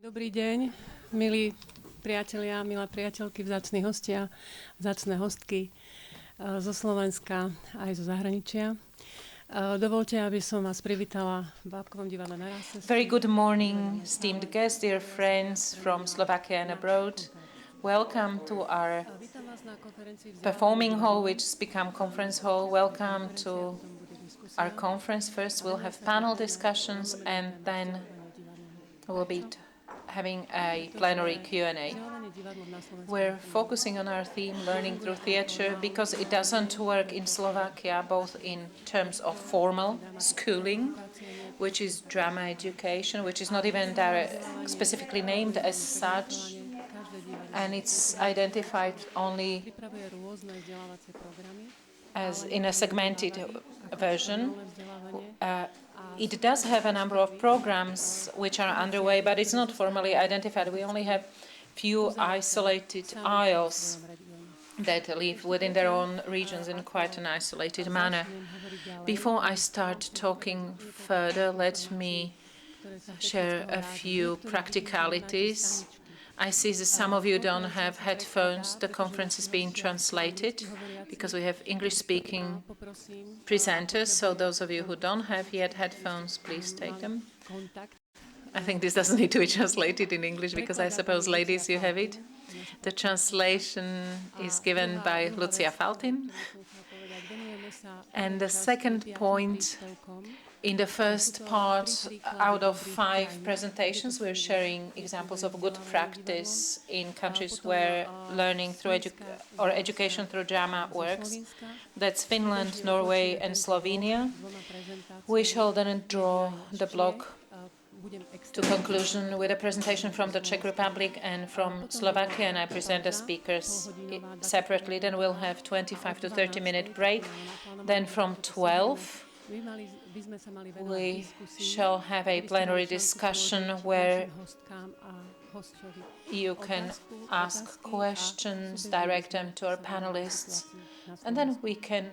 Dobrý deň, milí priatelia, milé priateľky, vzácni hostia, vzácne hostky zo Slovenska aj zo zahraničia. Dovolte, aby som vás privítala v Bábkovom divadle na Ráse. Very good morning, esteemed guests, dear friends from Slovakia and abroad. Welcome to our performing hall, which has become conference hall. Welcome to our conference. First, we'll have panel discussions, and then we'll be having a plenary Q&A. We're focusing on our theme, learning through theatre, because it doesn't work in Slovakia, both in terms of formal schooling, which is drama education, which is not even specifically named as such, and it's identified only as in a segmented version. It does have a number of programs which are underway, but it's not formally identified. We only have few isolated aisles that live within their own regions in quite an isolated manner. Before I start talking further, let me share a few practicalities. I see that some of you don't have headphones. The conference is being translated because we have English-speaking presenters. So those of you who don't have yet headphones, please take them. I think this doesn't need to be translated in English because I suppose, ladies, you have it. The translation is given by Lucia Faltinová. And the second point, in the first part, out of 5 presentations, we're sharing examples of good practice in countries where learning through education through drama works. That's Finland, Norway, and Slovenia. We shall then draw the block to conclusion with a presentation from the Czech Republic and from Slovakia, and I present the speakers separately. Then we'll have 25 to 30-minute break. Then from 12, we shall have a plenary discussion where you can ask questions, direct them to our panelists, and then we can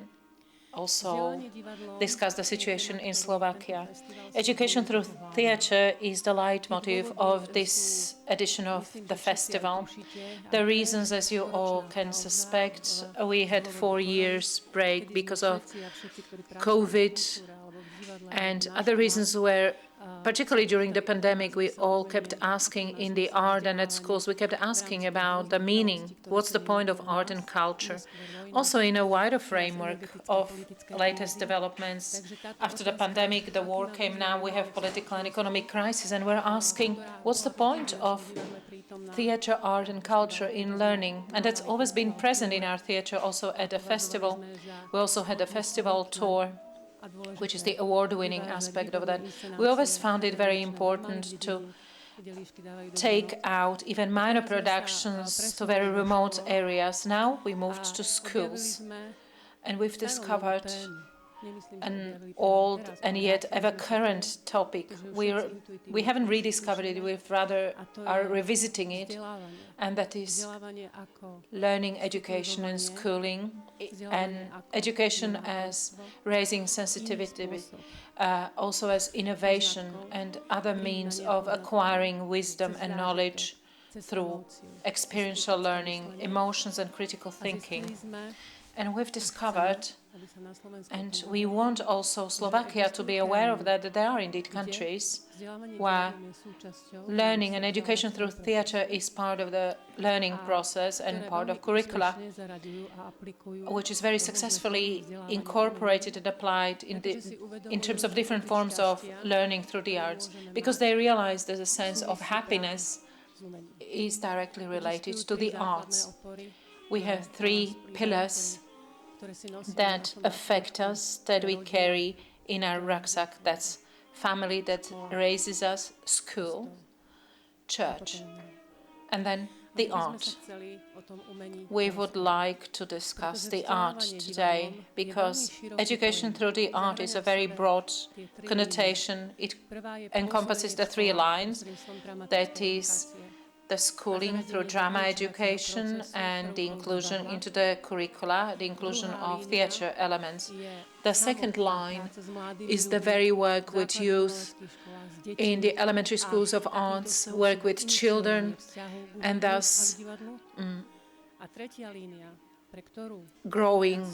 also discuss the situation in Slovakia. Education through theatre is the leitmotif of this edition of the festival. The reasons, as you all can suspect, we had 4 years break because of COVID, and other reasons were, particularly during the pandemic, we all kept asking in the art and at schools, we kept asking about the meaning, what's the point of art and culture? Also in a wider framework of latest developments. After the pandemic, the war came, now we have political and economic crisis, and we're asking, what's the point of theatre, art and culture in learning? And that's always been present in our theatre, also at the festival. We also had a festival tour, which is the award-winning aspect of that. We always found it very important to take out even minor productions to very remote areas. Now we moved to schools, and we've discovered an old and yet ever-current topic. We haven't rediscovered it, we rather are revisiting it, and that is learning, education and schooling, and education as raising sensitivity, also as innovation and other means of acquiring wisdom and knowledge through experiential learning, emotions and critical thinking. And we've discovered, and we want also Slovakia to be aware of that there are indeed countries where learning and education through theatre is part of the learning process and part of curricula, which is very successfully incorporated and applied in terms of different forms of learning through the arts, because they realize that a sense of happiness is directly related to the arts. We have 3 pillars that affect us, that we carry in our rucksack. That's family that raises us, school, church, and then the art. We would like to discuss the art today because education through the art is a very broad connotation. It encompasses the 3 lines, that is the schooling through drama education and the inclusion into the curricula, the inclusion of theatre elements. The second line is the very work with youth in the elementary schools of arts, work with children, and thus growing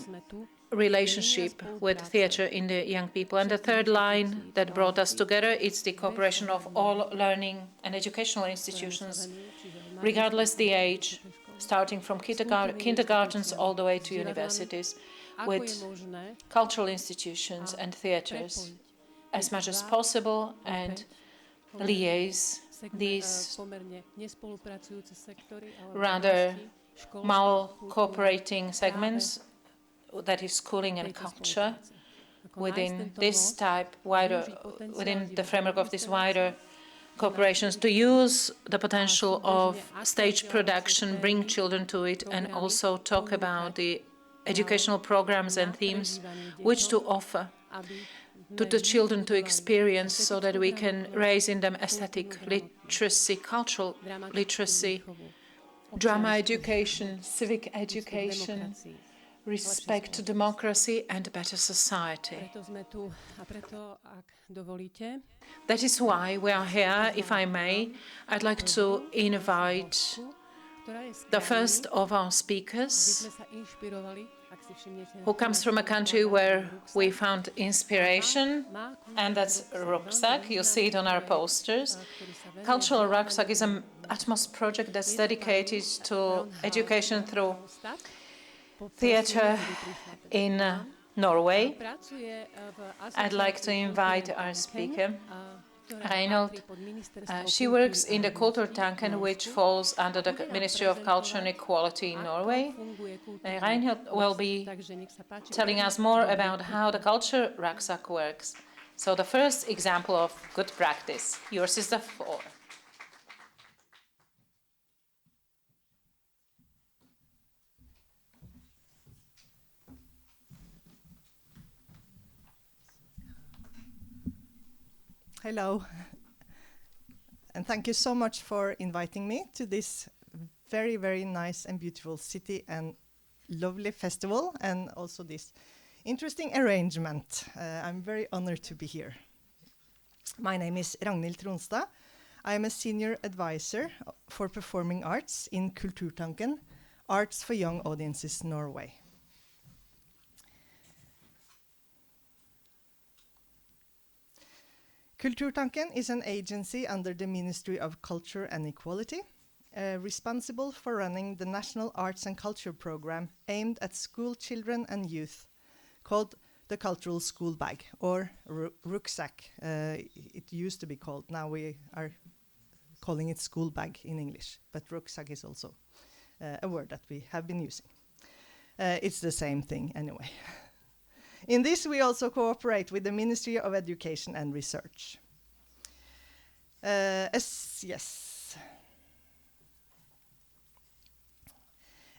relationship with theatre in the young people. And the third line that brought us together is the cooperation of all learning and educational institutions, regardless the age, starting from kindergartens all the way to universities, with cultural institutions and theatres as much as possible and liaise these rather mal-cooperating segments, that is schooling and culture, within this type within the framework of this wider cooperations, to use the potential of stage production, bring children to it, and also talk about the educational programs and themes which to offer to the children to experience, so that we can raise in them aesthetic literacy, cultural literacy, drama education, civic education, respect to democracy and a better society. That is why we are here. If I may, I'd like to invite the first of our speakers, who comes from a country where we found inspiration, and that's rucksack. You see it on our posters. Cultural Rucksack is an Atmos project that's dedicated to education through theatre in Norway. I'd like to invite our speaker, Reinhold. She works in the Kulturtanken, which falls under the Ministry of Culture and Equality in Norway. Reinhold will be telling us more about how the Culture Rucksack works. So the first example of good practice. Yours is the floor. Hello, and thank you so much for inviting me to this very, very nice and beautiful city and lovely festival, and also this interesting arrangement. I'm very honored to be here. My name is Ragnhild Tronstad. I am a senior advisor for performing arts in Kulturtanken, Arts for Young Audiences Norway. Kulturtanken is an agency under the Ministry of Culture and Equality, responsible for running the National Arts and Culture Program aimed at school children and youth, called the Cultural School Bag, or rucksack. It used to be called, now we are calling it school bag in English, but rucksack is also a word that we have been using. It's the same thing anyway. In this, we also cooperate with the Ministry of Education and Research.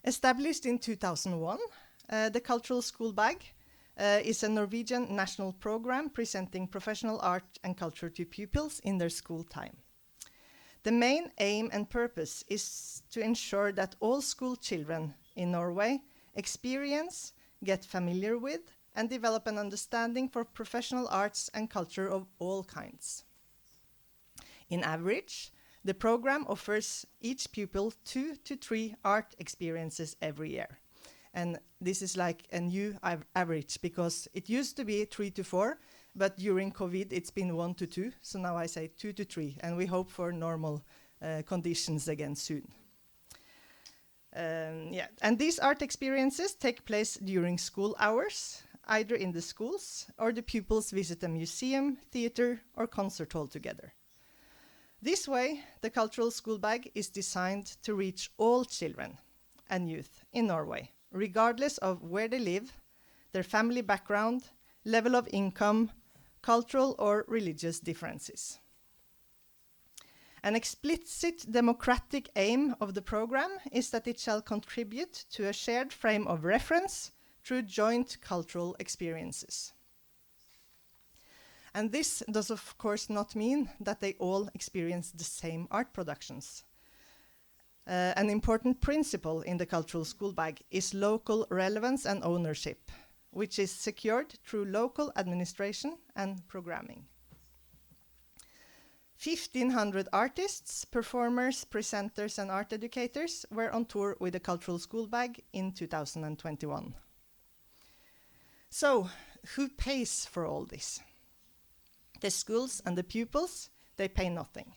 Established in 2001, the Cultural School Bag is a Norwegian national program presenting professional art and culture to pupils in their school time. The main aim and purpose is to ensure that all school children in Norway experience, get familiar with, and develop an understanding for professional arts and culture of all kinds. In average, the program offers each pupil 2 to 3 art experiences every year. And this is like a new average, because it used to be 3 to 4, but during COVID it's been 1 to 2, so now I say 2 to 3, and we hope for normal conditions again soon. And these art experiences take place during school hours, either in the schools or the pupils visit a museum, theatre, or concert hall together. This way, the Cultural School Bag is designed to reach all children and youth in Norway, regardless of where they live, their family background, level of income, cultural or religious differences. An explicit democratic aim of the program is that it shall contribute to a shared frame of reference through joint cultural experiences. And this does of course not mean that they all experience the same art productions. An important principle in the cultural school bag is local relevance and ownership, which is secured through local administration and programming. 1,500 artists, performers, presenters, and art educators were on tour with the cultural school bag in 2021. So, who pays for all this? The schools and the pupils, they pay nothing.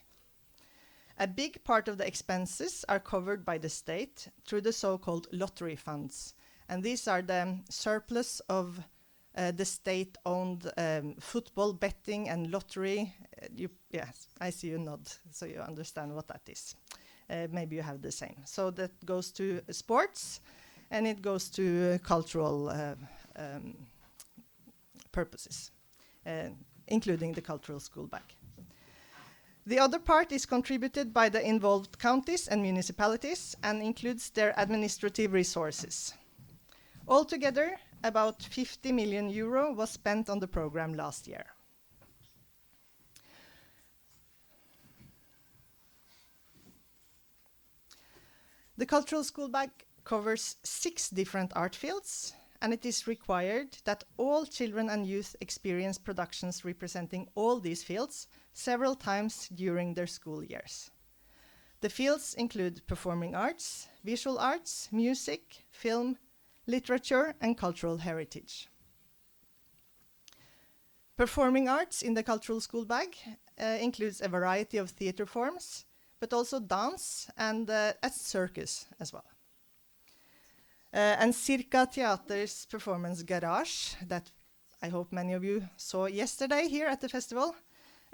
A big part of the expenses are covered by the state through the so-called lottery funds. And these are the surplus of the state-owned football betting and lottery. Yes, I see you nod, so you understand what that is. Maybe you have the same. So that goes to sports, and it goes to cultural purposes, including the cultural school bag. The other part is contributed by the involved counties and municipalities and includes their administrative resources. Altogether, about 50 million euro was spent on the program last year. The cultural school bag covers 6 different art fields, and it is required that all children and youth experience productions representing all these fields several times during their school years. The fields include performing arts, visual arts, music, film, literature, and cultural heritage. Performing arts in the cultural school bag includes a variety of theater forms, but also dance and a circus as well. And Circa Theater's performance Garage, that I hope many of you saw yesterday here at the festival,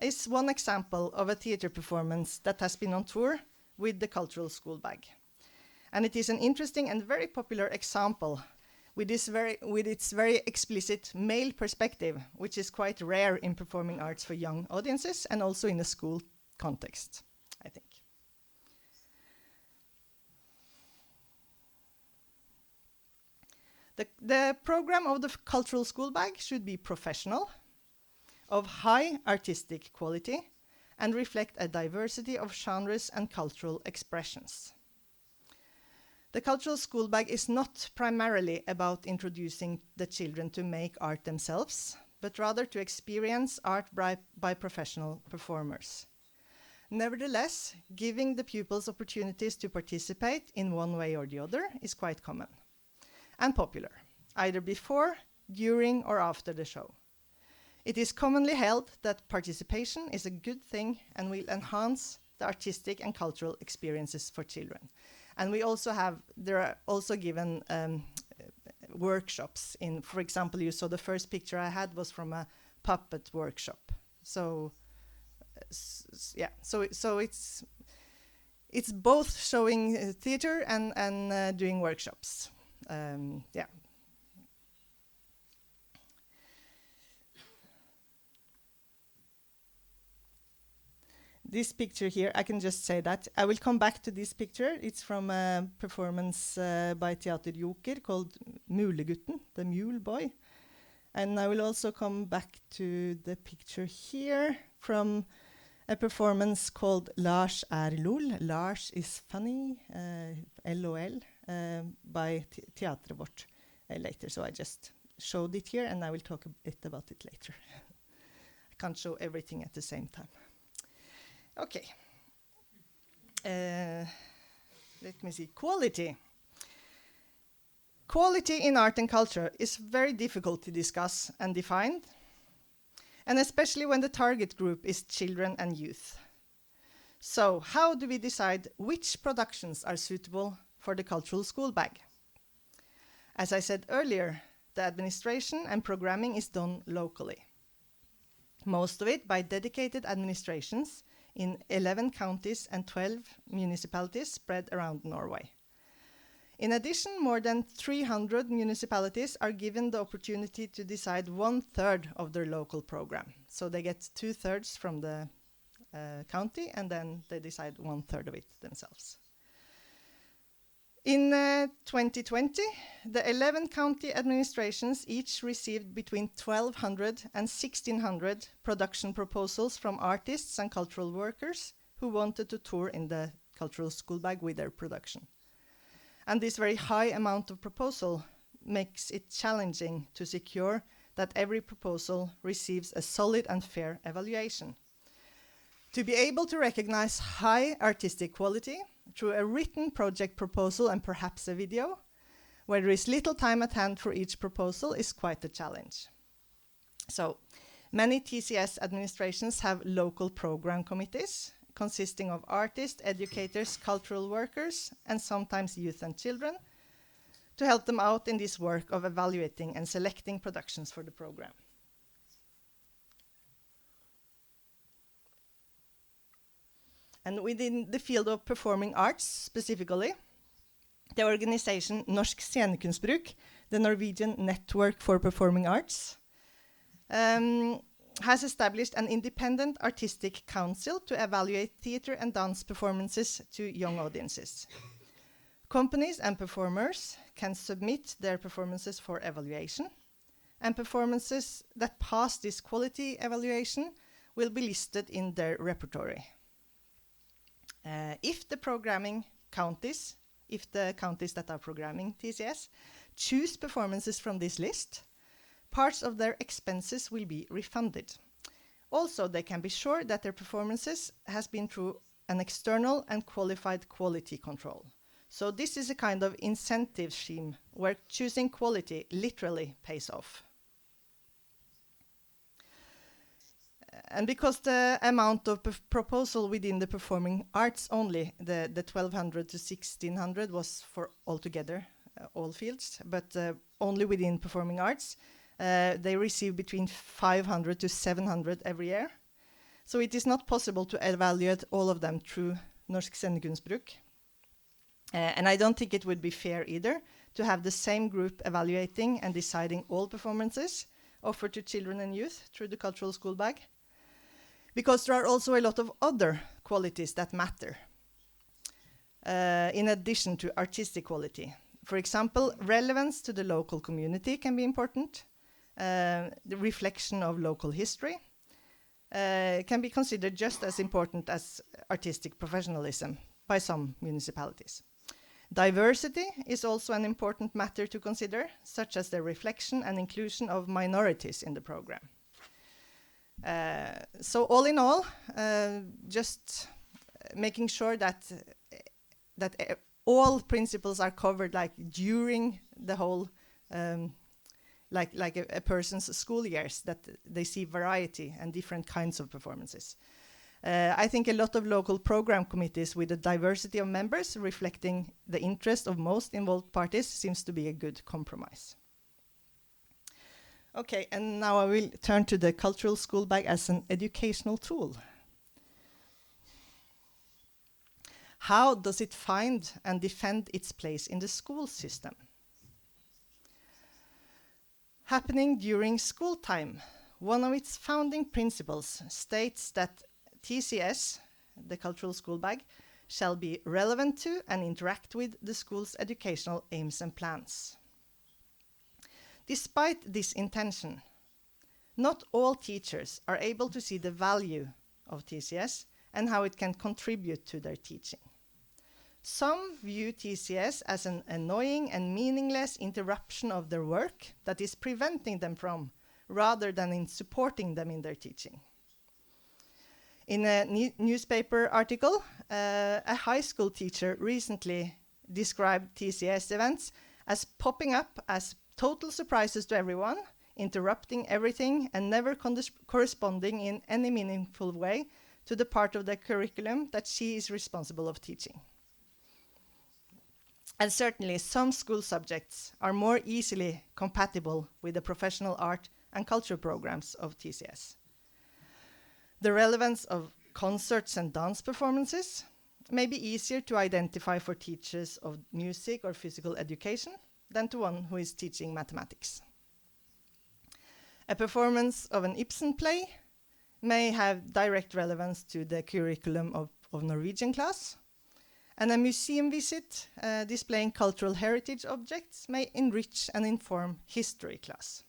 is one example of a theater performance that has been on tour with the cultural school bag. And it is an interesting and very popular example with its very explicit male perspective, which is quite rare in performing arts for young audiences and also in a school context, I think. The program of the cultural school bag should be professional, of high artistic quality, and reflect a diversity of genres and cultural expressions. The cultural school bag is not primarily about introducing the children to make art themselves, but rather to experience art by professional performers. Nevertheless, giving the pupils opportunities to participate in one way or the other is quite common and popular, either before, during, or after the show. It is commonly held that participation is a good thing and will enhance the artistic and cultural experiences for children. And there are also given workshops in, for example, you saw the first picture I had was from a puppet workshop. So, so it's both showing theater and doing workshops. This picture here, I can just say that. I will come back to this picture. It's from a performance by Teater Joker called Mulegutten, the Mule Boy. And I will also come back to the picture here from a performance called Lars LOL. Lars is funny, LOL, by Teatret Vårt later. So I just showed it here and I will talk a bit about it later. I can't show everything at the same time. Okay. Let me see. Quality. Quality in art and culture is very difficult to discuss and define, and especially when the target group is children and youth. So, how do we decide which productions are suitable for the cultural school bag? As I said earlier, the administration and programming is done locally. Most of it by dedicated administrations in 11 counties and 12 municipalities spread around Norway. In addition, more than 300 municipalities are given the opportunity to decide 1/3 of their local program. So they get 2/3 from the county, and then they decide 1/3 of it themselves. In 2020, the 11 county administrations each received between 1,200 and 1,600 production proposals from artists and cultural workers who wanted to tour in the cultural school bag with their production. And this very high amount of proposal makes it challenging to secure that every proposal receives a solid and fair evaluation. To be able to recognize high artistic quality through a written project proposal and perhaps a video, where there is little time at hand for each proposal, is quite a challenge. So, many TCS administrations have local program committees consisting of artists, educators, cultural workers, and sometimes youth and children, to help them out in this work of evaluating and selecting productions for the program. And within the field of performing arts specifically, the organization Norsk Scenekunstbruk, the Norwegian Network for Performing Arts, has established an independent artistic council to evaluate theatre and dance performances to young audiences. Companies and performers can submit their performances for evaluation, and performances that pass this quality evaluation will be listed in their repertory. If the counties that are programming TCS choose performances from this list, parts of their expenses will be refunded. Also, they can be sure that their performances has been through an external and qualified quality control. So this is a kind of incentive scheme where choosing quality literally pays off. And because the amount of proposal within the performing arts only, the 1,200 to 1,600 was for altogether all fields, but only within performing arts, they receive between 500 to 700 every year. So it is not possible to evaluate all of them through Norsk Scenekunstbruk. And I don't think it would be fair either to have the same group evaluating and deciding all performances offered to children and youth through the cultural school bag, because there are also a lot of other qualities that matter in addition to artistic quality. For example, relevance to the local community can be important. The reflection of local history can be considered just as important as artistic professionalism by some municipalities. Diversity is also an important matter to consider, such as the reflection and inclusion of minorities in the program. So all in all, just making sure that all principles are covered, like during the whole, like a person's school years, that they see variety and different kinds of performances. I think a lot of local program committees with a diversity of members reflecting the interest of most involved parties seems to be a good compromise. Okay, and now I will turn to the cultural school bag as an educational tool. How does it find and defend its place in the school system? Happening during school time, one of its founding principles states that TCS, the cultural school bag, shall be relevant to and interact with the school's educational aims and plans. Despite this intention, not all teachers are able to see the value of TCS and how it can contribute to their teaching. Some view TCS as an annoying and meaningless interruption of their work that is preventing them from, rather than in supporting them in their teaching. In a newspaper article, a high school teacher recently described TCS events as popping up as total surprises to everyone, interrupting everything and never corresponding in any meaningful way to the part of the curriculum that she is responsible of teaching. And certainly some school subjects are more easily compatible with the professional art and culture programs of TCS. The relevance of concerts and dance performances may be easier to identify for teachers of music or physical education than to one who is teaching mathematics. A performance of an Ibsen play may have direct relevance to the curriculum of Norwegian class, and a museum visit displaying cultural heritage objects may enrich and inform history class.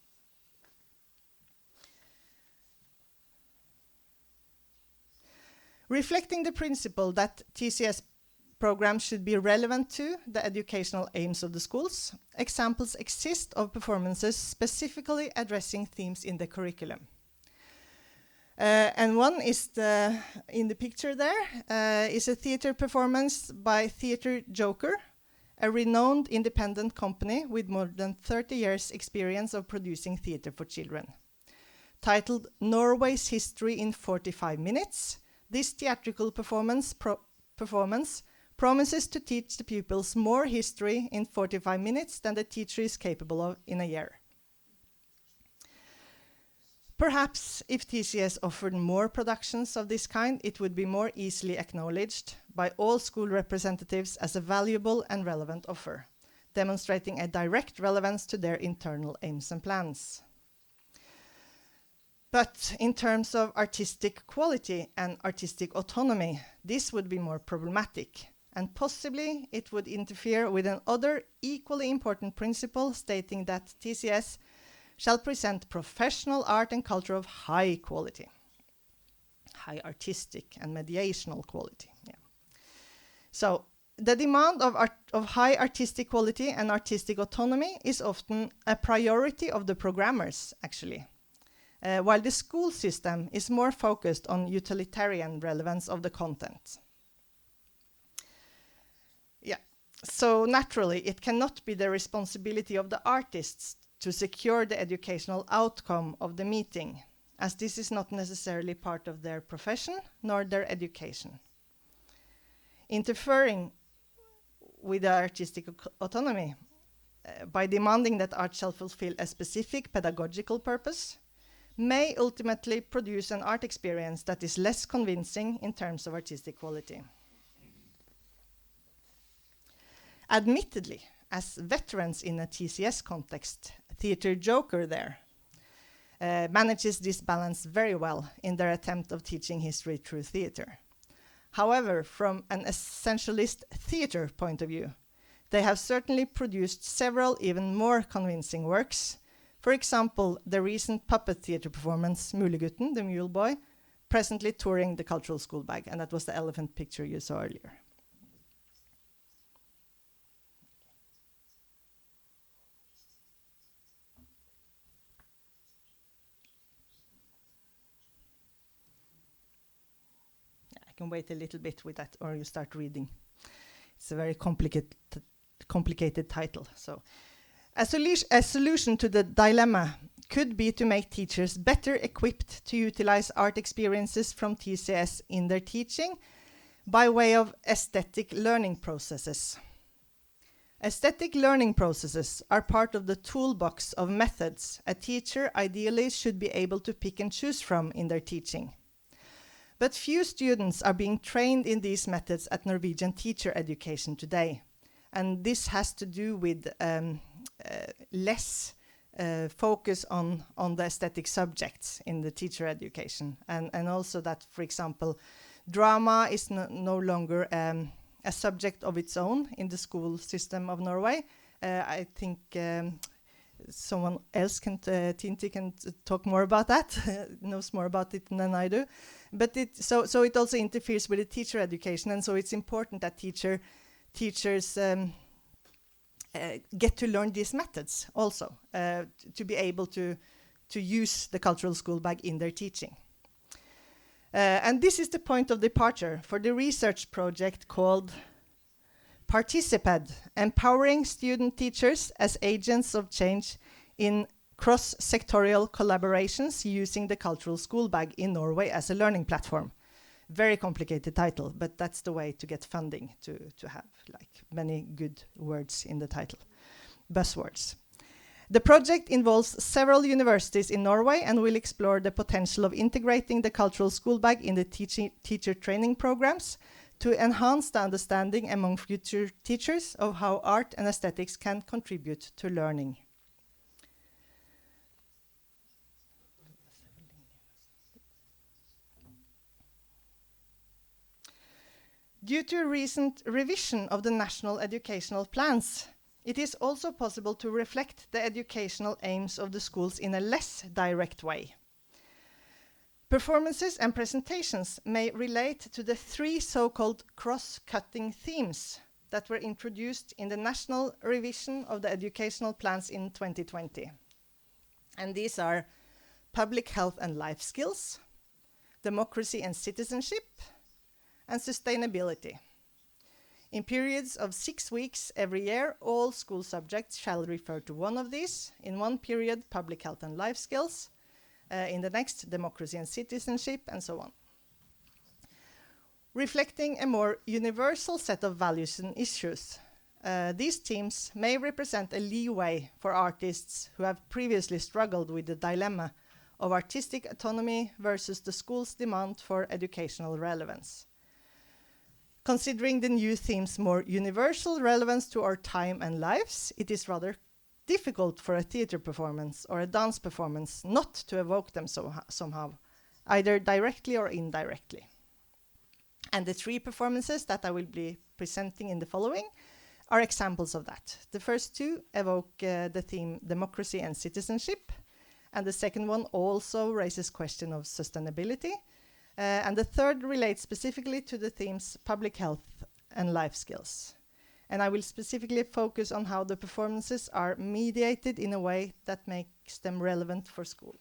Reflecting the principle that TCS programs should be relevant to the educational aims of the schools. Examples exist of performances specifically addressing themes in the curriculum. And one is in the picture there, is a theater performance by Theatre Joker, a renowned independent company with more than 30 years experience of producing theater for children. Titled Norway's History in 45 Minutes, this theatrical performance promises to teach the pupils more history in 45 minutes than the teacher is capable of in a year. Perhaps if TCS offered more productions of this kind, it would be more easily acknowledged by all school representatives as a valuable and relevant offer, demonstrating a direct relevance to their internal aims and plans. But in terms of artistic quality and artistic autonomy, this would be more problematic, and possibly it would interfere with another equally important principle stating that TCS shall present professional art and culture of high quality, high artistic and mediational quality. Yeah. So the demand of high artistic quality and artistic autonomy is often a priority of the programmers, actually, while the school system is more focused on utilitarian relevance of the content. Yeah. So naturally, it cannot be the responsibility of the artists to secure the educational outcome of the meeting, as this is not necessarily part of their profession nor their education. Interfering with the artistic autonomy by demanding that art shall fulfill a specific pedagogical purpose may ultimately produce an art experience that is less convincing in terms of artistic quality. Admittedly, as veterans in a TCS context, Theatre Joker there manages this balance very well in their attempt of teaching history through theatre. However, from an essentialist theatre point of view, they have certainly produced several even more convincing works. For example, the recent puppet theatre performance, Mulegutten, the Mule Boy, presently touring the cultural school bag, and that was the elephant picture you saw earlier. Can wait a little bit with that, or you start reading. It's a very complicated title. So, a solution to the dilemma could be to make teachers better equipped to utilize art experiences from TCS in their teaching by way of aesthetic learning processes. Aesthetic learning processes are part of the toolbox of methods a teacher ideally should be able to pick and choose from in their teaching. But few students are being trained in these methods at Norwegian teacher education today. And this has to do with less focus on the aesthetic subjects in the teacher education. And also that, for example, drama is no longer a subject of its own in the school system of Norway. I think someone else Tinti can talk more about that, knows more about it than I do. But so it also interferes with the teacher education, and so it's important that teachers get to learn these methods also, to be able to use the cultural school bag in their teaching. And this is the point of departure for the research project called Participed, empowering student teachers as agents of change in cross-sectorial collaborations using the cultural school bag in Norway as a learning platform. Very complicated title, but that's the way to get funding, to have like many good words in the title, buzzwords. The project involves several universities in Norway and will explore the potential of integrating the cultural school bag in the teacher training programs to enhance the understanding among future teachers of how art and aesthetics can contribute to learning. Due to a recent revision of the national educational plans, it is also possible to reflect the educational aims of the schools in a less direct way. Performances and presentations may relate to the 3 so-called cross-cutting themes that were introduced in the national revision of the educational plans in 2020. And these are public health and life skills, democracy and citizenship, and sustainability. In periods of 6 weeks every year, all school subjects shall refer to one of these. In one period, public health and life skills. In the next, democracy and citizenship, and so on. Reflecting a more universal set of values and issues, these themes may represent a leeway for artists who have previously struggled with the dilemma of artistic autonomy versus the school's demand for educational relevance. Considering the new theme's more universal relevance to our time and lives, it is rather difficult for a theatre performance or a dance performance not to evoke them somehow, either directly or indirectly. And the 3 performances that I will be presenting in the following are examples of that. The first 2 evoke the theme democracy and citizenship, and the second one also raises question of sustainability, and the third relates specifically to the themes public health and life skills. And I will specifically focus on how the performances are mediated in a way that makes them relevant for school.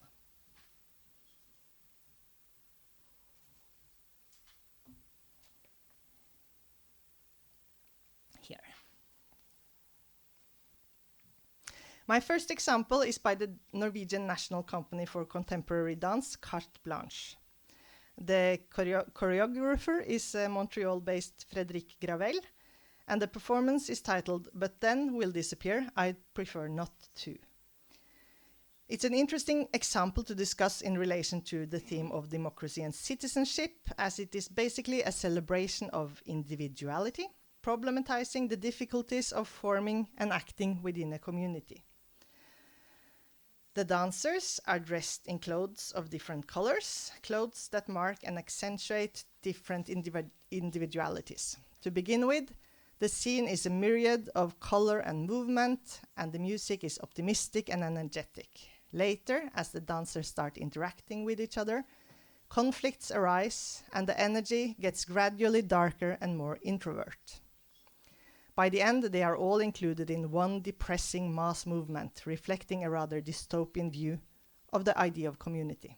Here. My first example is by the Norwegian National Company for Contemporary Dance, Carte Blanche. The choreographer is Montreal-based Frédéric Gravel, and the performance is titled "But Then We'll Disappear, I'd Prefer Not To." It's an interesting example to discuss in relation to the theme of democracy and citizenship, as it is basically a celebration of individuality, problematizing the difficulties of forming and acting within a community. The dancers are dressed in clothes of different colors, clothes that mark and accentuate different individualities. To begin with, the scene is a myriad of color and movement, and the music is optimistic and energetic. Later, as the dancers start interacting with each other, conflicts arise, and the energy gets gradually darker and more introvert. By the end, they are all included in one depressing mass movement, reflecting a rather dystopian view of the idea of community.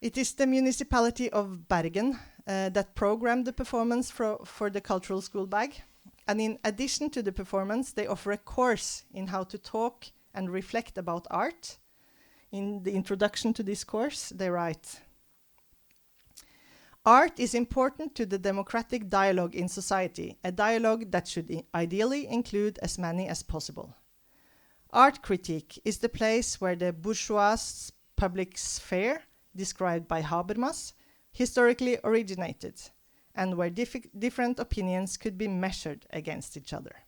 It is the municipality of Bergen that programmed the performance for the cultural school bag. And in addition to the performance, they offer a course in how to talk and reflect about art. In the introduction to this course, they write, "Art is important to the democratic dialogue in society, a dialogue that should ideally include as many as possible. Art critique is the place where the bourgeois public sphere, described by Habermas, historically originated, and where different opinions could be measured against each other."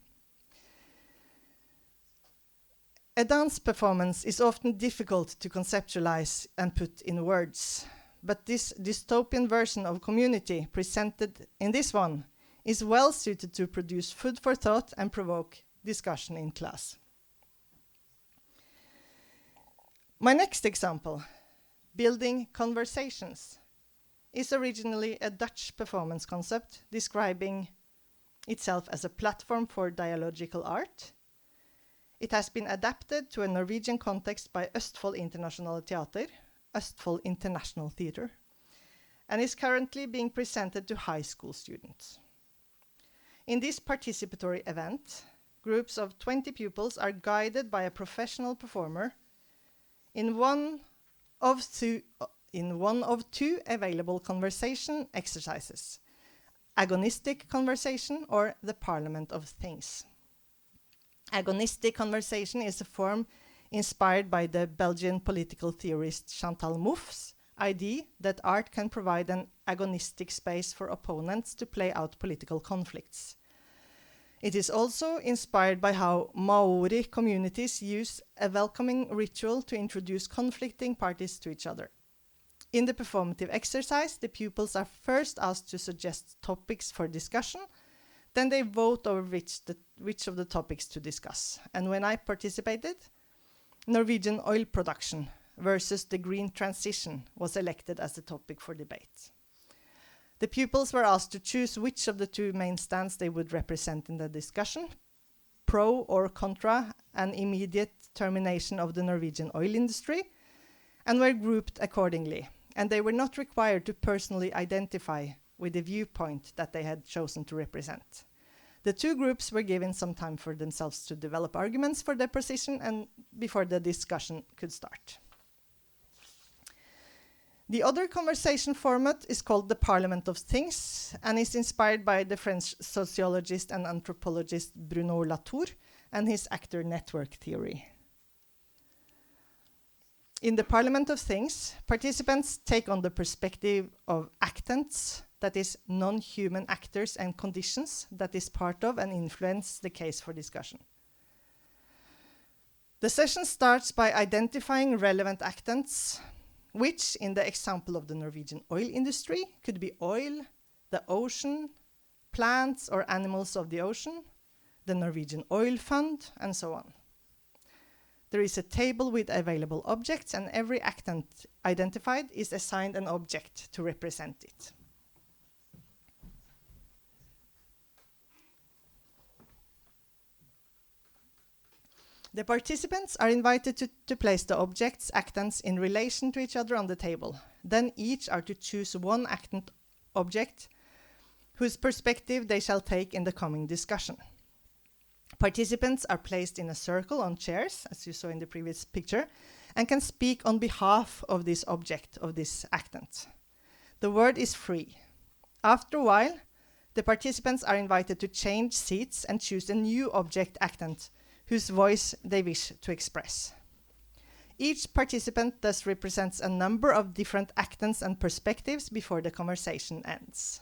A dance performance is often difficult to conceptualize and put in words, but this dystopian version of community presented in this one is well suited to produce food for thought and provoke discussion in class. My next example, Building Conversations, is originally a Dutch performance concept describing itself as a platform for dialogical art. It has been adapted to a Norwegian context by Østfold International Theater, Østfold International Theatre, and is currently being presented to high school students. In this participatory event, groups of 20 pupils are guided by a professional performer in one of two available conversation exercises: agonistic conversation or the Parliament of Things. Agonistic conversation is a form inspired by the Belgian political theorist Chantal Mouffe's idea that art can provide an agonistic space for opponents to play out political conflicts. It is also inspired by how Maori communities use a welcoming ritual to introduce conflicting parties to each other. In the performative exercise, the pupils are first asked to suggest topics for discussion. Then they vote over which of the topics to discuss. And when I participated, Norwegian oil production versus the green transition was elected as the topic for debate. The pupils were asked to choose which of the two main stands they would represent in the discussion, pro or contra an immediate termination of the Norwegian oil industry, and were grouped accordingly. And they were not required to personally identify with the viewpoint that they had chosen to represent. The two groups were given some time for themselves to develop arguments for their position and before the discussion could start. The other conversation format is called the Parliament of Things and is inspired by the French sociologist and anthropologist Bruno Latour and his actor network theory. In the Parliament of Things, participants take on the perspective of actants, that is, non-human actors and conditions that is part of and influence the case for discussion. The session starts by identifying relevant actants, which, in the example of the Norwegian oil industry, could be oil, the ocean, plants or animals of the ocean, the Norwegian Oil Fund, and so on. There is a table with available objects, and every actant identified is assigned an object to represent it. The participants are invited to place the objects, actants, in relation to each other on the table. Then each are to choose one actant object whose perspective they shall take in the coming discussion. Participants are placed in a circle on chairs, as you saw in the previous picture, and can speak on behalf of this object, of this actant. The word is free. After a while, the participants are invited to change seats and choose a new object actant whose voice they wish to express. Each participant thus represents a number of different actants and perspectives before the conversation ends.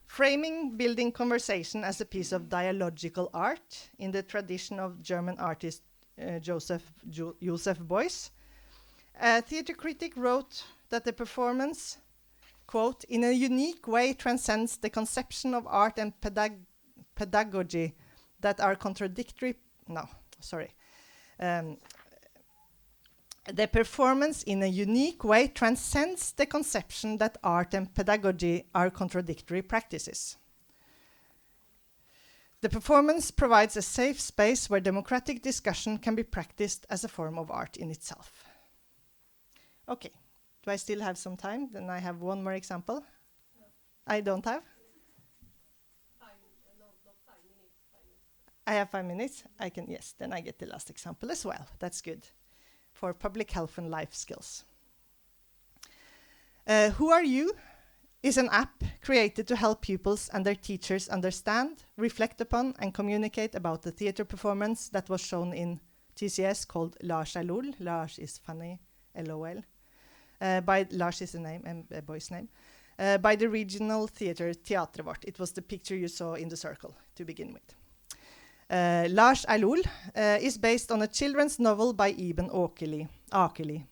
Framing building conversation as a piece of dialogical art in the tradition of German artist Joseph Beuys, a theater critic wrote that the performance, quote, in a unique way transcends the conception of art and pedagogy that are contradictory. The performance in a unique way transcends the conception that art and pedagogy are contradictory practices. The performance provides a safe space where democratic discussion can be practiced as a form of art in itself. Okay, do I still have some time? Then I have one more example. No. I don't have? I have 5 minutes. I can, yes, then I get the last example as well. That's good for public health and life skills. Who Are You is an app created to help pupils and their teachers understand, reflect upon, and communicate about the theater performance that was shown in TCS called Lars er lol. Lars is funny, LOL. Lars is a name, and a boy's name. By the regional theater Teatret Vårt. It was the picture you saw in the circle to begin with. Lars er lol is based on a children's novel by Iben Akeli.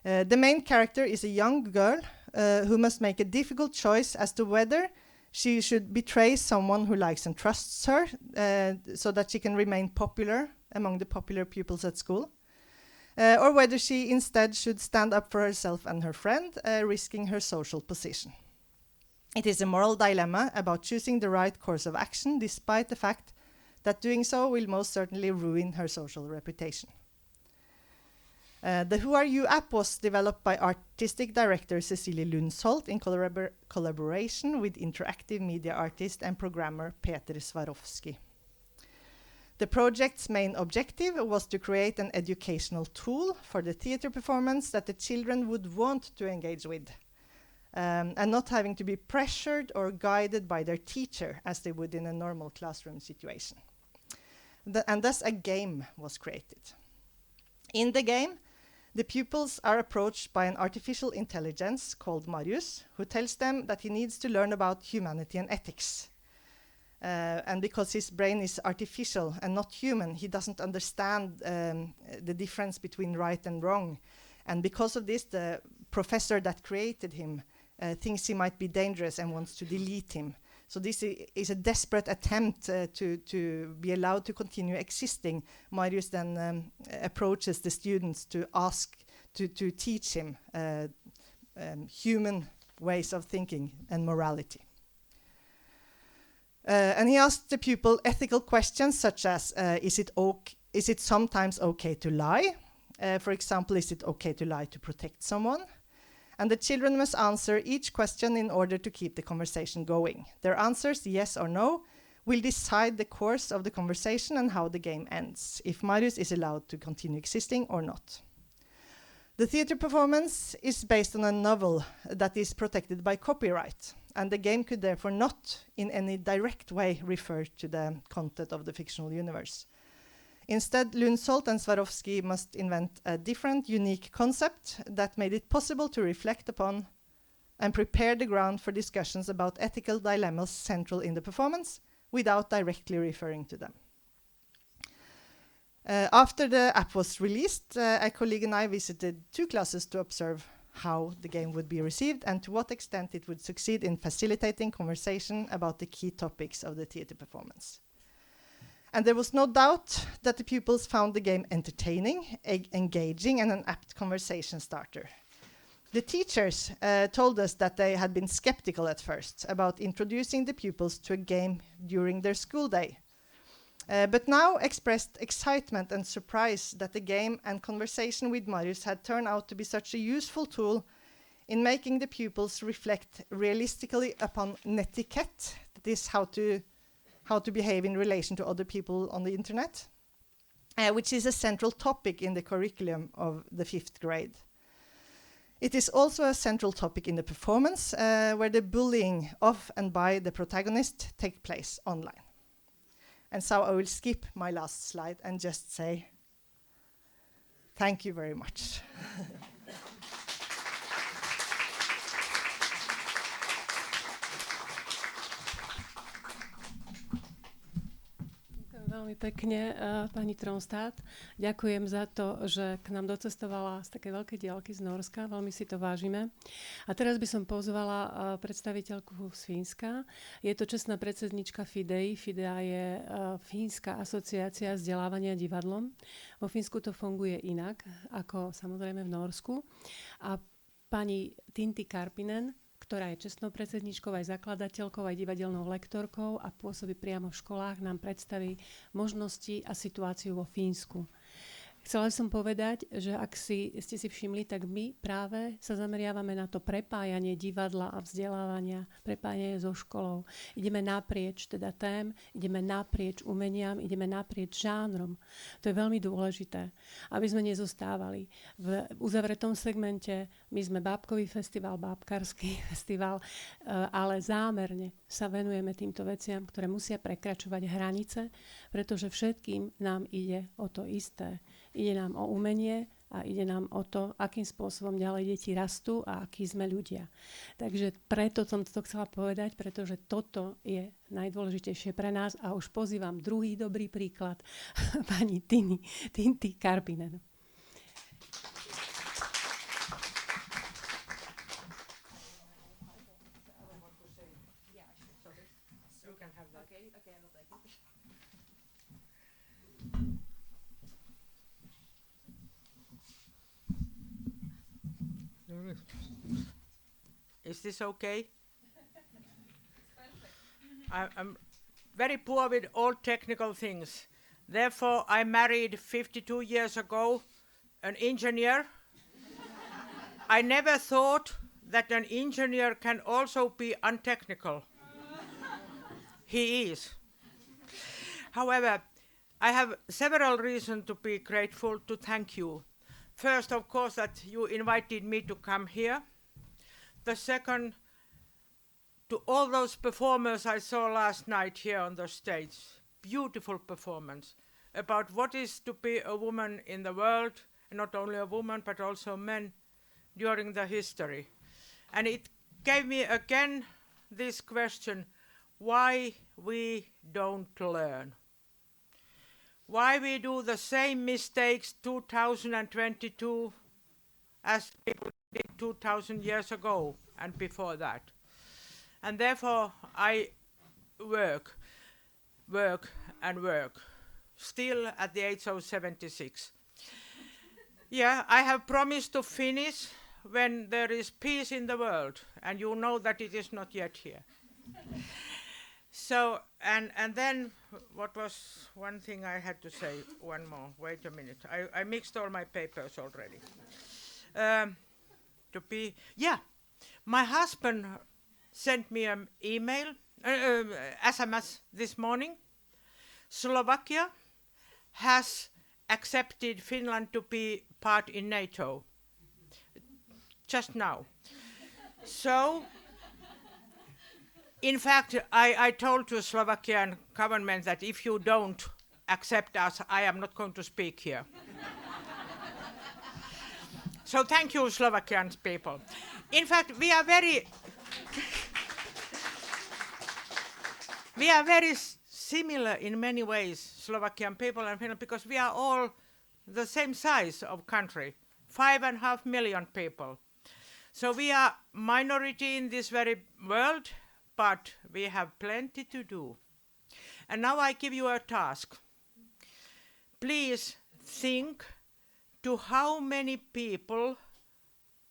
The main character is a young girl who must make a difficult choice as to whether she should betray someone who likes and trusts her so that she can remain popular among the popular pupils at school, or whether she instead should stand up for herself and her friend, risking her social position. It is a moral dilemma about choosing the right course of action despite the fact that doing so will most certainly ruin her social reputation. The Who Are You app was developed by artistic director Cecilie Lundsholt in collaboration with interactive media artist and programmer Peter Swarovski. The project's main objective was to create an educational tool for the theater performance that the children would want to engage with, and not having to be pressured or guided by their teacher as they would in a normal classroom situation. And thus a game was created. In the game, the pupils are approached by an artificial intelligence called Marius, who tells them that he needs to learn about humanity and ethics. And because his brain is artificial and not human, he doesn't understand the difference between right and wrong. And because of this, the professor that created him thinks he might be dangerous and wants to delete him. So this is a desperate attempt to be allowed to continue existing. Marius then approaches the students to ask, to teach him human ways of thinking and morality. And he asked the pupil ethical questions such as, is it sometimes okay to lie? For example, is it okay to lie to protect someone? And the children must answer each question in order to keep the conversation going. Their answers, yes or no, will decide the course of the conversation and how the game ends, if Marius is allowed to continue existing or not. The theater performance is based on a novel that is protected by copyright, and the game could therefore not in any direct way refer to the content of the fictional universe. Instead, Lundsolt and Swarovski must invent a different, unique concept that made it possible to reflect upon and prepare the ground for discussions about ethical dilemmas central in the performance without directly referring to them. After the app was released, a colleague and I visited 2 classes to observe how the game would be received and to what extent it would succeed in facilitating conversation about the key topics of the theater performance. And there was no doubt that the pupils found the game entertaining, engaging, and an apt conversation starter. The teachers told us that they had been skeptical at first about introducing the pupils to a game during their school day, but now expressed excitement and surprise that the game and conversation with Marius had turned out to be such a useful tool in making the pupils reflect realistically upon netiquette, that is how to behave in relation to other people on the internet, which is a central topic in the curriculum of the 5th grade. It is also a central topic in the performance, where the bullying of and by the protagonist take place online. And so I will skip my last slide and just say thank you very much. Veľmi pekne, pani Tronstad. Ďakujem za to, že k nám docestovala z také veľkej diaľky z Nórska. Veľmi si to vážime. A teraz by som pozvala predstaviteľku z Fínska. Je to čestná predsednička FIDEI. FIDEA je Fínska asociácia vzdelávania divadlom. Vo Fínsku to funguje inak, ako samozrejme v Nórsku. A pani Tinti Karpinen, ktorá je čestnou predsedničkou, aj zakladateľkou, aj divadelnou lektorkou a pôsobí priamo v školách, nám predstaví možnosti a situáciu vo Fínsku. Chcela som povedať, že ak ste si všimli, tak my práve sa zameriavame na to prepájanie divadla a vzdelávania, prepájanie so školou. Ideme naprieč teda tém, ideme naprieč umeniam, ideme naprieč žánrom. To je veľmi dôležité, aby sme nezostávali v uzavretom segmente. My sme bábkový festival, bábkarský festival, ale zámerne sa venujeme týmto veciam, ktoré musia prekračovať hranice, pretože všetkým nám ide o to isté. Ide nám o umenie a ide nám o to, akým spôsobom ďalej deti rastú a akí sme ľudia. Takže preto som to chcela povedať, pretože toto je najdôležitejšie pre nás a už pozývam druhý dobrý príklad pani Tinti Karpinen. Is this okay? I'm very poor with all technical things. Therefore, I married 52 years ago an engineer. I never thought that an engineer can also be untechnical. He is. However, I have several reasons to be grateful, to thank you. First, of course, that you invited me to come here. The second, to all those performers I saw last night here on the stage. Beautiful performance about what is to be a woman in the world, and not only a woman, but also men during the history. And it gave me again this question, why we don't learn. Why we do the same mistakes 2022 as people did 2,000 years ago and before that. And therefore I work, work and work, still at the age of 76. Yeah, I have promised to finish when there is peace in the world, and you know that it is not yet here. So, and then, what was one thing I had to say? One more, wait a minute. I mixed all my papers already. My husband sent me an email, SMS this morning. Slovakia has accepted Finland to be part in NATO. Just now. So, in fact, I told the Slovakian government that if you don't accept us, I am not going to speak here. So thank you, Slovakian people. In fact, we are very similar in many ways, Slovakian people and Finland, because we are all the same size of country, 5.5 million people. So we are minority in this very world, but we have plenty to do. And now I give you a task. Please think to how many people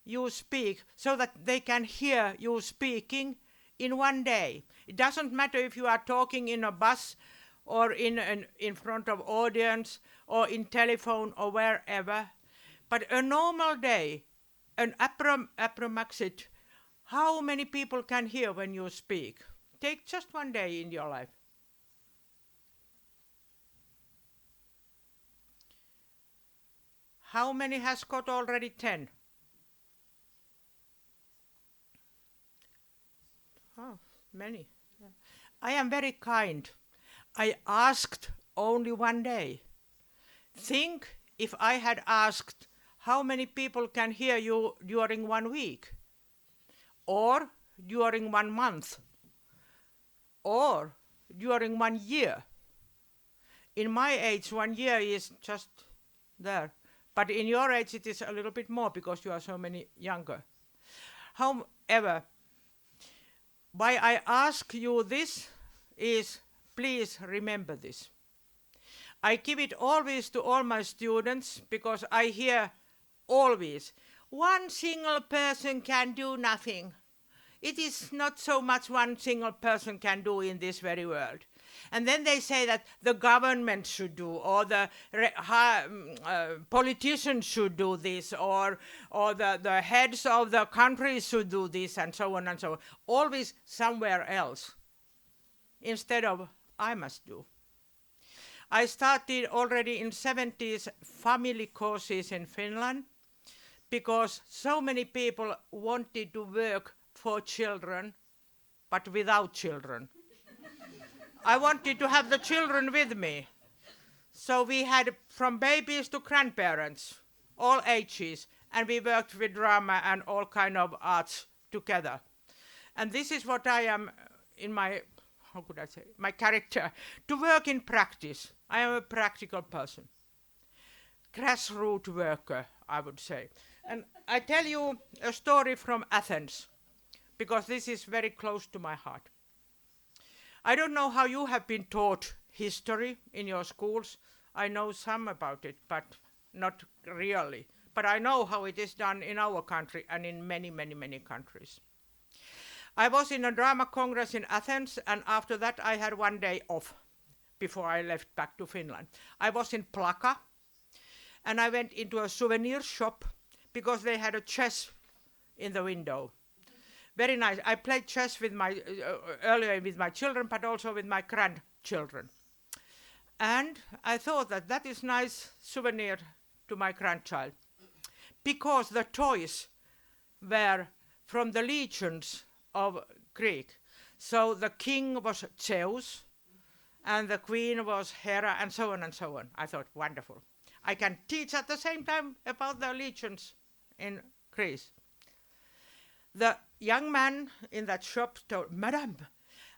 you speak so that they can hear you speaking in one day. It doesn't matter if you are talking in a bus or in front of audience or in telephone or wherever, but a normal day, an approximate, how many people can hear when you speak? Take just one day in your life. How many has got already 10? Oh, many. Yeah. I am very kind. I asked only one day. Think if I had asked how many people can hear you during 1 week, or during 1 month, or during 1 year. In my age, 1 year is just there. But in your age, it is a little bit more because you are so many younger. However, why I ask you this is, please remember this. I give it always to all my students because I hear always, one single person can do nothing. It is not so much one single person can do in this very world. And then they say that the government should do, or the politicians should do this, or the heads of the countries should do this, and so on and so on. Always somewhere else, instead of I must do. I started already in 70s family courses in Finland, because so many people wanted to work for children, but without children. I wanted to have the children with me. So we had from babies to grandparents, all ages, and we worked with drama and all kind of arts together. And this is what I am in my, how could I say, my character, to work in practice. I am a practical person. Grassroots worker, I would say. And I tell you a story from Athens, because this is very close to my heart. I don't know how you have been taught history in your schools. I know some about it, but not really. But I know how it is done in our country and in many, many, many countries. I was in a drama congress in Athens, and after that I had 1 day off before I left back to Finland. I was in Plaka, and I went into a souvenir shop because they had a chess in the window. Very nice. I played chess with my earlier with my children, but also with my grandchildren. And I thought that that is nice souvenir to my grandchild, because the toys were from the legions of Greek. So the king was Zeus, and the queen was Hera, and so on and so on. I thought, wonderful. I can teach at the same time about the legions in Greece. The young man in that shop told, Madam,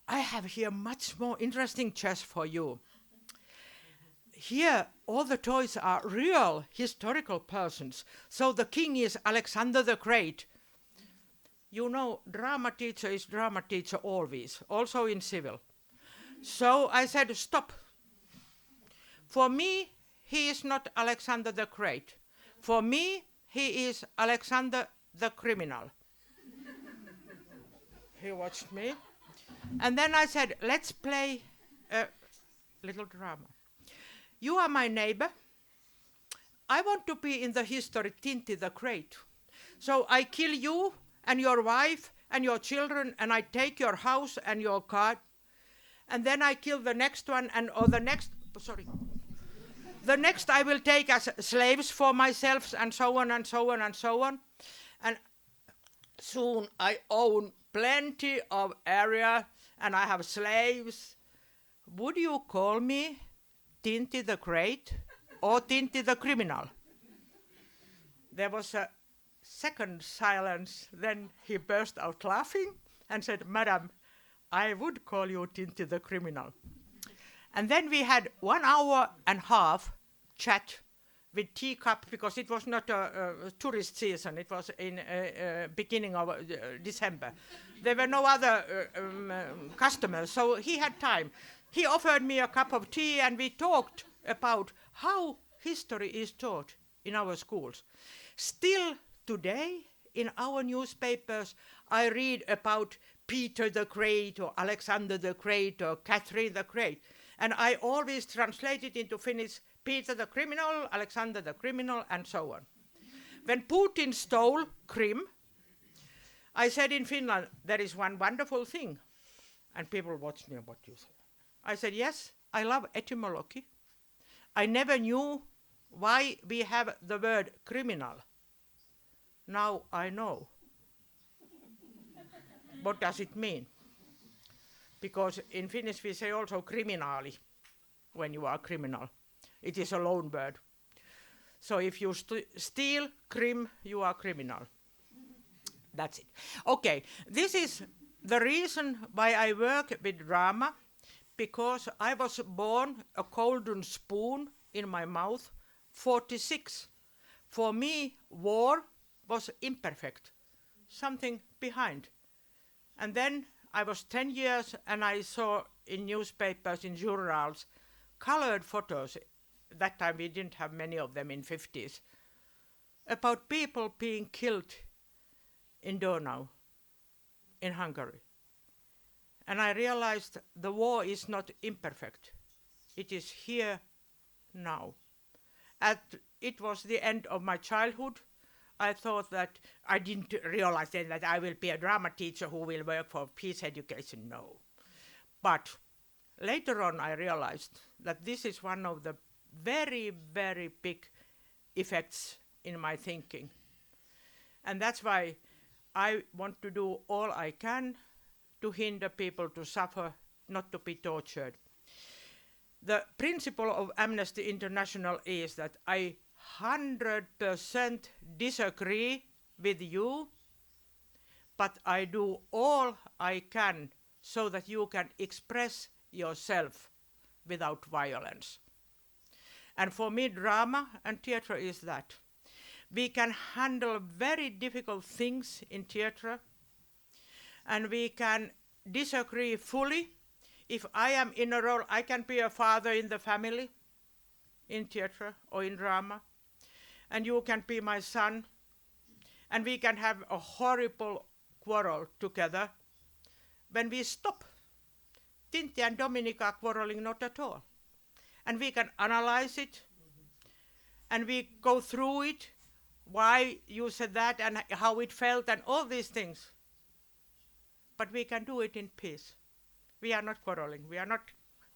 I have here much more interesting chess for you. Here, all the toys are real historical persons. So the king is Alexander the Great. You know, drama teacher is drama teacher always, also in civil. So I said, stop. For me, he is not Alexander the Great. For me, he is Alexander the criminal. He watched me. And then I said, let's play a little drama. You are my neighbor. I want to be in the history Tinti the Great. So I kill you and your wife and your children, and I take your house and your car. And then I kill the next one, the next I will take as slaves for myself, and so on and so on and so on. And soon I own plenty of area and I have slaves. Would you call me Tinti the Great or Tinti the criminal? There was a second silence. Then he burst out laughing and said, Madam, I would call you Tinti the criminal. And then we had 1 hour and a half chat with teacup, because it was not a tourist season. It was in beginning of December. There were no other customers, so he had time. He offered me a cup of tea, and we talked about how history is taught in our schools. Still today, in our newspapers, I read about Peter the Great or Alexander the Great or Catherine the Great. And I always translate it into Finnish, Peter the criminal, Alexander the criminal, and so on. When Putin stole Crimea, I said in Finland, there is one wonderful thing. And people watched me, what you say. I said, yes, I love etymology. I never knew why we have the word criminal. Now I know. What does it mean? Because in Finnish we say also kriminaali when you are criminal. It is a loan word. So if you steal Crim, you are criminal. That's it. Okay, this is the reason why I work with drama, because I was born a golden spoon in my mouth, 46. For me, war was imperfect, something behind. And then I was 10 years and I saw in newspapers, in journals, colored photos. That time we didn't have many of them in 50s, about people being killed in Donau, in Hungary. And I realized the war is not imperfect. It is here now. It was the end of my childhood. I thought that I didn't realize then that I will be a drama teacher who will work for peace education. No. But later on I realized that this is one of the very, very big effects in my thinking. And that's why I want to do all I can to hinder people to suffer, not to be tortured. The principle of Amnesty International is that I 100% disagree with you, but I do all I can so that you can express yourself without violence. And for me, drama and theatre is that. We can handle very difficult things in theatre, and we can disagree fully. If I am in a role, I can be a father in the family, in theatre or in drama, and you can be my son, and we can have a horrible quarrel together. When we stop, Tintti and Dominika are quarreling not at all. And we can analyze it, and we go through it, why you said that and how it felt and all these things. But we can do it in peace. We are not quarreling, we are not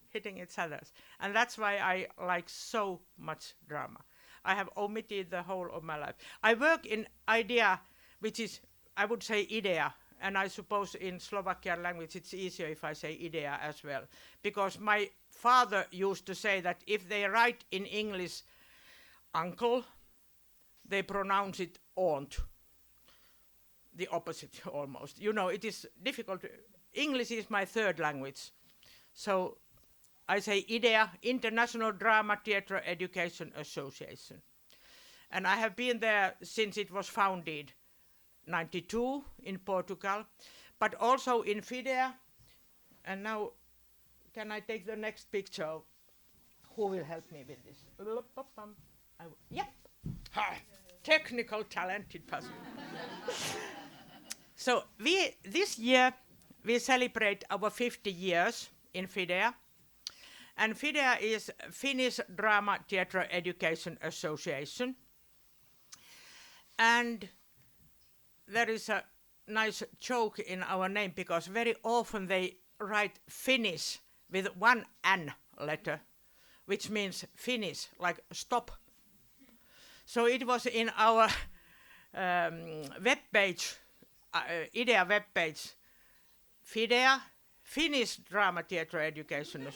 hitting each other. And that's why I like so much drama. I have omitted the whole of my life. I work in idea, which is, I would say idea, and I suppose in Slovakian language it's easier if I say idea as well. Because my father used to say that if they write in English uncle, they pronounce it aunt. The opposite almost. You know, it is difficult. English is my third language. So I say IDEA, International Drama Theatre Education Association. And I have been there since it was founded, 92 in Portugal, but also in FIDEA, and now can I take the next picture? Who will help me with this? Yep. Technical, talented person. So this year we celebrate our 50 years in FIDEA. And FIDEA is Finnish Drama Theatre Education Association. And there is a nice joke in our name because very often they write Finnish with one N letter, which means Finnish, like stop. So it was in our web page, IDEA web page, FIDEA, Finnish Drama Theatre Education.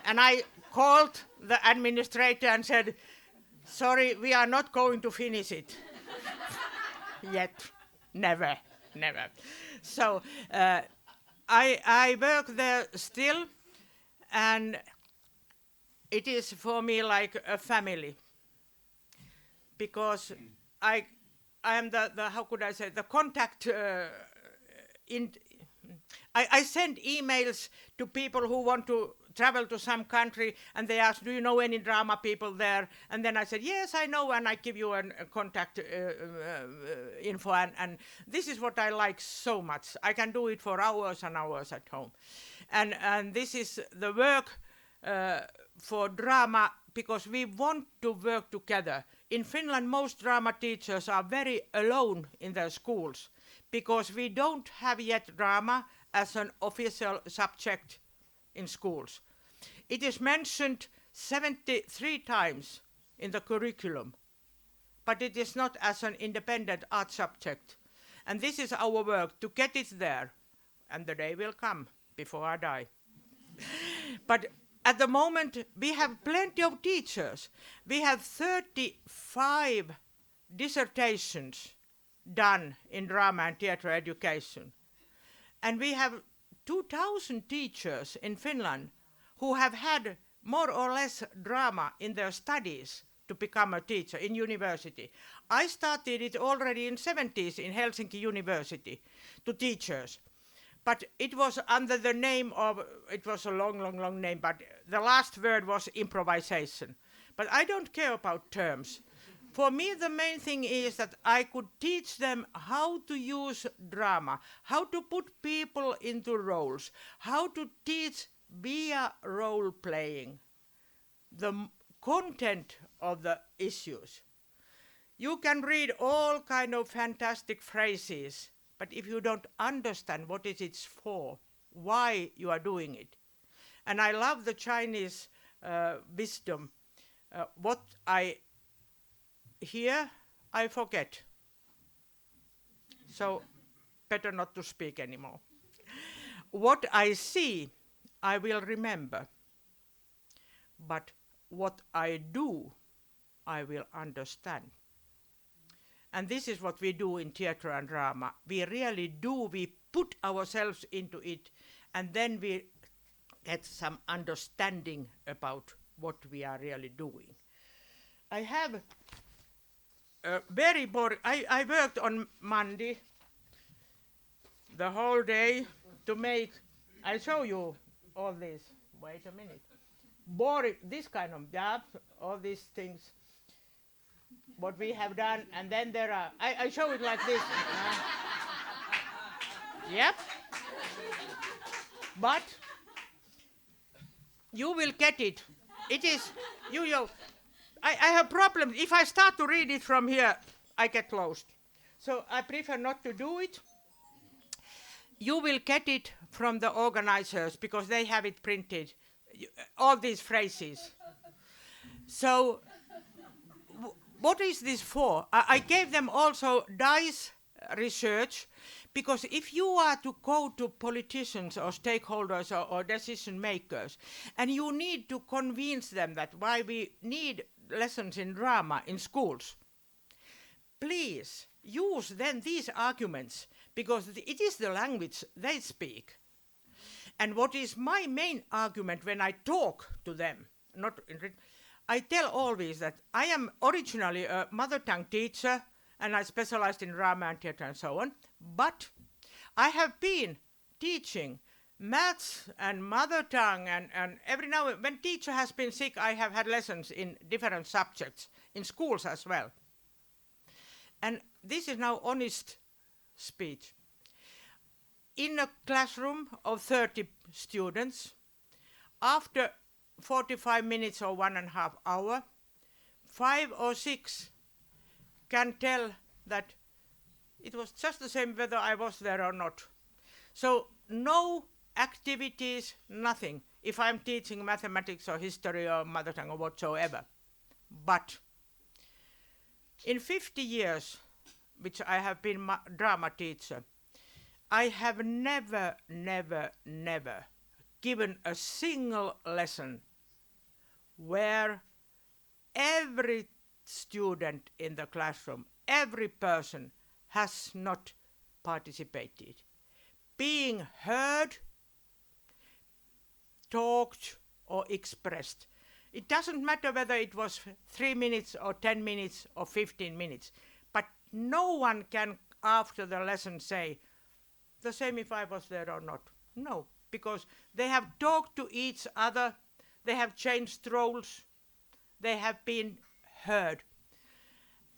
And I called the administrator and said, sorry, we are not going to finish it. Yet. Never. So I work there still, and it is for me like a family. Because I am the how could I say, the contact, I send emails to people who want to travel to some country, and they ask, do you know any drama people there? And then I said, yes, I know, and I give you a contact info, and this is what I like so much. I can do it for hours and hours at home. And this is the work for drama, because we want to work together. In Finland, most drama teachers are very alone in their schools, because we don't have yet drama as an official subject in schools. It is mentioned 73 times in the curriculum, but it is not as an independent art subject. And this is our work, to get it there, and the day will come before I die. But at the moment, we have plenty of teachers. We have 35 dissertations done in drama and theatre education. And we have 2,000 teachers in Finland who have had more or less drama in their studies to become a teacher in university. I started it already in 70s in Helsinki University to teachers. But it was under the name of, it was a long name, but the last word was improvisation. But I don't care about terms. For me, the main thing is that I could teach them how to use drama, how to put people into roles, how to teach via role playing the content of the issues. You can read all kind of fantastic phrases, but if you don't understand what it is for, why you are doing it. And I love the Chinese wisdom. What I hear, I forget. So better not to speak anymore. What I see, I will remember. But what I do, I will understand. And this is what we do in theatre and drama. We really do, we put ourselves into it, and then we get some understanding about what we are really doing. I have a very boring, I worked on Monday the whole day to make, I'll show you all this. Wait a minute. Boring, this kind of job, all these things, what we have done, and then there are, I show it like this. Yep. But you will get it. It is, I have problems. If I start to read it from here, I get lost. So I prefer not to do it. You will get it from the organizers because they have it printed, all these phrases. So what is this for? I gave them also DICE research, because if you are to go to politicians or stakeholders or decision makers, and you need to convince them that why we need lessons in drama in schools, please use then these arguments, because it is the language they speak. And what is my main argument when I talk to them, I tell always that I am originally a mother tongue teacher, and I specialized in drama and theatre and so on, but I have been teaching maths and mother tongue and every now when teacher has been sick, I have had lessons in different subjects in schools as well. And this is now honest speech. In a classroom of 30 students, after 45 minutes or 1.5 hours, 5 or 6 can tell that it was just the same whether I was there or not. So no activities, nothing, if I'm teaching mathematics or history or mother tongue or whatsoever. But in 50 years, which I have been drama teacher, I have never given a single lesson where every student in the classroom, every person has not participated. Being heard, talked or expressed. It doesn't matter whether it was 3 minutes or 10 minutes or 15 minutes, but no one can after the lesson say, the same if I was there or not. No, because they have talked to each other, they have changed roles, they have been heard.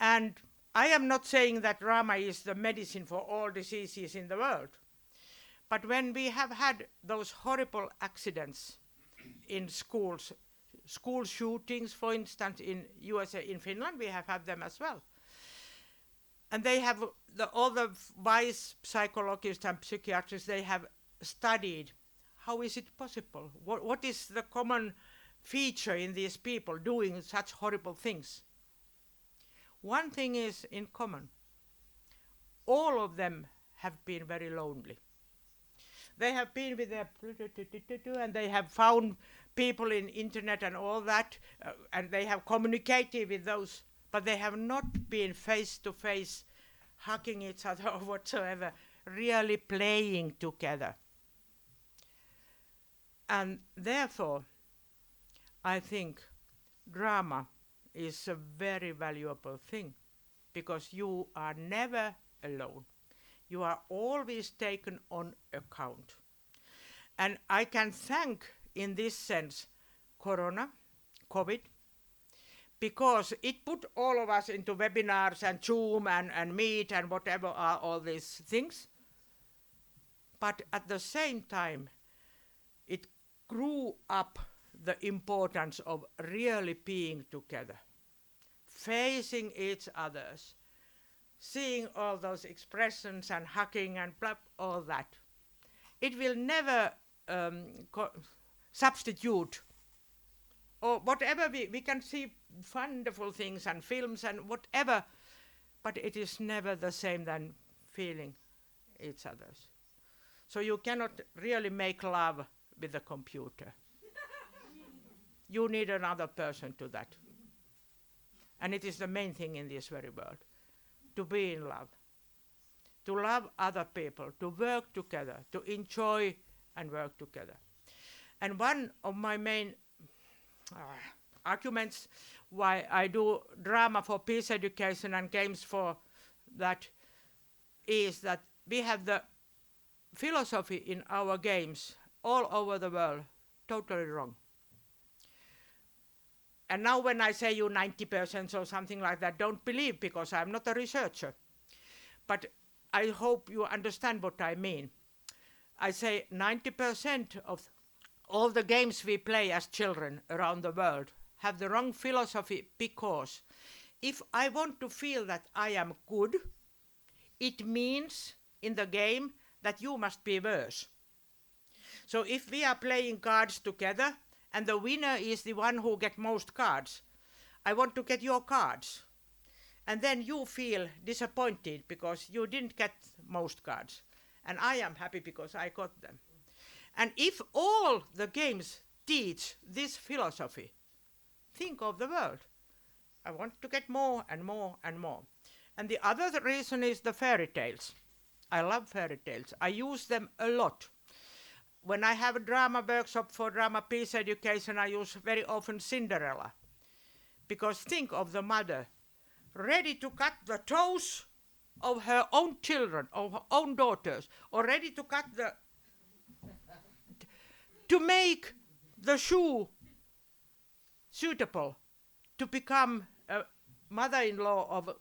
And I am not saying that drama is the medicine for all diseases in the world. But when we have had those horrible accidents in schools, school shootings, for instance, in USA, in Finland, we have had them as well. And they have, all the wise psychologists and psychiatrists, they have studied how is it possible? What is the common feature in these people doing such horrible things? One thing is in common. All of them have been very lonely. They have been with their and they have found people in internet and all that, and they have communicated with those, but they have not been face to face, hugging each other or whatsoever, really playing together. And therefore, I think drama is a very valuable thing, because you are never alone. You are always taken on account. And I can thank, in this sense, COVID, because it put all of us into webinars and Zoom and Meet and whatever are all these things. But at the same time, it grew up the importance of really being together, facing each others, seeing all those expressions and hugging and blah, all that. It will never substitute, or whatever we can see wonderful things and films and whatever, but it is never the same than feeling each other's. So you cannot really make love with a computer. You need another person to that. And it is the main thing in this very world, to be in love, to love other people, to work together, to enjoy and work together. And one of my main arguments why I do drama for peace education and games for that is that we have the philosophy in our games all over the world totally wrong. And now when I say you 90% or something like that, don't believe, because I'm not a researcher. But I hope you understand what I mean. I say 90% of all the games we play as children around the world have the wrong philosophy, because if I want to feel that I am good, it means in the game that you must be worse. So if we are playing cards together and the winner is the one who gets most cards, I want to get your cards. And then you feel disappointed because you didn't get most cards. And I am happy because I got them. And if all the games teach this philosophy, think of the world. I want to get more and more and more. And the other reason is the fairy tales. I love fairy tales. I use them a lot. When I have a drama workshop for drama peace education, I use very often Cinderella. Because think of the mother ready to cut the toes of her own children, of her own daughters, or ready to cut the to make the shoe suitable to become a mother-in-law of a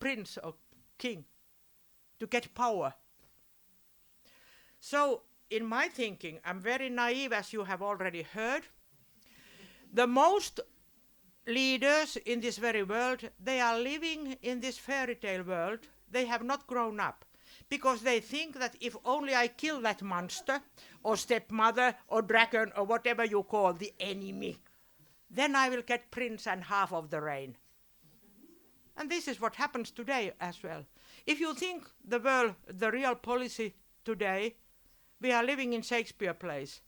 prince or king, to get power. So in my thinking, I'm very naive, as you have already heard. The most leaders in this very world, they are living in this fairy tale world. They have not grown up because they think that if only I kill that monster or stepmother or dragon or whatever you call the enemy, then I will get prince and half of the reign. And this is what happens today as well. If you think the world, the real policy today, we are living in Shakespeare plays,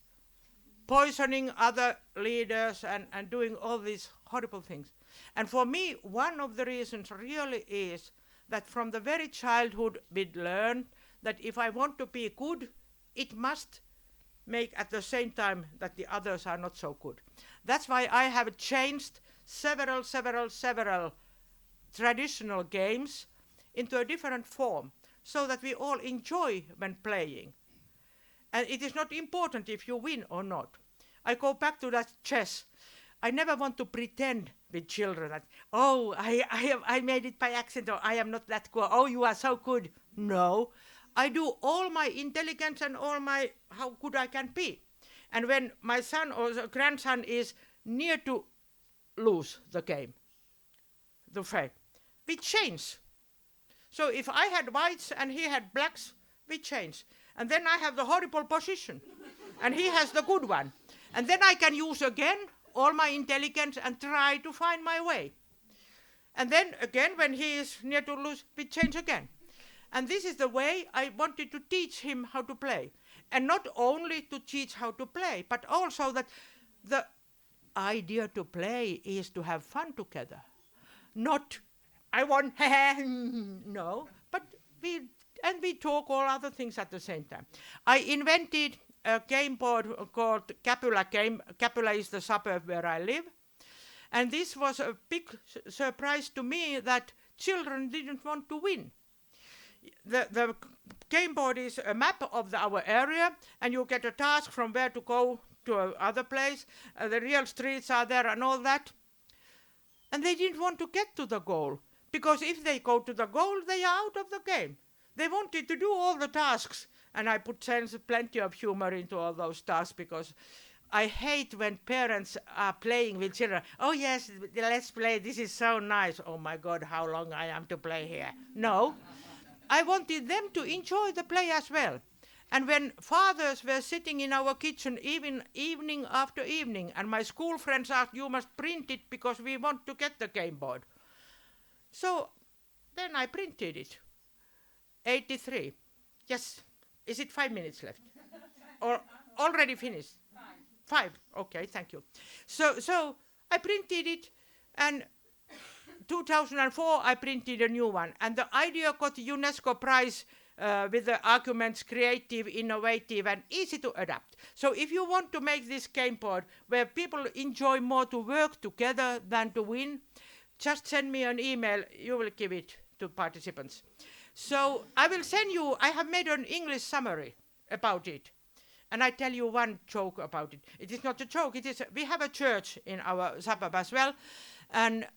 poisoning other leaders and doing all these horrible things. And for me, one of the reasons really is that from the very childhood we learn that if I want to be good, it must make at the same time that the others are not so good. That's why I have changed several traditional games into a different form so that we all enjoy when playing. And it is not important if you win or not. I go back to that chess. I never want to pretend with children that, oh, I made it by accident, or I am not that good. Oh, you are so good. No, I do all my intelligence and all my how good I can be. And when my son or grandson is near to lose the game, the fight, we change. So if I had whites and he had blacks, we change. And then I have the horrible position, and he has the good one. And then I can use again all my intelligence and try to find my way. And then again, when he is near to lose, we change again. And this is the way I wanted to teach him how to play. And not only to teach how to play, but also that the idea to play is to have fun together. Not, I want, no, but we talk all other things at the same time. I invented a game board called Capula game. Capula is the suburb where I live. And this was a big surprise to me that children didn't want to win. The game board is a map of our area, and you get a task from where to go to another place. The real streets are there and all that. And they didn't want to get to the goal, because if they go to the goal, they are out of the game. They wanted to do all the tasks, and I put plenty of humor into all those tasks, because I hate when parents are playing with children. Oh yes, let's play, this is so nice. Oh my God, how long I am to play here. No, I wanted them to enjoy the play as well. And when fathers were sitting in our kitchen even evening after evening, and my school friends asked, you must print it because we want to get the game board. So then I printed it. 83. Yes. Is it 5 minutes left? Or already finished? 5. Okay, thank you. So I printed it, and 2004 I printed a new one. And the idea got the UNESCO prize with the arguments creative, innovative, and easy to adapt. So if you want to make this game board where people enjoy more to work together than to win, just send me an email. You will give it to participants. So I will send you, I have made an English summary about it. And I tell you one joke about it. It is not a joke, it is, we have a church in our suburb as well. And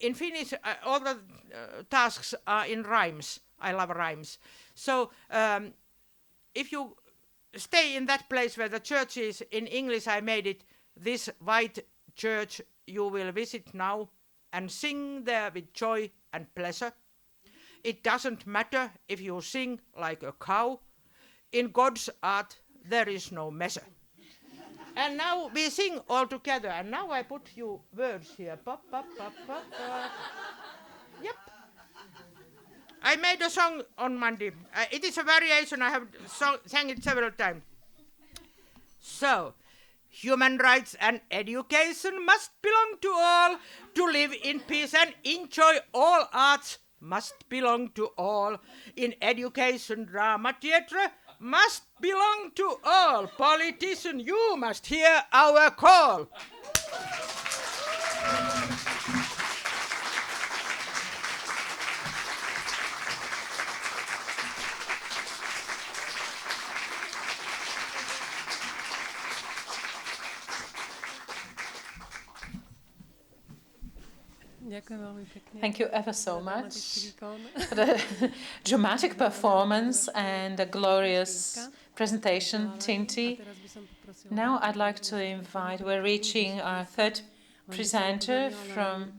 in Finnish, all the tasks are in rhymes. I love rhymes. So if you stay in that place where the church is, in English I made it, this white church you will visit now and sing there with joy and pleasure. It doesn't matter if you sing like a cow. In God's art, there is no measure. And now we sing all together. And now I put you words here. Pop, pop, pop, pop, pop. Yep. I made a song on Monday. It is a variation. I have sang it several times. So, human rights and education must belong to all. To live in peace and enjoy all arts must belong to all. In education, drama, theatre must belong to all. Politician, you must hear our call. Thank you ever so much for the dramatic performance and a glorious presentation, Tinti. Now I'd like to invite, we're reaching our third presenter from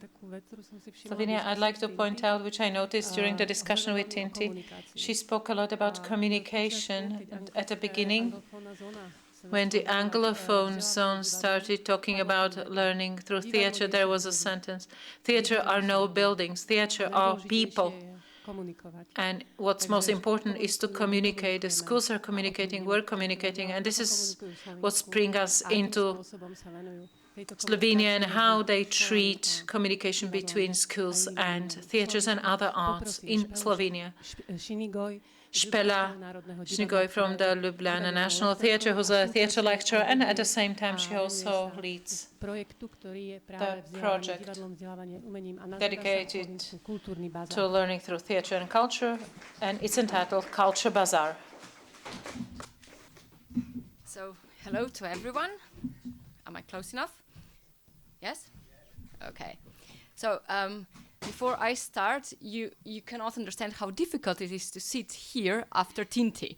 Slovenia. I'd like to point out, which I noticed during the discussion with Tinti, she spoke a lot about communication at the beginning. When the Anglophone zone started talking about learning through theatre, there was a sentence, theatre are no buildings, theatre are people. And what's most important is to communicate. The schools are communicating, we're communicating, and this is what's bringing us into Slovenia and how they treat communication between schools and theatres and other arts in Slovenia. Špela Šnigoy from the Ljubljana National Theatre, who's a theatre lecturer, and at the same time she also leads the project dedicated to learning through theatre and culture, and it's entitled Culture Bazaar. So, hello to everyone. Am I close enough? Yes? Okay. So, before I start, you cannot understand how difficult it is to sit here after Tinti.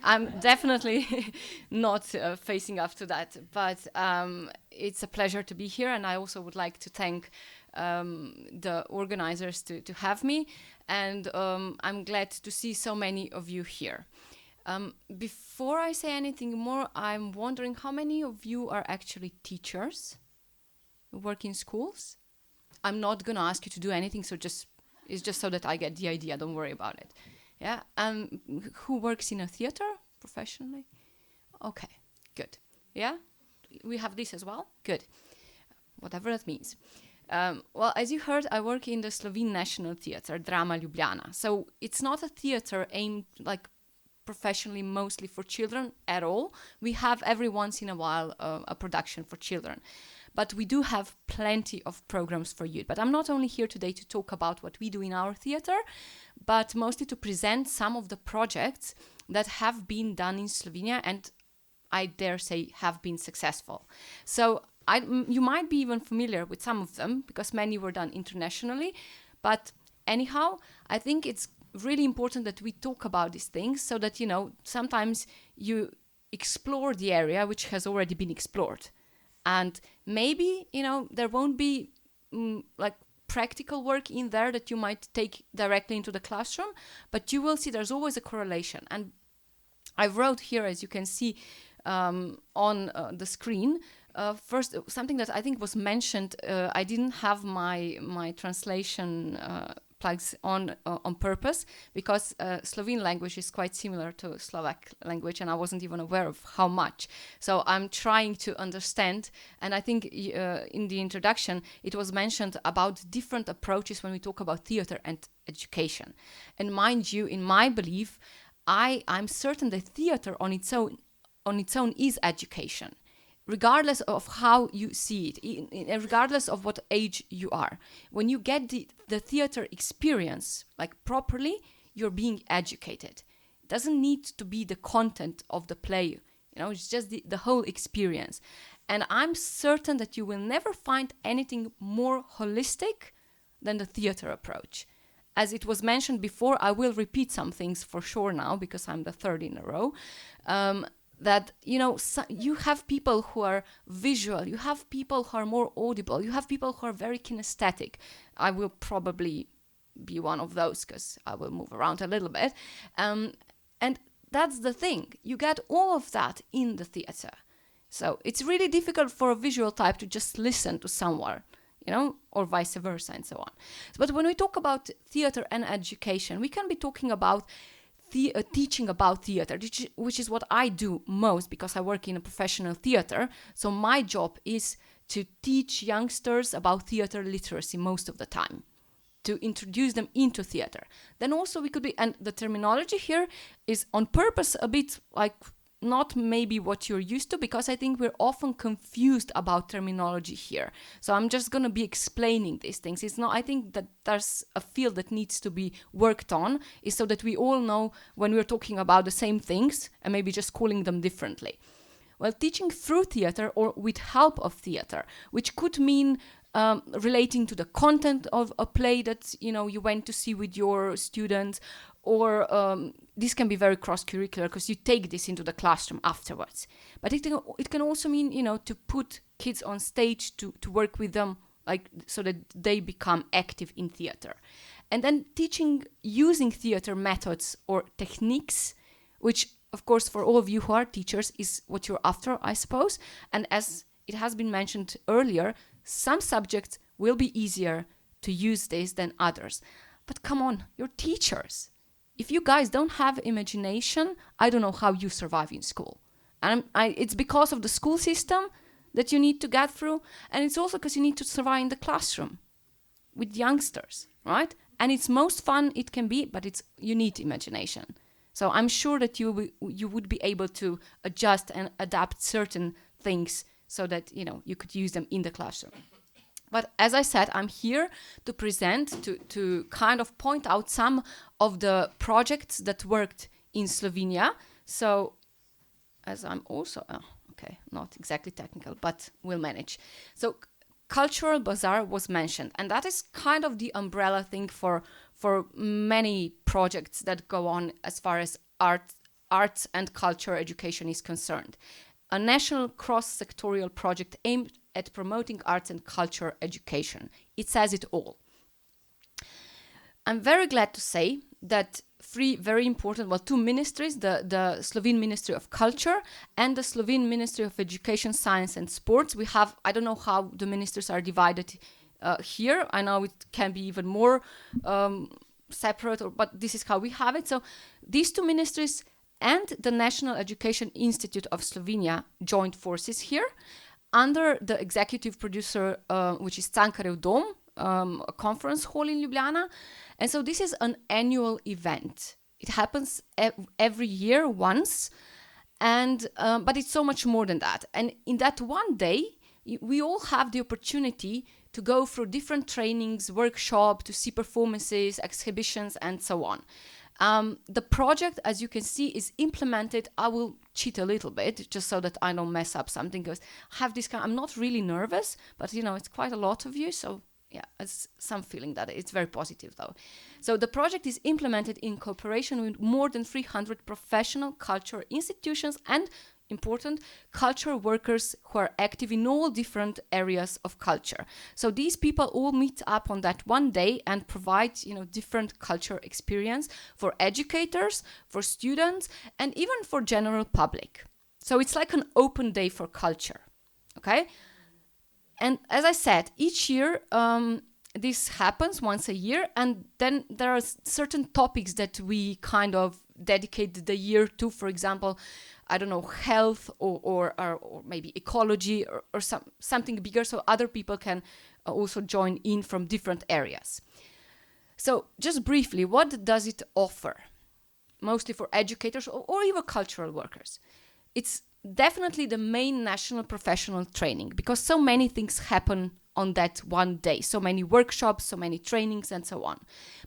I'm definitely not facing up to that, but it's a pleasure to be here, and I also would like to thank the organizers to have me, and I'm glad to see so many of you here. Before I say anything more, I'm wondering how many of you are actually teachers who work in schools? I'm not going to ask you to do anything, so it's just so that I get the idea. Don't worry about it. Yeah. Who works in a theater professionally? Okay, good. Yeah, we have this as well. Good. Whatever that means. Well, as you heard, I work in the Slovene National Theatre, Drama Ljubljana. So it's not a theatre aimed like professionally mostly for children at all. We have every once in a while a production for children. But we do have plenty of programs for youth. But I'm not only here today to talk about what we do in our theatre, but mostly to present some of the projects that have been done in Slovenia and I dare say have been successful. So you might be even familiar with some of them because many were done internationally. But anyhow, I think it's really important that we talk about these things so that, you know, sometimes you explore the area which has already been explored. And maybe, you know, there won't be like practical work in there that you might take directly into the classroom, but you will see there's always a correlation. And I wrote here, as you can see on the screen, first something that I think was mentioned. I didn't have my translation plugs on purpose because Slovene language is quite similar to Slovak language and I wasn't even aware of how much. So I'm trying to understand, and I think in the introduction it was mentioned about different approaches when we talk about theatre and education. And mind you, in my belief, I'm certain that theatre on its own is education. Regardless of how you see it, regardless of what age you are. When you get the theater experience, like properly, you're being educated. It doesn't need to be the content of the play, you know, it's just the whole experience. And I'm certain that you will never find anything more holistic than the theater approach. As it was mentioned before, I will repeat some things for sure now, because I'm the third in a row. That, you know, you have people who are visual, you have people who are more audible, you have people who are very kinesthetic. I will probably be one of those because I will move around a little bit. And that's the thing. You get all of that in the theatre. So it's really difficult for a visual type to just listen to someone, you know, or vice versa and so on. But when we talk about theatre and education, we can be talking about teaching about theatre, which is what I do most because I work in a professional theatre. So my job is to teach youngsters about theatre literacy most of the time, to introduce them into theatre. Then also we could be, and the terminology here is on purpose a bit like not maybe what you're used to, because I think we're often confused about terminology here. So I'm just going to be explaining these things. It's not, I think that there's a field that needs to be worked on, is so that we all know when we're talking about the same things and maybe just calling them differently. Well, teaching through theatre or with help of theatre, which could mean relating to the content of a play that you went to see with your students, or this can be very cross-curricular because you take this into the classroom afterwards. But it can also mean to put kids on stage to work with them, like so that they become active in theater, and then teaching using theater methods or techniques, which of course for all of you who are teachers is what you're after, I suppose. And as it has been mentioned earlier, some subjects will be easier to use this than others. But come on, you're teachers. If you guys don't have imagination, I don't know how you survive in school. And it's because of the school system that you need to get through, and it's also because you need to survive in the classroom with youngsters, right? And it's most fun it can be, but you need imagination. So I'm sure that you would be able to adjust and adapt certain things so that you could use them in the classroom. But as I said, I'm here to present, to kind of point out some of the projects that worked in Slovenia. So as I'm also, not exactly technical, but we'll manage. So Cultural Bazaar was mentioned, and that is kind of the umbrella thing for many projects that go on as far as arts and culture education is concerned. A national cross-sectorial project aimed at promoting arts and culture education. It says it all. I'm very glad to say that two ministries, the Slovene Ministry of Culture and the Slovene Ministry of Education, Science and Sports. We have, I don't know how the ministers are divided here. I know it can be even more separate, but this is how we have it. So these two ministries and the National Education Institute of Slovenia joined forces here under the executive producer, which is Cankarjev Dom, a conference hall in Ljubljana. And so this is an annual event. It happens every year once, and but it's so much more than that. And in that one day, we all have the opportunity to go through different trainings, workshops, to see performances, exhibitions, and so on. The project, as you can see, is implemented. I will cheat a little bit just so that I don't mess up something, because I have this I'm not really nervous, but it's quite a lot of you, so yeah, it's some feeling that it's very positive though. So the project is implemented in cooperation with more than 300 professional culture institutions and important culture workers who are active in all different areas of culture. So these people all meet up on that one day and provide, different culture experience for educators, for students, and even for general public. So it's like an open day for culture, okay? And as I said, each year this happens once a year, and then there are certain topics that we kind of dedicate the year to. For example, I don't know, health or maybe ecology or something bigger, so other people can also join in from different areas. So just briefly, what does it offer? Mostly for educators or even cultural workers. It's definitely the main national professional training, because so many things happen on that one day, so many workshops, so many trainings, and so on.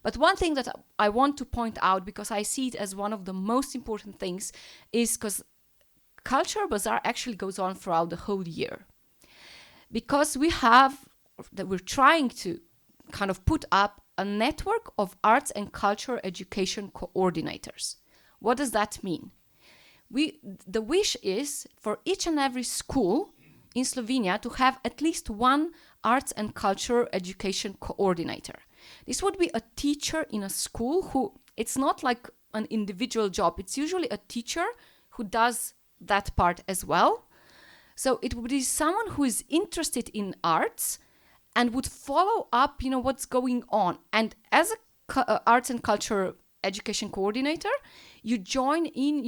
But one thing that I want to point out, because I see it as one of the most important things, is because Culture Bazaar actually goes on throughout the whole year. Because we're trying to kind of put up a network of arts and culture education coordinators. What does that mean? The wish is for each and every school in Slovenia to have at least one arts and culture education coordinator. This would be a teacher in a school who, it's not like an individual job, it's usually a teacher who does that part as well. So it would be someone who is interested in arts and would follow up, what's going on. And as a arts and culture education coordinator, you join in,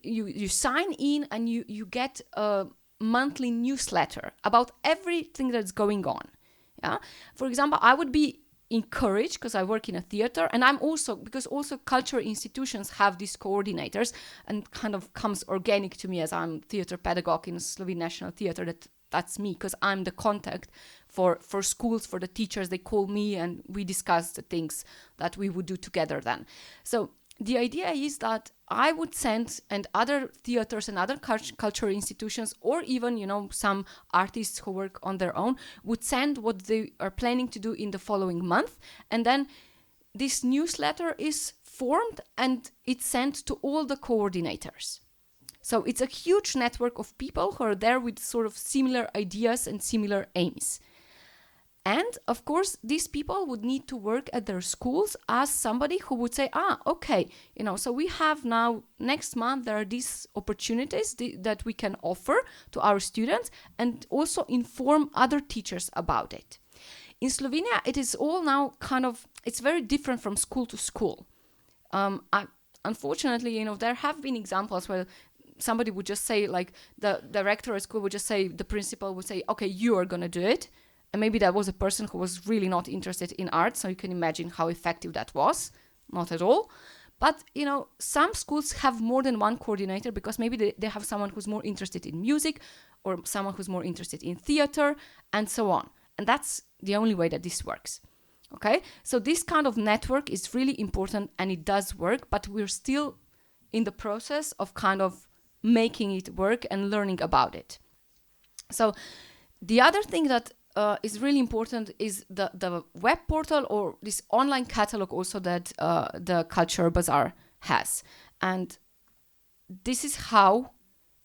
you sign in, and you get a monthly newsletter about everything that's going on. Yeah. For example, I would be encouraged, because I work in a theater, and because also culture institutions have these coordinators, and kind of comes organic to me as I'm theater pedagogue in Slovene National Theater. That's me, because I'm the contact for schools, for the teachers. They call me and we discuss the things that we would do together then. So the idea is that I would send, and other theaters and other cultural institutions, or even, some artists who work on their own, would send what they are planning to do in the following month. And then this newsletter is formed and it's sent to all the coordinators. So it's a huge network of people who are there with sort of similar ideas and similar aims. And of course, these people would need to work at their schools as somebody who would say, okay, so we have now, next month, there are these opportunities that we can offer to our students, and also inform other teachers about it. In Slovenia, it is all now it's very different from school to school. Unfortunately, there have been examples where somebody would just say, like the director at school would just say, the principal would say, okay, you are going to do it. And maybe that was a person who was really not interested in art, so you can imagine how effective that was. Not at all. But, some schools have more than one coordinator because maybe they have someone who's more interested in music, or someone who's more interested in theater, and so on. And that's the only way that this works. Okay? So this kind of network is really important, and it does work, but we're still in the process of kind of making it work and learning about it. So the other thing that is really important is the web portal, or this online catalog also that the Culture Bazaar has. And this is how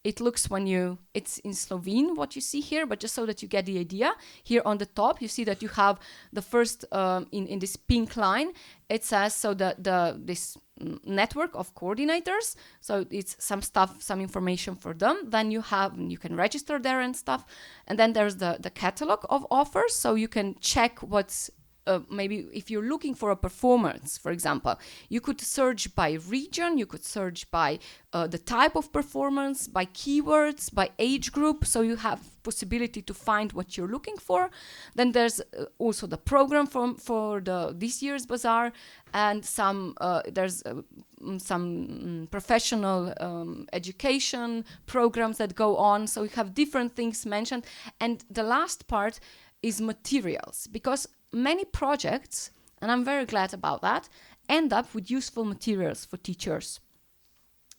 it looks when it's in Slovene, what you see here, but just so that you get the idea, here on the top, you see that you have the first, in this pink line, it says, so this network of coordinators, so it's some stuff, some information for them, then you can register there and stuff, and then there's the catalog of offers, so you can check what's maybe if you're looking for a performance, for example, you could search by region, you could search by the type of performance, by keywords, by age group, so you have possibility to find what you're looking for. Then there's also the program for this year's bazaar, and there's some professional education programs that go on, so you have different things mentioned. And the last part is materials, because many projects, and I'm very glad about that, end up with useful materials for teachers.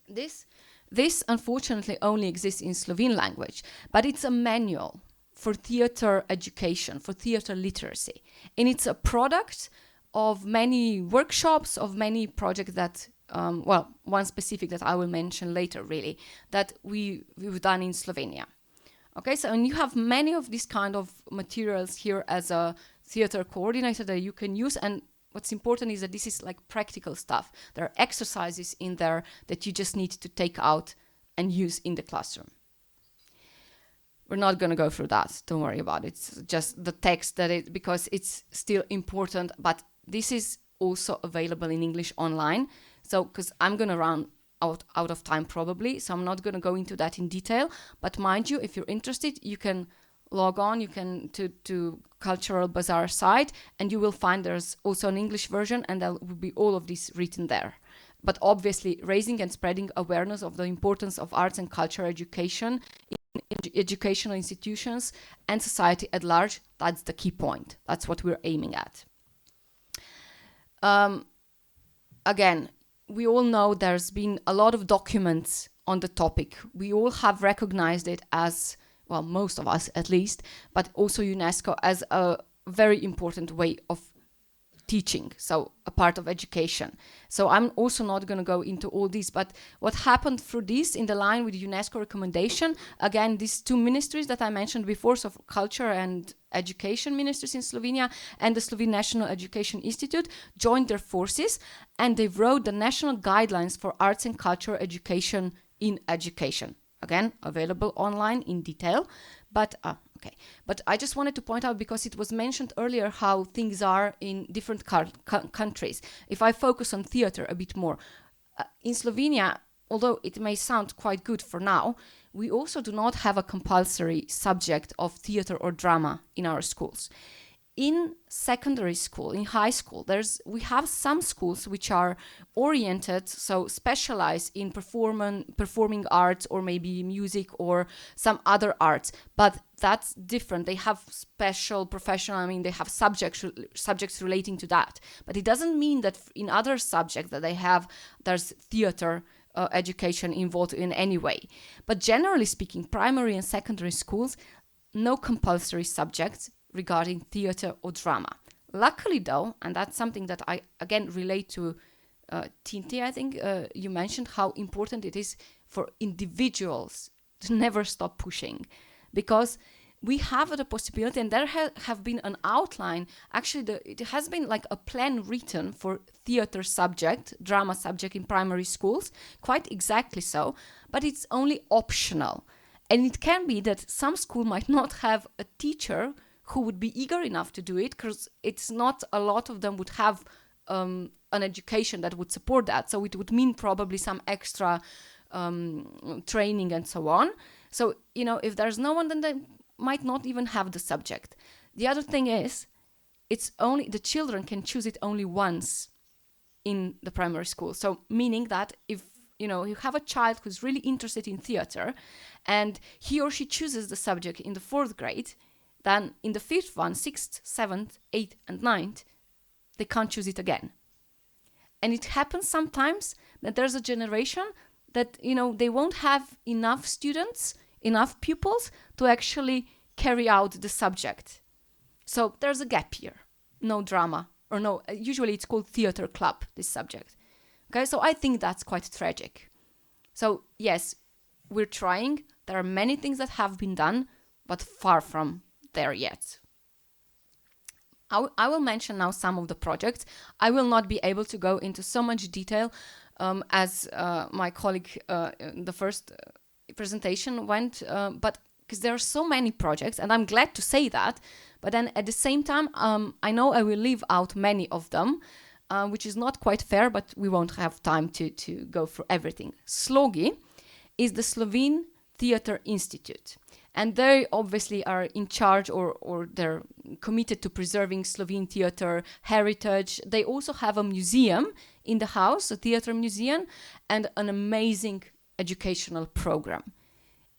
This unfortunately only exists in Slovene language, but it's a manual for theater education, for theater literacy. And it's a product of many workshops, of many projects that, one specific that I will mention later, really, that we've done in Slovenia. Okay, so and you have many of these kind of materials here as a theater coordinator that you can use, and what's important is that this is like practical stuff. There are exercises in there that you just need to take out and use in the classroom. We're not going to go through that, don't worry about it. It's just the text because it's still important, but this is also available in English online. So, because I'm going to run out of time probably, so I'm not going to go into that in detail, but mind you, if you're interested, you can log on, you can to Cultural Bazaar site, and you will find there's also an English version, and there will be all of this written there. But obviously, raising and spreading awareness of the importance of arts and culture education in educational institutions and society at large, that's the key point. That's what we're aiming at. Again, we all know there's been a lot of documents on the topic. We all have recognized it as, well, most of us at least, but also UNESCO as a very important way of teaching, so a part of education. So I'm also not going to go into all this, but what happened through this in the line with UNESCO recommendation, again, these two ministries that I mentioned before, so culture and education ministries in Slovenia and the Slovene National Education Institute joined their forces, and they wrote the national guidelines for arts and culture education in education. Again, available online in detail, but okay. But I just wanted to point out, because it was mentioned earlier how things are in different countries. If I focus on theater a bit more, in Slovenia, although it may sound quite good for now, we also do not have a compulsory subject of theater or drama in our schools. in secondary school, in high school, we have some schools which are oriented, so specialized in performing arts or maybe music or some other arts, but that's different. They have special professional, they have subjects relating to that, but it doesn't mean that in other subjects that there's theater education involved in any way. But generally speaking, primary and secondary schools, no compulsory subjects regarding theater or drama. Luckily though, and that's something that I again relate to Tinti, I think you mentioned how important it is for individuals to never stop pushing, because we have the possibility, and there have been an outline, actually it has been like a plan written for theater subject, drama subject in primary schools, quite exactly so, but it's only optional. And it can be that some school might not have a teacher who would be eager enough to do it, because it's not a lot of them would have an education that would support that. So it would mean probably some extra training and so on. So, if there's no one, then they might not even have the subject. The other thing is, it's only the children can choose it only once in the primary school. So meaning that if you have a child who's really interested in theater and he or she chooses the subject in the 4th grade, then in the 5th one, 6th, 7th, 8th and 9th, they can't choose it again. And it happens sometimes that there's a generation that, they won't have enough students, enough pupils to actually carry out the subject. So there's a gap year, no drama, or no, usually it's called theater club, this subject. Okay, so I think that's quite tragic. So yes, we're trying. There are many things that have been done, but far from there yet. I will mention now some of the projects. I will not be able to go into so much detail as my colleague the first presentation went, but because there are so many projects, and I'm glad to say that, but then at the same time, I know I will leave out many of them, which is not quite fair, but we won't have time to go through everything. Slogi is the Slovene Theatre Institute. And they obviously are in charge or they're committed to preserving Slovene theatre heritage. They also have a museum in the house, a theatre museum, and an amazing educational program.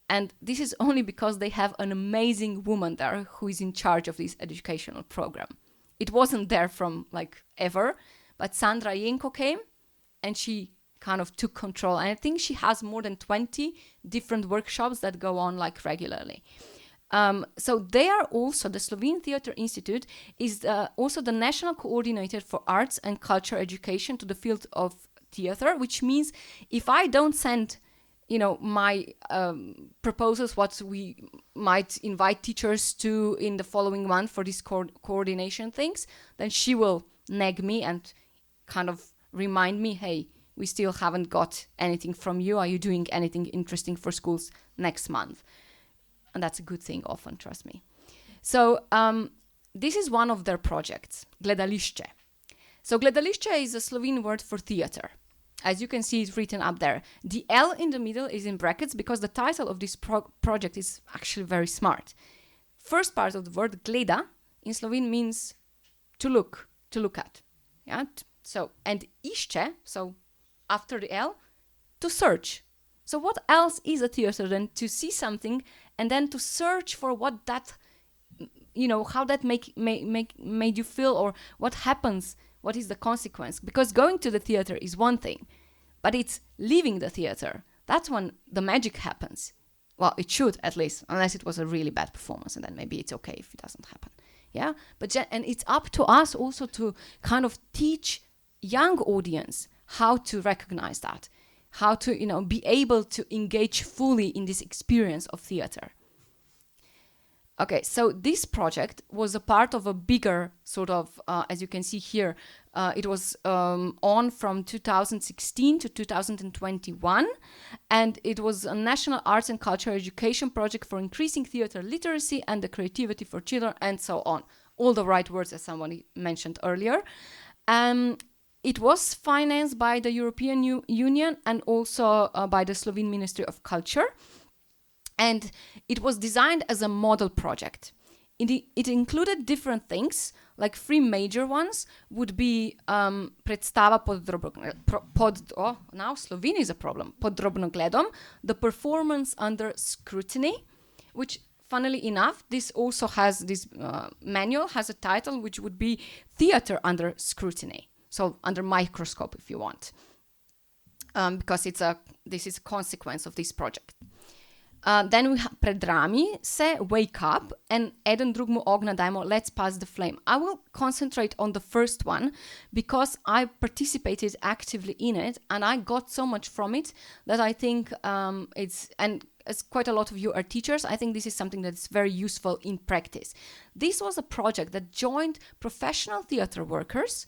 And this is only because they have an amazing woman there who is in charge of this educational program. It wasn't there from ever, but Sandra Jenko came and she kind of took control. And I think she has more than 20 different workshops that go on regularly. So they are also, the Slovene Theatre Institute is also the national coordinator for arts and culture education to the field of theatre, which means if I don't send my proposals, what we might invite teachers to in the following month for these coordination things, then she will nag me and kind of remind me, hey, we still haven't got anything from you. Are you doing anything interesting for schools next month? And that's a good thing often, trust me. So this is one of their projects, Gledališče. So Gledališče is a Slovene word for theater. As you can see, it's written up there. The L in the middle is in brackets because the title of this project is actually very smart. First part of the word gleda in Slovene means to look at. Yeah. So, and išče, so after the L, to search. So what else is a theater than to see something and then to search for what that, how that made you feel, or what happens, what is the consequence? Because going to the theater is one thing, but it's leaving the theater. That's when the magic happens. Well, it should at least, unless it was a really bad performance, and then maybe it's okay if it doesn't happen. Yeah, and it's up to us also to kind of teach young audience how to recognize that, how to be able to engage fully in this experience of theater. Okay, so this project was a part of a bigger sort of, as you can see here, it was on from 2016 to 2021, and it was a national arts and culture education project for increasing theater literacy and the creativity for children, and so on. All the right words, as someone mentioned earlier. It was financed by the European Union and also by the Slovene Ministry of Culture. And it was designed as a model project. it included different things, like 3 major ones would be predstava now Slovene is a problem, pod drobnogledom, the performance under scrutiny, which funnily enough, this also has, this manual has a title which would be theater under scrutiny, so under microscope if you want, because this is a consequence of this project. Then we have pred rami se, wake up, and eden drugmu ogna dajmo, let's pass the flame. I will concentrate on the first one because I participated actively in it and I got so much from it that I think and as quite a lot of you are teachers, I think this is something that's very useful in practice. This was a project that joined professional theater workers,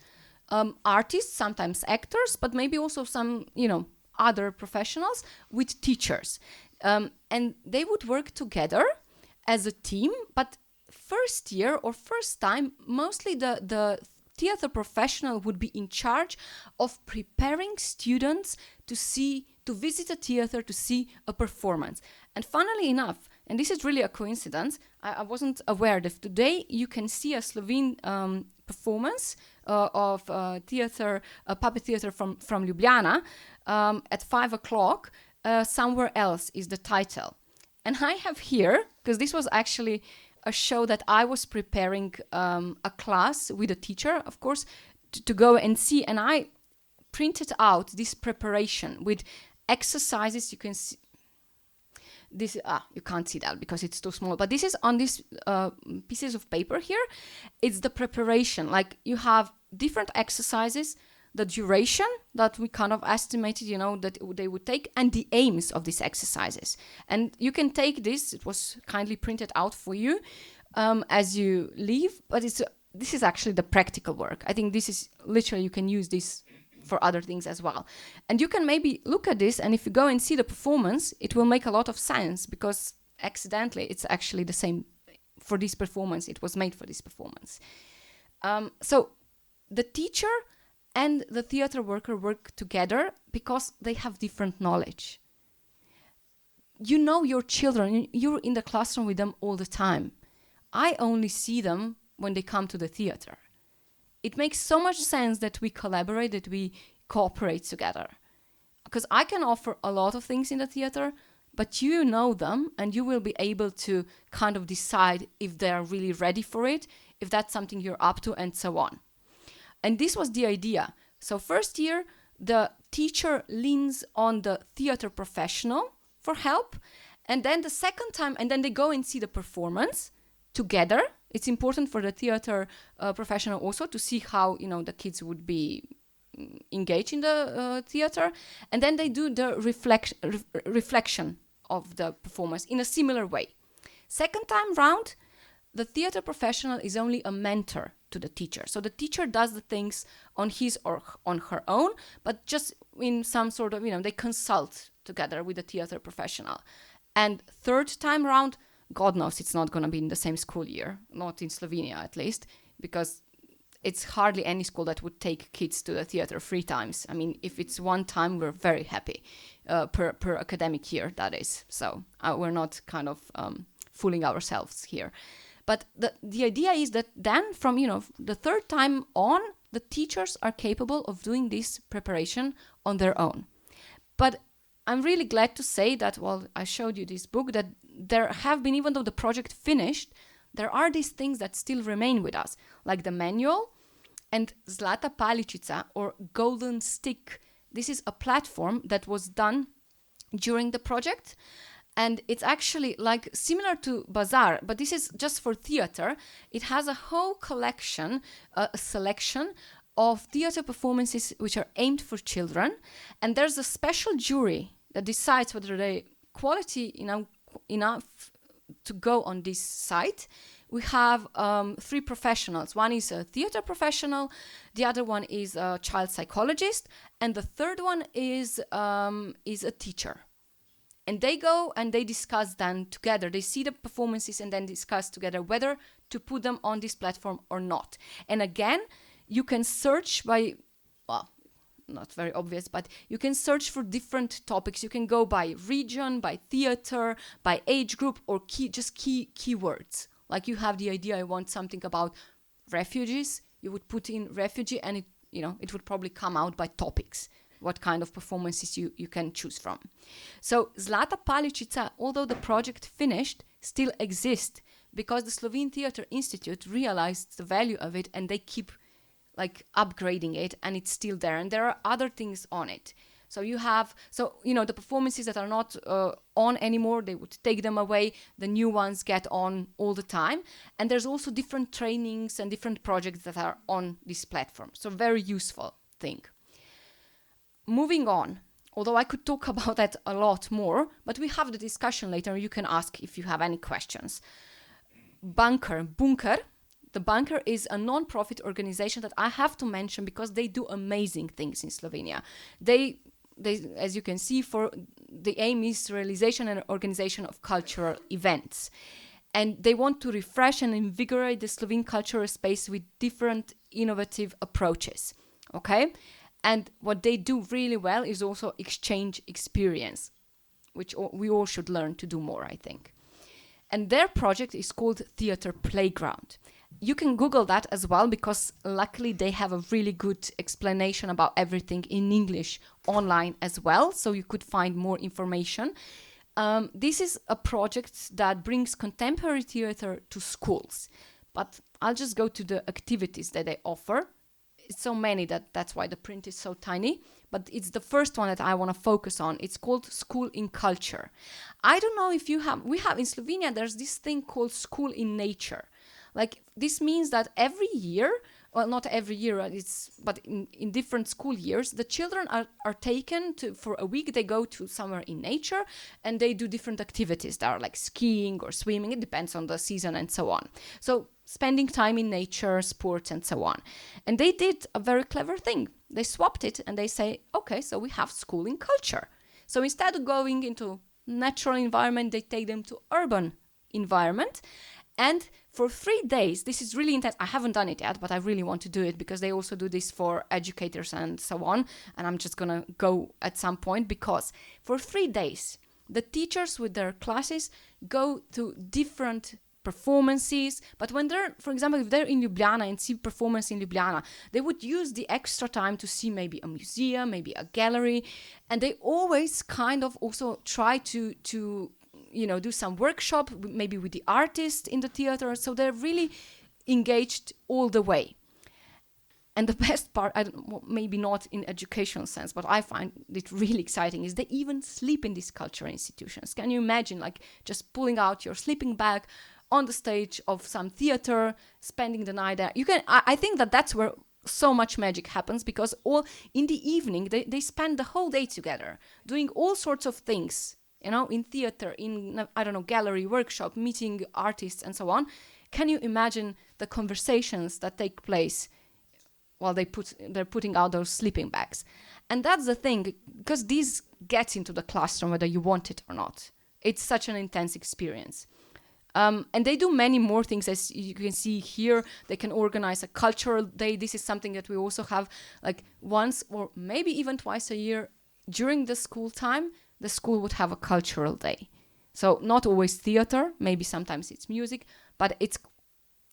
artists, sometimes actors, but maybe also some, other professionals with teachers. And they would work together as a team, but first year or first time, mostly the theater professional would be in charge of preparing students to visit a theater to see a performance. And funnily enough, and this is really a coincidence, I wasn't aware that today you can see a Slovene performance of theater, a puppet theater from Ljubljana at 5 o'clock. Somewhere else is the title. And I have here, because this was actually a show that I was preparing a class with a teacher, of course, to go and see. And I printed out this preparation with exercises. You can see this. You can't see that because it's too small. But this is on these pieces of paper here. It's the preparation. Like you have different exercises, the duration that we kind of estimated, that they would take, and the aims of these exercises. And you can take this, it was kindly printed out for you as you leave, but this is actually the practical work. I think this is literally, you can use this for other things as well. And you can maybe look at this, and if you go and see the performance, it will make a lot of sense, because accidentally it's actually the same for this performance. It was made for this performance. So the teacher and the theater worker work together because they have different knowledge. You know your children, you're in the classroom with them all the time. I only see them when they come to the theater. It makes so much sense that we collaborate, that we cooperate together. Because I can offer a lot of things in the theater, but you know them and you will be able to kind of decide if they're really ready for it, if that's something you're up to, and so on. And this was the idea. So first year, the teacher leans on the theater professional for help. And then the second time, and then they go and see the performance together. It's important for the theater professional also to see how, the kids would be engaged in the theater. And then they do the reflection of the performance in a similar way. Second time round, the theater professional is only a mentor to the teacher. So the teacher does the things on his or on her own, but just in some sort of, they consult together with the theater professional. And third time round, God knows it's not going to be in the same school year, not in Slovenia at least, because it's hardly any school that would take kids to the theater 3 times. I mean, if it's 1 time, we're very happy per academic year, that is. So we're not kind of fooling ourselves here. But the idea is that then from, the third time on, the teachers are capable of doing this preparation on their own. But I'm really glad to say that, I showed you this book, that there have been, even though the project finished, there are these things that still remain with us, like the manual and Zlata Paličica, or Golden Stick. This is a platform that was done during the project. And it's actually like similar to Bazaar, but this is just for theater. It has a whole collection, a selection of theater performances which are aimed for children. And there's a special jury that decides whether they're quality enough to go on this site. We have 3 professionals. One is a theater professional, the other one is a child psychologist, and the third one is a teacher. And they go and they discuss then together. They see the performances and then discuss together whether to put them on this platform or not. And again, you can search by, not very obvious, but you can search for different topics. You can go by region, by theater, by age group, or keywords. Like you have the idea, I want something about refugees, you would put in refugee and it would probably come out by topics, what kind of performances you can choose from. So Zlata Paličica, although the project finished, still exists because the Slovene Theatre Institute realized the value of it and they keep like upgrading it, and it's still there. And there are other things on it. So the performances that are not on anymore, they would take them away. The new ones get on all the time. And there's also different trainings and different projects that are on this platform. So very useful thing. Moving on, although I could talk about that a lot more, but we have the discussion later. You can ask if you have any questions. Bunker. The Bunker is a non-profit organization that I have to mention because they do amazing things in Slovenia. They, as you can see, for the aim is realization and organization of cultural events. And they want to refresh and invigorate the Slovene cultural space with different innovative approaches. Okay? And what they do really well is also exchange experience, which we all should learn to do more, I think. And their project is called Theatre Playground. You can Google that as well, because luckily they have a really good explanation about everything in English online as well, so you could find more information. This is a project that brings contemporary theatre to schools, but I'll just go to the activities that they offer. It's so many that's why the print is so tiny, but it's the first one that I want to focus on. It's called School in Culture. I don't know if we have in Slovenia, there's this thing called School in Nature. Like, this means that every year, well, not every year, but in different school years, the children are taken for a week. They go to somewhere in nature and they do different activities that are like skiing or swimming. It depends on the season and so on. So spending time in nature, sports and so on. And they did a very clever thing. They swapped it and they say, okay, so we have School in Culture. So instead of going into natural environment, they take them to urban environment. And for 3 days, this is really intense. I haven't done it yet, but I really want to do it because they also do this for educators and so on. And I'm just going to go at some point, because for 3 days, the teachers with their classes go to different performances. But when they're, for example, if they're in Ljubljana and see performance in Ljubljana, they would use the extra time to see maybe a museum, maybe a gallery. And they always kind of also try to do some workshop, maybe with the artist in the theater. So they're really engaged all the way. And the best part, maybe not in educational sense, but I find it really exciting, is they even sleep in these cultural institutions. Can you imagine, like, just pulling out your sleeping bag on the stage of some theater, spending the night there? I think that's where so much magic happens, because all in the evening, they spend the whole day together, doing all sorts of things, in theater, in, gallery, workshop, meeting artists and so on. Can you imagine the conversations that take place while they're putting out those sleeping bags? And that's the thing, because this gets into the classroom whether you want it or not. It's such an intense experience. And they do many more things, as you can see here. They can organize a cultural day. This is something that we also have, like, once or maybe even twice a year during the school time. The school would have a cultural day. So not always theater, maybe sometimes it's music, but it's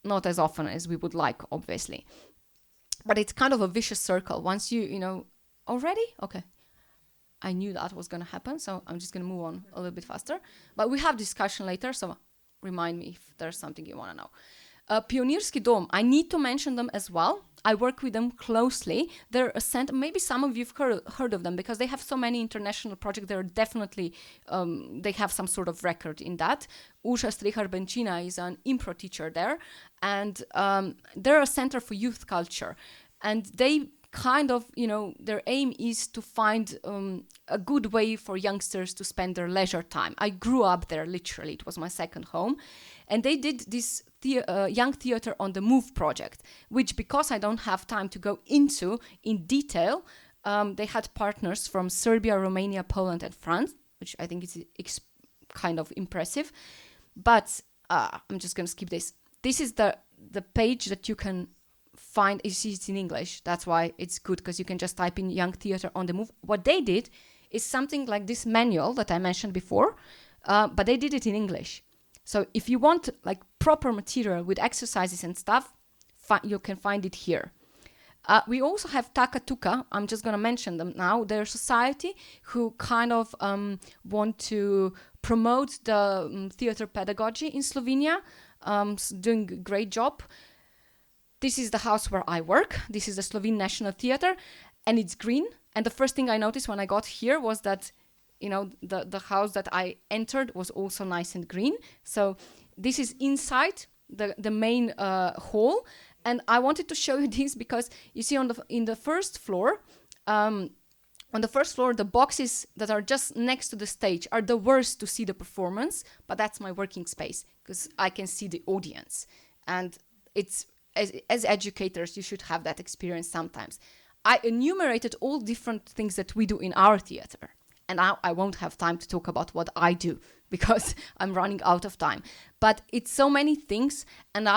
not as often as we would like, obviously. But it's kind of a vicious circle. Once already? Okay. I knew that was going to happen, so I'm just going to move on a little bit faster. But we have discussion later, so remind me if there's something you want to know. Pionirski Dom, I need to mention them as well. I work with them closely. They're a center, maybe some of you've heard of them, because they have so many international projects. They're definitely, they have some sort of record in that. Usha Strihar-Benčina is an impro teacher there, and they're a center for youth culture. And they kind of, their aim is to find a good way for youngsters to spend their leisure time. I grew up there, literally. It was my second home. And they did this Young Theatre on the Move project, which, because I don't have time to go into in detail, they had partners from Serbia, Romania, Poland, and France, which I think is kind of impressive. But I'm just going to skip this. This is the page that you can find. You see, it's in English. That's why it's good, because you can just type in Young Theatre on the Move. What they did is something like this manual that I mentioned before, but they did it in English. So if you want like proper material with exercises and stuff, you can find it here. We also have Takatuka. I'm just going to mention them now. They're a society who kind of want to promote the theater pedagogy in Slovenia, doing a great job. This is the house where I work. This is the Slovene National Theatre, and it's green. And the first thing I noticed when I got here was that, you know, the house that I entered was also nice and green. So this is inside the main hall. And I wanted to show you this because you see in the first floor, the boxes that are just next to the stage are the worst to see the performance, but that's my working space because I can see the audience. And it's, as educators, you should have that experience sometimes. I enumerated all different things that we do in our theater. And now I won't have time to talk about what I do because I'm running out of time. But it's so many things, and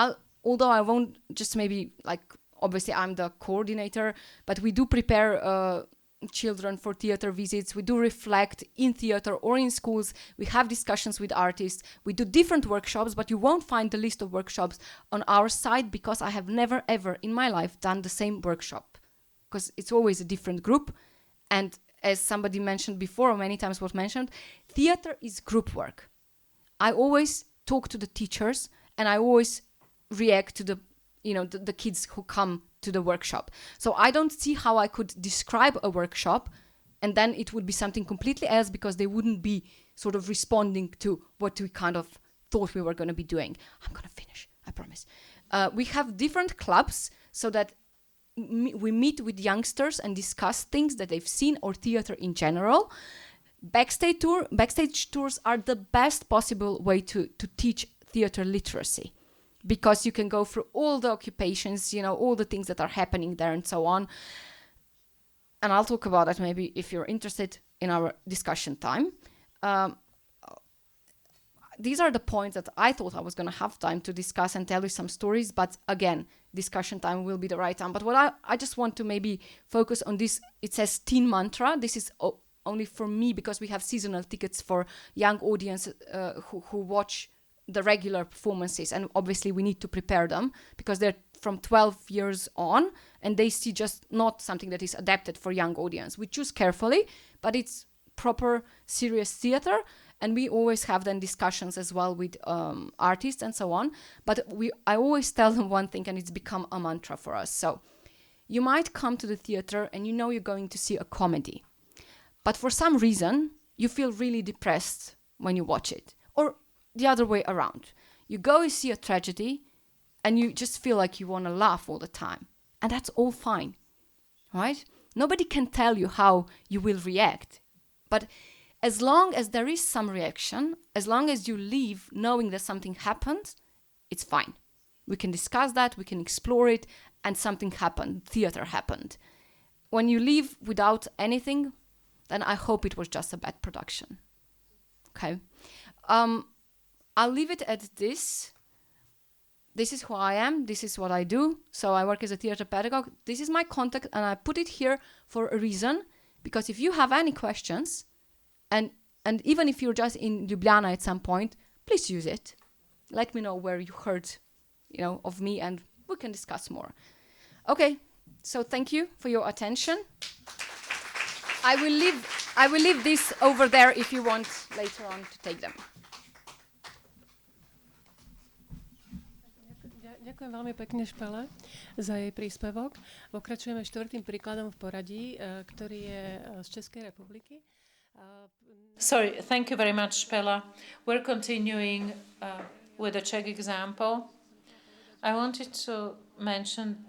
although I won't just maybe, like, obviously I'm the coordinator, but we do prepare children for theater visits. We do reflect in theater or in schools. We have discussions with artists. We do different workshops, but you won't find the list of workshops on our site because I have never, ever in my life done the same workshop because it's always a different group. And as somebody mentioned before, or many times was mentioned, theater is group work. I always talk to the teachers and I always react to the kids who come to the workshop. So I don't see how I could describe a workshop and then it would be something completely else because they wouldn't be sort of responding to what we kind of thought we were going to be doing. I'm going to finish, I promise. We have different clubs so that we meet with youngsters and discuss things that they've seen or theater in general. Backstage tours are the best possible way to teach theater literacy, because you can go through all the occupations, you know, all the things that are happening there and so on. And I'll talk about that maybe if you're interested in our discussion time. These are the points that I thought I was going to have time to discuss and tell you some stories. But again, discussion time will be the right time. But what I just want to maybe focus on this, it says teen mantra. This is only for me because we have seasonal tickets for young audience who watch the regular performances, and obviously we need to prepare them because they're from 12 years on and they see just not something that is adapted for young audience. We choose carefully, but it's proper serious theater, and we always have then discussions as well with artists and so on. But I always tell them one thing, and it's become a mantra for us. So you might come to the theater and you know you're going to see a comedy, but for some reason you feel really depressed when you watch it, or the other way around. You go and see a tragedy and you just feel like you want to laugh all the time. And that's all fine, right? Nobody can tell you how you will react. But as long as there is some reaction, as long as you leave knowing that something happened, it's fine. We can discuss that, we can explore it, and something happened, theater happened. When you leave without anything, then I hope it was just a bad production. Okay? I'll leave it at this. This is who I am. This is what I do. So I work as a theater pedagogue. This is my contact, and I put it here for a reason, because if you have any questions, and even if you're just in Ljubljana at some point, please use it. Let me know where you heard, of me, and we can discuss more. Okay, so thank you for your attention. I will leave this over there if you want later on to take them. Ďakujem veľmi pekne Špele za jej príspevok. Pokračujeme štvrtým príkladom v poradí, ktorý je z Českej republiky. Sorry, thank you very much, Špela. We're continuing with the Czech example. I wanted to mention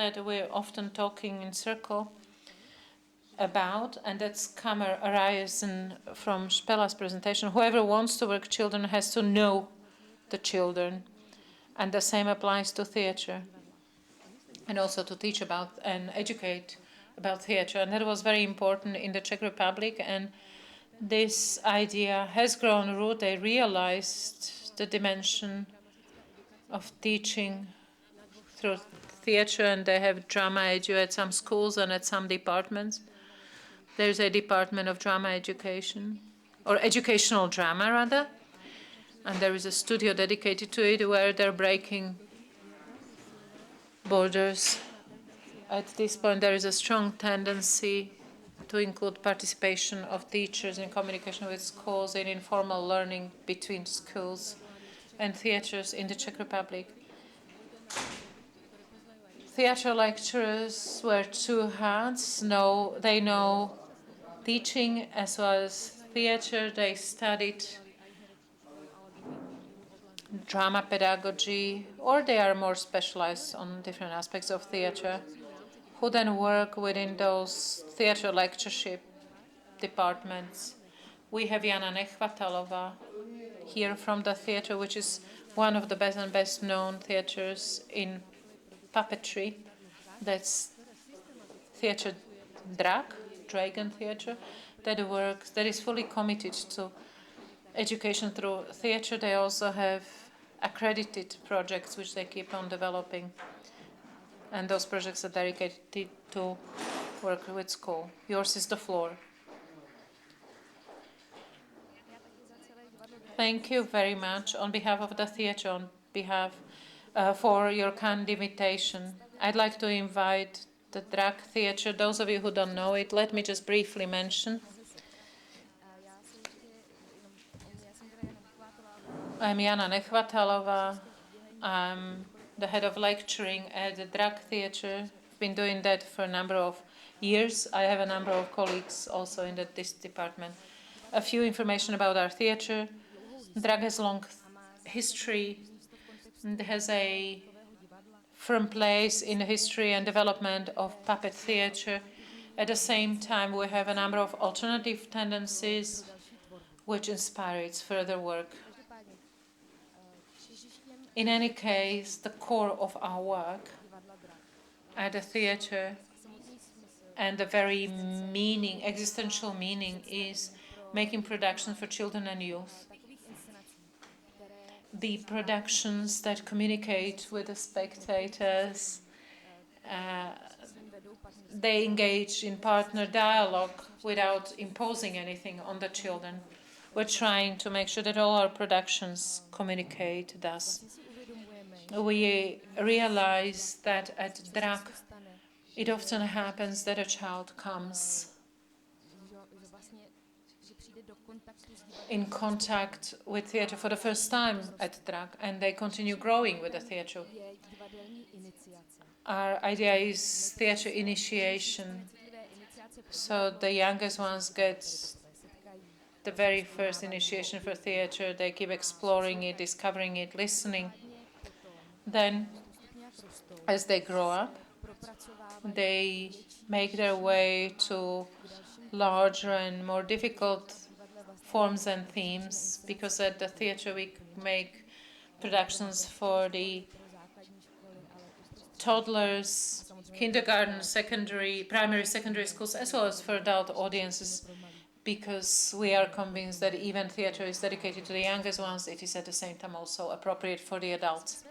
that we're often talking in circle about, and that's come arisen from Špela's presentation, whoever wants to work children has to know the children. And the same applies to theatre, and also to teach about and educate about theatre. And that was very important in the Czech Republic. And this idea has grown root. They realized the dimension of teaching through theatre, and they have drama edu at some schools and at some departments. There's a department of drama education, or educational drama rather. And there is a studio dedicated to it where they're breaking borders. At this point, there is a strong tendency to include participation of teachers in communication with schools in informal learning between schools and theaters in the Czech Republic. Theatre lecturers wear two hats. They know teaching as well as theatre. They studied drama pedagogy, or they are more specialized on different aspects of theatre, who then work within those theatre lectureship departments. We have Jana Nechvatalová here from the theatre, which is one of the best known theatres in puppetry. That's Theatre Drak, Dragon Theatre, that is fully committed to education through theatre. They also have accredited projects which they keep on developing. And those projects are dedicated to work with school. Yours is the floor. Thank you very much on behalf of the theatre, on behalf for your kind invitation. I'd like to invite the Drak Theatre. Those of you who don't know it, let me just briefly mention. I'm Jana Nechvatalová. I'm the head of lecturing at the Drak Theatre. I've been doing that for a number of years. I have a number of colleagues also in this department. A few information about our theatre. Drak has a long history and has a firm place in the history and development of puppet theatre. At the same time, we have a number of alternative tendencies which inspire its further work. In any case, the core of our work at the theatre and the very existential meaning is making productions for children and youth. The productions that communicate with the spectators, they engage in partner dialogue without imposing anything on the children. We're trying to make sure that all our productions communicate thus. We realize that at Drak, it often happens that a child comes in contact with theatre for the first time at Drak, and they continue growing with the theatre. Our idea is theatre initiation, so the youngest ones get the very first initiation for theatre. They keep exploring it, discovering it, listening. Then, as they grow up, they make their way to larger and more difficult forms and themes, because at the theatre we make productions for the toddlers, kindergarten, primary, secondary schools, as well as for adult audiences, because we are convinced that even theatre is dedicated to the youngest ones, it is at the same time also appropriate for the adults.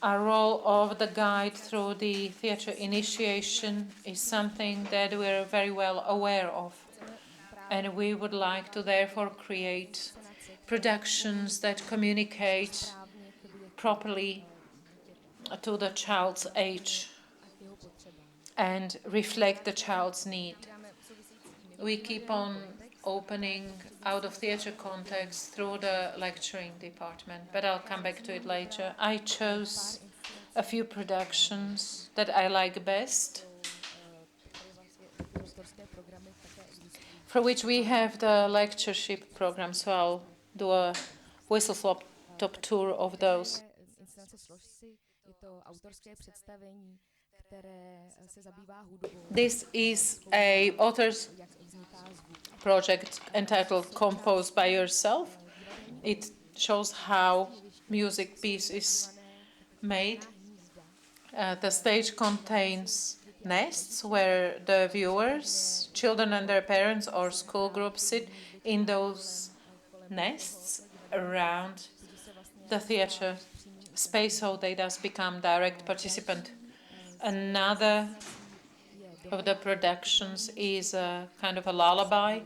Our role of the guide through the theatre initiation is something that we're very well aware of, and we would like to therefore create productions that communicate properly to the child's age and reflect the child's need. We keep on opening out of theatre context through the lecturing department, but I'll come back to it later. I chose a few productions that I like best, for which we have the lectureship program, so I'll do a whistle-stop tour of those. This is an author's project entitled Compose by Yourself. It shows how music piece is made. The stage contains nests where the viewers, children and their parents or school groups sit in those nests around the theatre space, so they thus become direct participant. Another of the productions is a kind of a lullaby,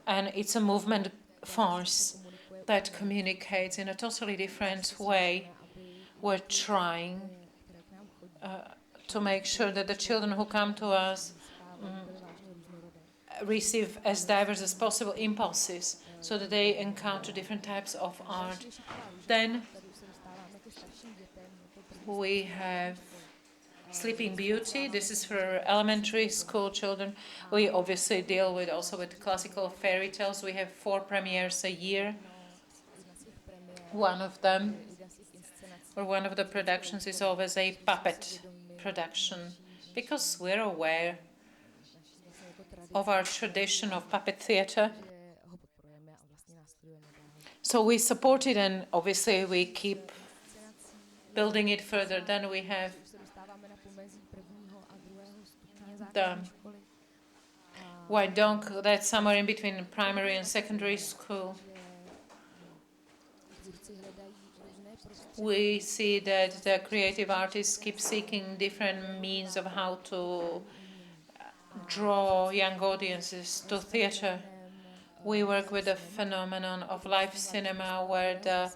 and it's a movement force that communicates in a totally different way. We're trying to make sure that the children who come to us receive as diverse as possible impulses so that they encounter different types of art. Then we have Sleeping Beauty. This is for elementary school children. We obviously deal with also with classical fairy tales. We have 4 premieres a year. One of them, or one of the productions, is always a puppet production, because we're aware of our tradition of puppet theatre. So we support it, and obviously we keep building it further. Then we have the White Dog, that's somewhere in between primary and secondary school. We see that the creative artists keep seeking different means of how to draw young audiences to theatre. We work with the phenomenon of live cinema, where the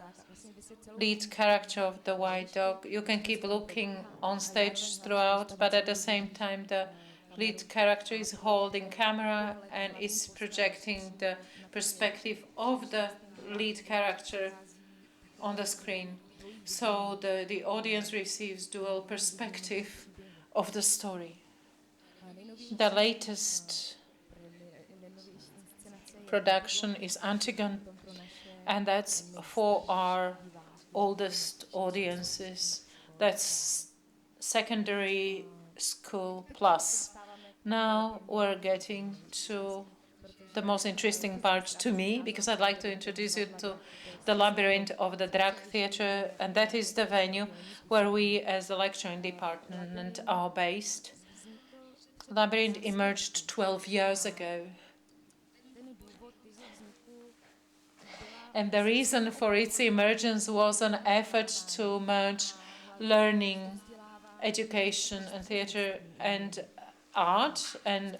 lead character of the White Dog, you can keep looking on stage throughout, but at the same time the lead character is holding camera and is projecting the perspective of the lead character on the screen. So the audience receives dual perspective of the story. The latest production is Antigone, and that's for our oldest audiences. That's secondary school plus. Now we're getting to the most interesting part to me, because I'd like to introduce you to the labyrinth of the drag theatre, and that is the venue where we as the lecturing department are based. Labyrinth emerged 12 years ago. And the reason for its emergence was an effort to merge learning, education and theatre and art, and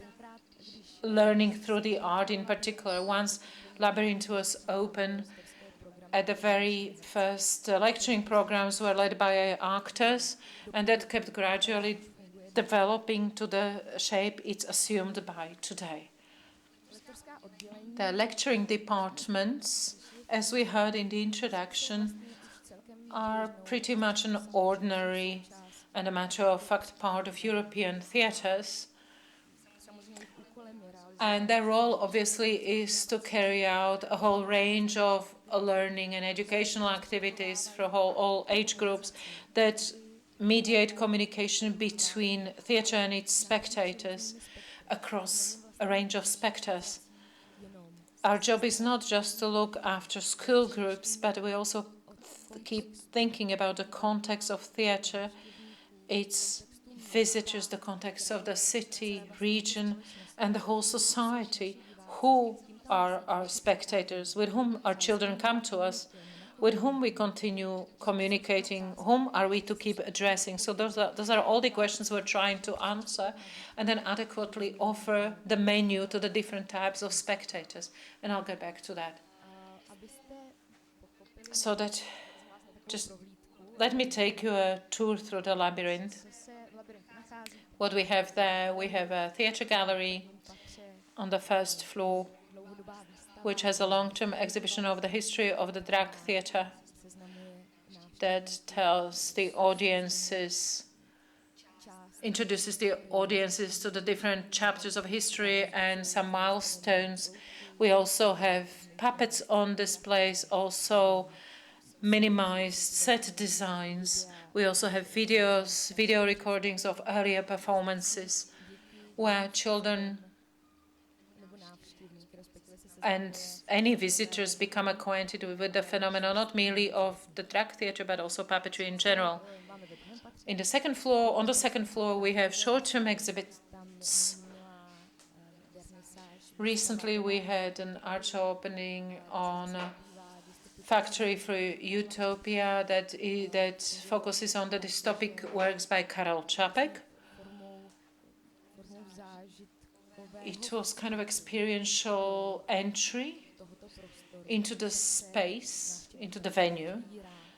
learning through the art in particular. Once Labyrinth was open, at the very first lecturing programs were led by actors, and that kept gradually developing to the shape it's assumed by today. The lecturing departments, as we heard in the introduction, are pretty much an ordinary and a matter-of-fact part of European theatres. And their role, obviously, is to carry out a whole range of learning and educational activities for all age groups that mediate communication between theatre and its spectators across a range of specters. Our job is not just to look after school groups, but we also keep thinking about the context of theatre, its visitors, the context of the city, region, and the whole society. Who are our spectators? With whom our children come to us? With whom we continue communicating? Whom are we to keep addressing? So those are all the questions we're trying to answer, and then adequately offer the menu to the different types of spectators. And I'll get back to that. So that, just let me take you a tour through the labyrinth. What we have there, we have a theatre gallery on the first floor, which has a long-term exhibition of the history of the drag theatre that tells the audiences, introduces the audiences to the different chapters of history and some milestones. We also have puppets on displays, also minimized set designs. We also have video recordings of earlier performances where children and any visitors become acquainted with the phenomenon, not merely of the drag theatre, but also puppetry in general. On the second floor, we have short-term exhibits. Recently, we had an art show opening on Factory for Utopia that focuses on the dystopic works by Karel Čapek. It was kind of experiential entry into the space, into the venue,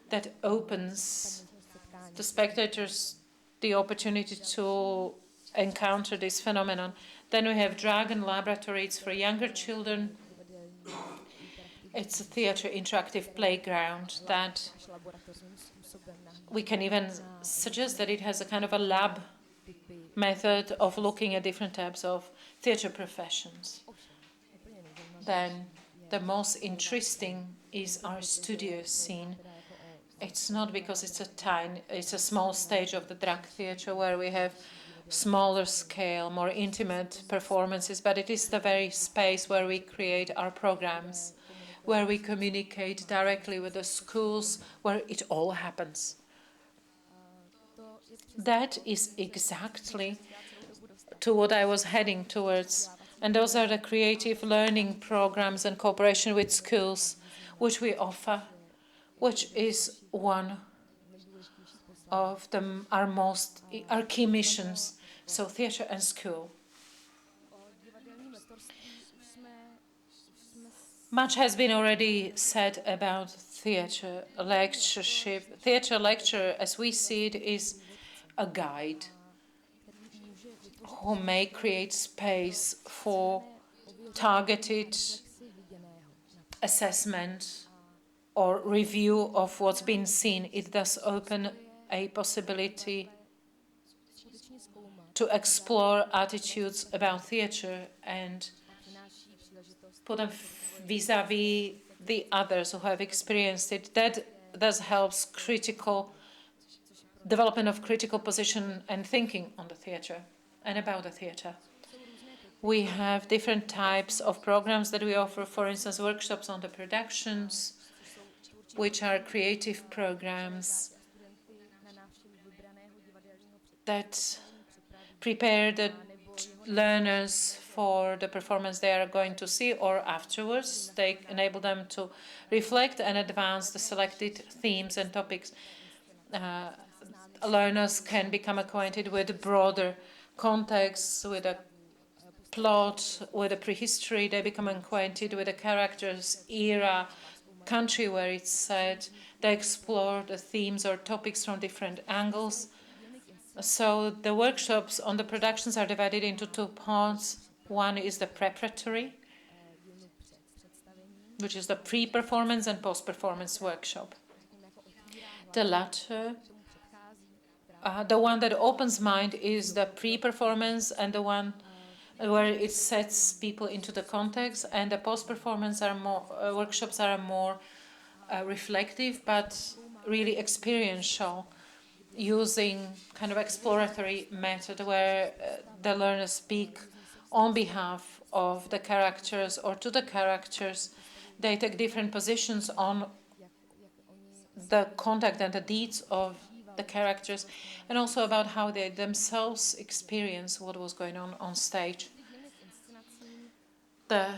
that opens the spectators the opportunity to encounter this phenomenon. Then we have Dragon Laboratory. It's for younger children. It's a theatre interactive playground that we can even suggest that it has a kind of a lab method of looking at different types of theatre professions. Then the most interesting is our studio scene. It's not because it's a small stage of the drag theatre where we have smaller scale, more intimate performances, but it is the very space where we create our programs, where we communicate directly with the schools, where it all happens. That is exactly to what I was heading towards. And those are the creative learning programs and cooperation with schools which we offer, which is one of our key missions. So theatre and school. Much has been already said about theatre lectureship. Theatre lecture, as we see it, is a guide who may create space for targeted assessment or review of what's been seen. It does open a possibility to explore attitudes about theatre and put them vis-a-vis the others who have experienced it. That thus helps critical development of critical position and thinking on the theatre and about the theatre. We have different types of programs that we offer, for instance, workshops on the productions, which are creative programs that prepare the learners for the performance they are going to see, or afterwards they enable them to reflect and advance the selected themes and topics. Learners can become acquainted with broader contexts, with a plot, with a prehistory. They become acquainted with the characters, era, country where it's set. They explore the themes or topics from different angles. So the workshops on the productions are divided into two parts. One is the preparatory, which is the pre-performance and post-performance workshop. The latter, the one that opens mind, is the pre-performance, and the one where it sets people into the context, and the post-performance are more workshops are more reflective but really experiential, using kind of exploratory method where the learners speak on behalf of the characters or to the characters. They take different positions on the contact and the deeds of the characters, and also about how they themselves experience what was going on stage. The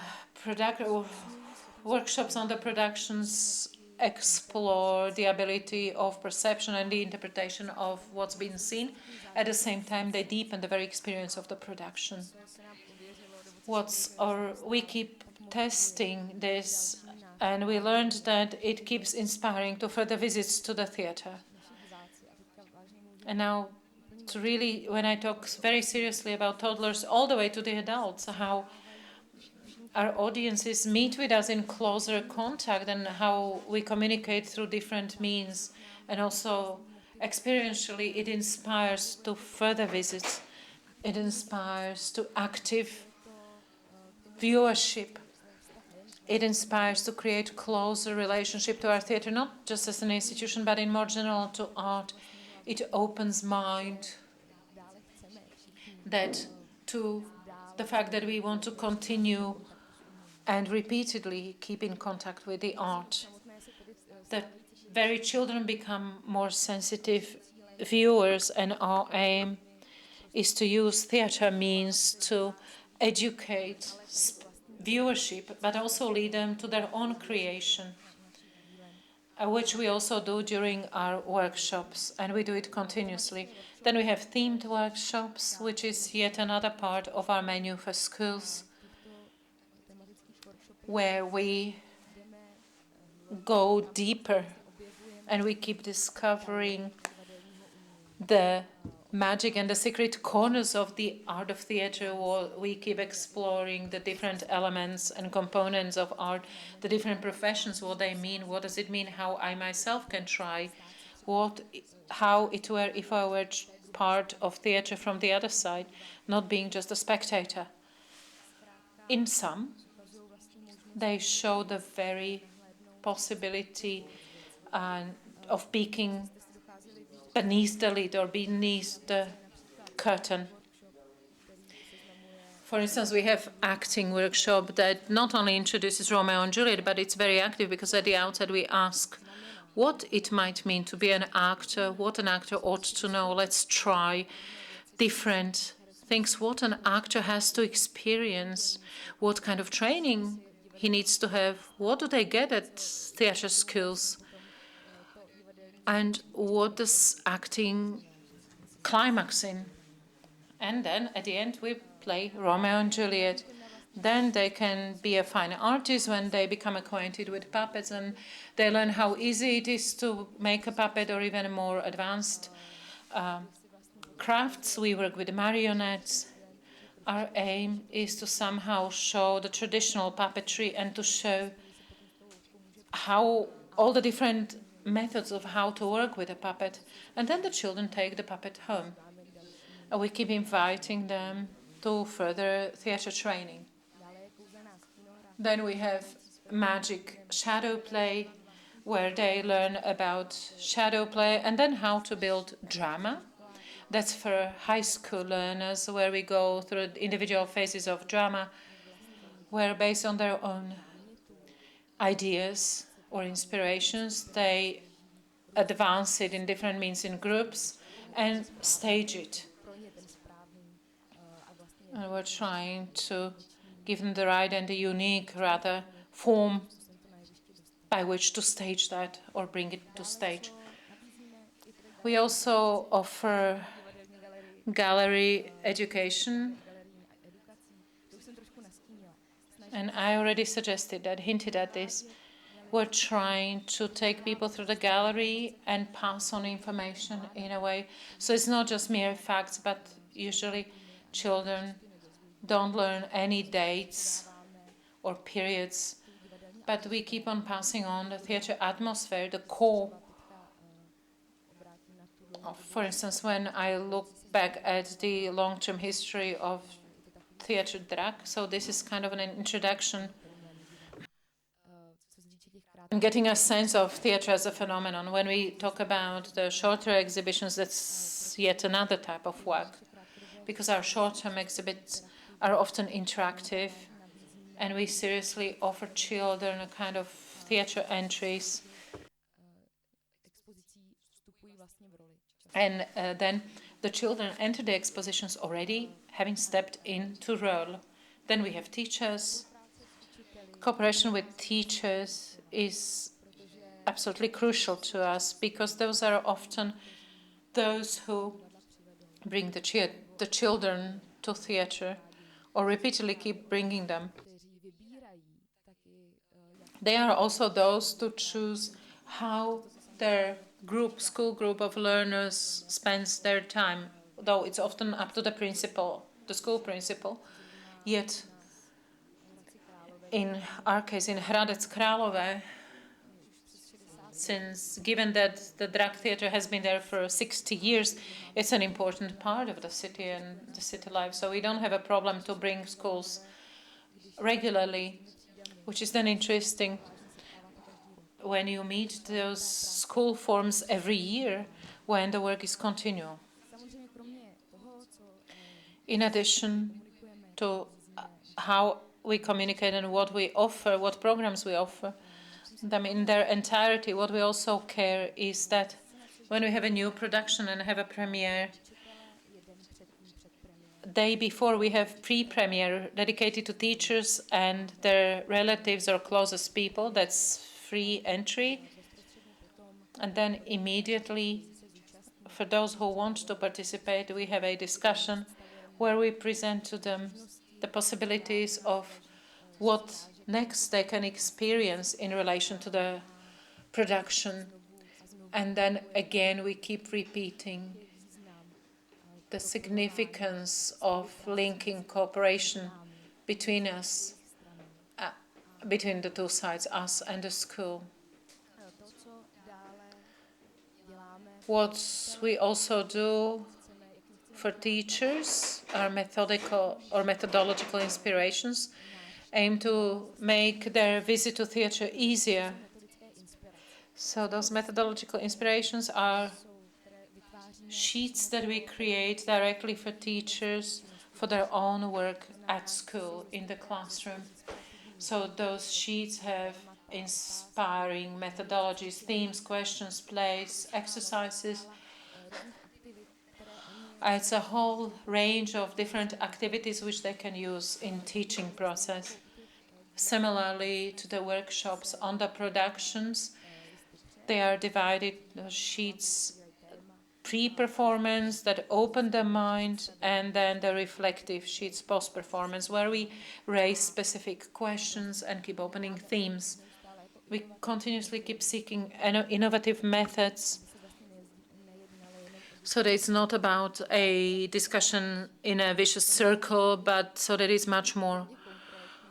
workshops on the productions explore the ability of perception and the interpretation of what's been seen. At the same time, they deepen the very experience of the production. We keep testing this, and we learned that it keeps inspiring to further visits to the theatre. And now, when I talk very seriously about toddlers all the way to the adults, how our audiences meet with us in closer contact and how we communicate through different means, and also experientially it inspires to further visits. It inspires to active viewership. It inspires to create closer relationship to our theatre, not just as an institution, but in more general to art. It opens mind to the fact that we want to continue and repeatedly keep in contact with the art. That very children become more sensitive viewers, and our aim is to use theatre means to educate viewership, but also lead them to their own creation, which we also do during our workshops, and we do it continuously. Then we have themed workshops, which is yet another part of our menu for schools, where we go deeper, and we keep discovering the magic and the secret corners of the art of theatre. We keep exploring the different elements and components of art, the different professions, what they mean, what does it mean, how I myself can try, how it were if I were part of theatre from the other side, not being just a spectator. In some, they show the very possibility of peeking beneath the lid or beneath the curtain. For instance, we have acting workshop that not only introduces Romeo and Juliet, but it's very active because at the outset we ask what it might mean to be an actor, what an actor ought to know. Let's try different things, what an actor has to experience, what kind of training he needs to have, what do they get at theatre schools, and what does acting climax in. And then at the end we play Romeo and Juliet. Then they can be a fine artist when they become acquainted with puppets and they learn how easy it is to make a puppet or even more advanced crafts. We work with marionettes. Our aim is to somehow show the traditional puppetry and to show how all the different methods of how to work with a puppet. And then the children take the puppet home. And we keep inviting them to further theatre training. Then we have magic shadow play, where they learn about shadow play and then how to build drama. That's for high school learners, where we go through the individual phases of drama, where based on their own ideas or inspirations, they advance it in different means in groups and stage it. And we're trying to give them the right and the unique, rather, form by which to stage that or bring it to stage. We also offer gallery education. And I already suggested that, hinted at this. We're trying to take people through the gallery and pass on information in a way. So it's not just mere facts, but usually children don't learn any dates or periods, but we keep on passing on the theatre atmosphere, the core. For instance, when I look back at the long-term history of theatre drag, so this is kind of an introduction and getting a sense of theatre as a phenomenon. When we talk about the shorter exhibitions, that's yet another type of work, because our short-term exhibits are often interactive, and we seriously offer children a kind of theatre entries. And then the children enter the expositions already having stepped into role. Then we have teachers. Cooperation with teachers is absolutely crucial to us, because those are often those who bring the children to theatre or repeatedly keep bringing them. They are also those to choose how their school group of learners spends their time, though it's often up to the principal, the school principal. Yet, in our case, in Hradec Králové, since given that the drag theatre has been there for 60 years, it's an important part of the city and the city life. So we don't have a problem to bring schools regularly, which is then interesting when you meet those school forms every year when the work is continual. In addition to how we communicate and what we offer, what programs we offer them in their entirety, what we also care is that when we have a new production and have a premiere, day before we have pre-premiere dedicated to teachers and their relatives or closest people. That's free entry. And then immediately, for those who want to participate, we have a discussion where we present to them the possibilities of what next they can experience in relation to the production. And then again, we keep repeating the significance of linking cooperation between us, between the two sides, us and the school. What we also do for teachers, our methodological inspirations, aim to make their visit to theatre easier. So those methodological inspirations are sheets that we create directly for teachers for their own work at school, in the classroom. So those sheets have inspiring methodologies, themes, questions, plays, exercises. It's a whole range of different activities which they can use in teaching process. Similarly to the workshops on the productions, they are divided, those sheets, pre-performance that open the mind, and then the reflective sheets post-performance, where we raise specific questions and keep opening themes. We continuously keep seeking innovative methods, so that it's not about a discussion in a vicious circle, but so that it's much more,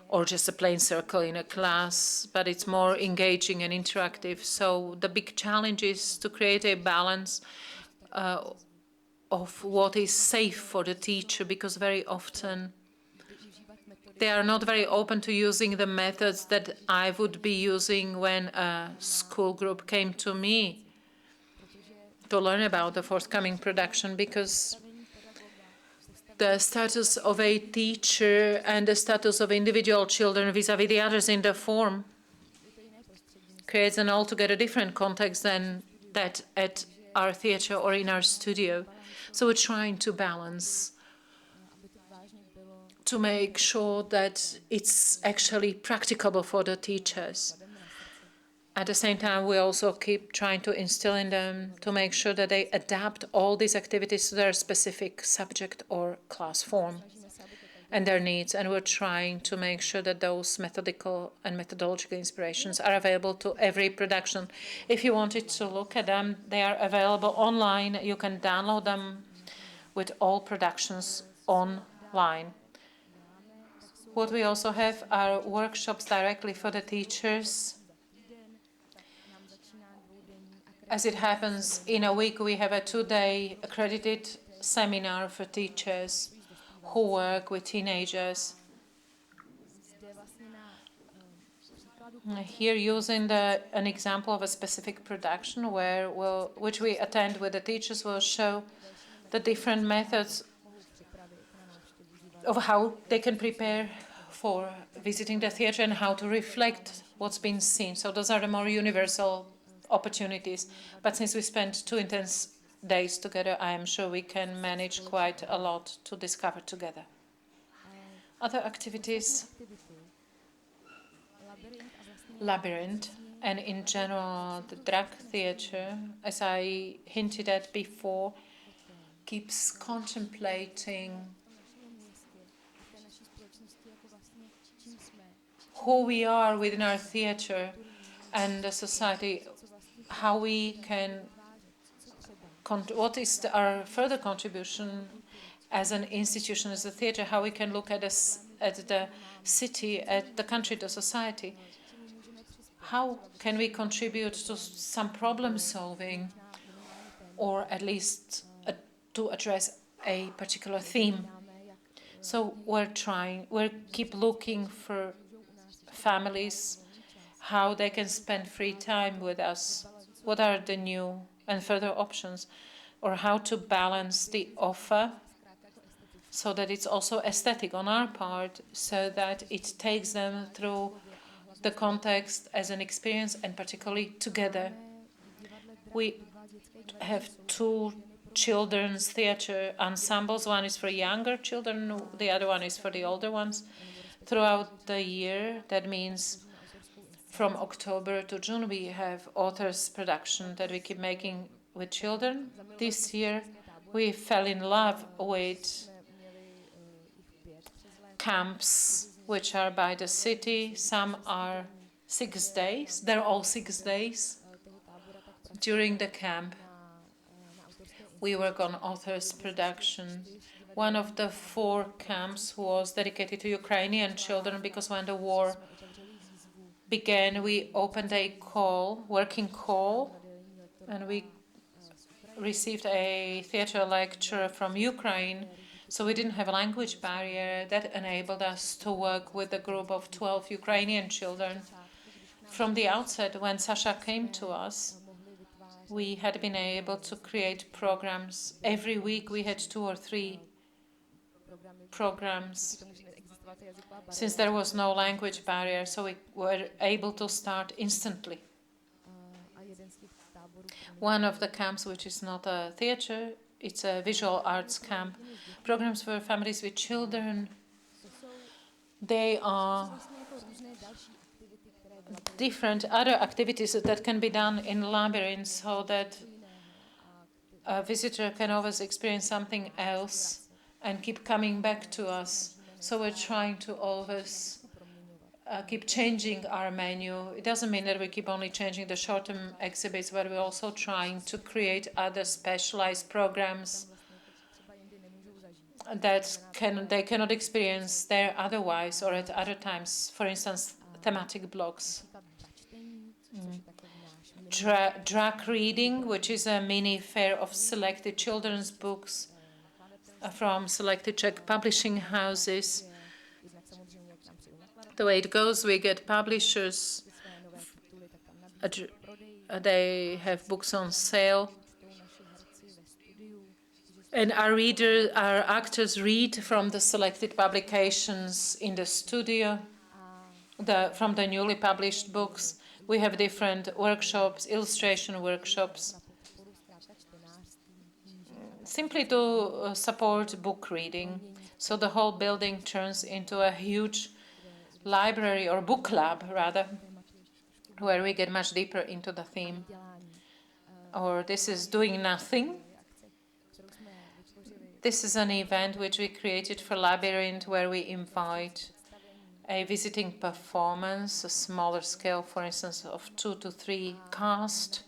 or just a plain circle in a class, but it's more engaging and interactive. So the big challenge is to create a balance of what is safe for the teacher, because very often they are not very open to using the methods that I would be using when a school group came to me to learn about the forthcoming production, because the status of a teacher and the status of individual children vis-à-vis the others in the form creates an altogether different context than that at our theatre or in our studio. So we're trying to balance, to make sure that it's actually practicable for the teachers. At the same time, we also keep trying to instill in them to make sure that they adapt all these activities to their specific subject or class form and their needs. And we're trying to make sure that those methodical and methodological inspirations are available to every production. If you wanted to look at them, they are available online. You can download them with all productions online. What we also have are workshops directly for the teachers. As it happens, in a week we have a 2-day accredited seminar for teachers who work with teenagers. Here, using an example of a specific production which we attend with the teachers, will show the different methods of how they can prepare for visiting the theatre and how to reflect what's been seen. So those are the more universal opportunities. But since we spent 2 intense days together, I am sure we can manage quite a lot to discover together. Other activities, Labyrinth, and in general the drag theatre, as I hinted at before, keeps contemplating who we are within our theatre and the society, how we can, what is our further contribution as an institution, as a theatre, how we can look at the city, at the country, the society. How can we contribute to some problem solving, or at least to address a particular theme? So we keep looking for families, how they can spend free time with us, what are the new and further options, or how to balance the offer so that it's also aesthetic on our part, so that it takes them through the context as an experience and particularly together. We have 2 children's theatre ensembles. One is for younger children, the other one is for the older ones. Throughout the year, that means from October to June, we have authors' production that we keep making with children. This year, we fell in love with camps, which are by the city. Some are 6 days. They're all 6 days. During the camp, we work on authors' production. One of the 4 camps was dedicated to Ukrainian children because when the war began, we opened a working call, and we received a theater lecturer from Ukraine. So we didn't have a language barrier. That enabled us to work with a group of 12 Ukrainian children. From the outset, when Sasha came to us, we had been able to create programs. Every week we had 2 or 3 programs, since there was no language barrier, so we were able to start instantly. One of the camps, which is not a theater, it's a visual arts camp. Programs for families with children. They are different other activities that can be done in labyrinths so that a visitor can always experience something else and keep coming back to us. So we're trying to always keep changing our menu. It doesn't mean that we keep only changing the short-term exhibits, but we're also trying to create other specialized programs that they cannot experience there otherwise or at other times. For instance, thematic blocks. Drag reading, which is a mini fair of selected children's books from selected Czech publishing houses. The way it goes, we get publishers, they have books on sale, and our actors read from the selected publications in the studio, from the newly published books. We have different workshops, illustration workshops, simply to support book reading. So the whole building turns into a huge library or book club, rather, where we get much deeper into the theme. Or this is doing nothing. This is an event which we created for Labyrinth, where we invite a visiting performance, a smaller scale, for instance, of 2 to 3 cast.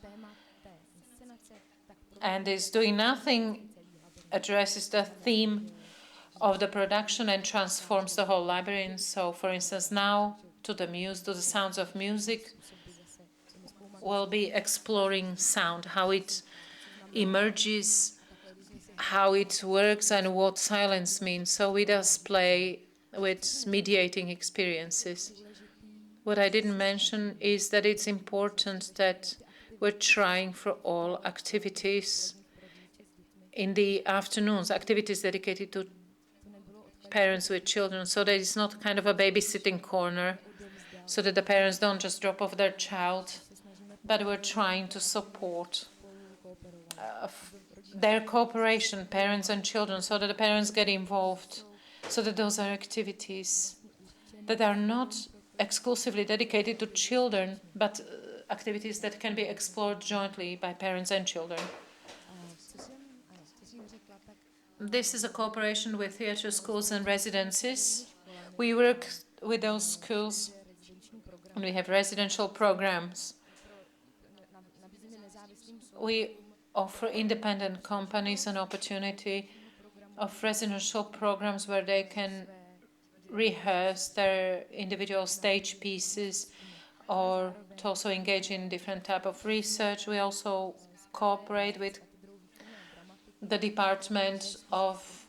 And this doing nothing addresses the theme of the production and transforms the whole labyrinth. So, for instance, now to the sounds of music, we'll be exploring sound, how it emerges, how it works, and what silence means. So we just play with mediating experiences. What I didn't mention is that it's important that we're trying for all activities in the afternoons, activities dedicated to parents with children, so that it's not kind of a babysitting corner, so that the parents don't just drop off their child, but we're trying to support their cooperation, parents and children, so that the parents get involved, so that those are activities that are not exclusively dedicated to children, but activities that can be explored jointly by parents and children. This is a cooperation with theatre schools and residences. We work with those schools, and we have residential programs. We offer independent companies an opportunity of residential programs where they can rehearse their individual stage pieces or to also engage in different type of research. We also cooperate with the Department of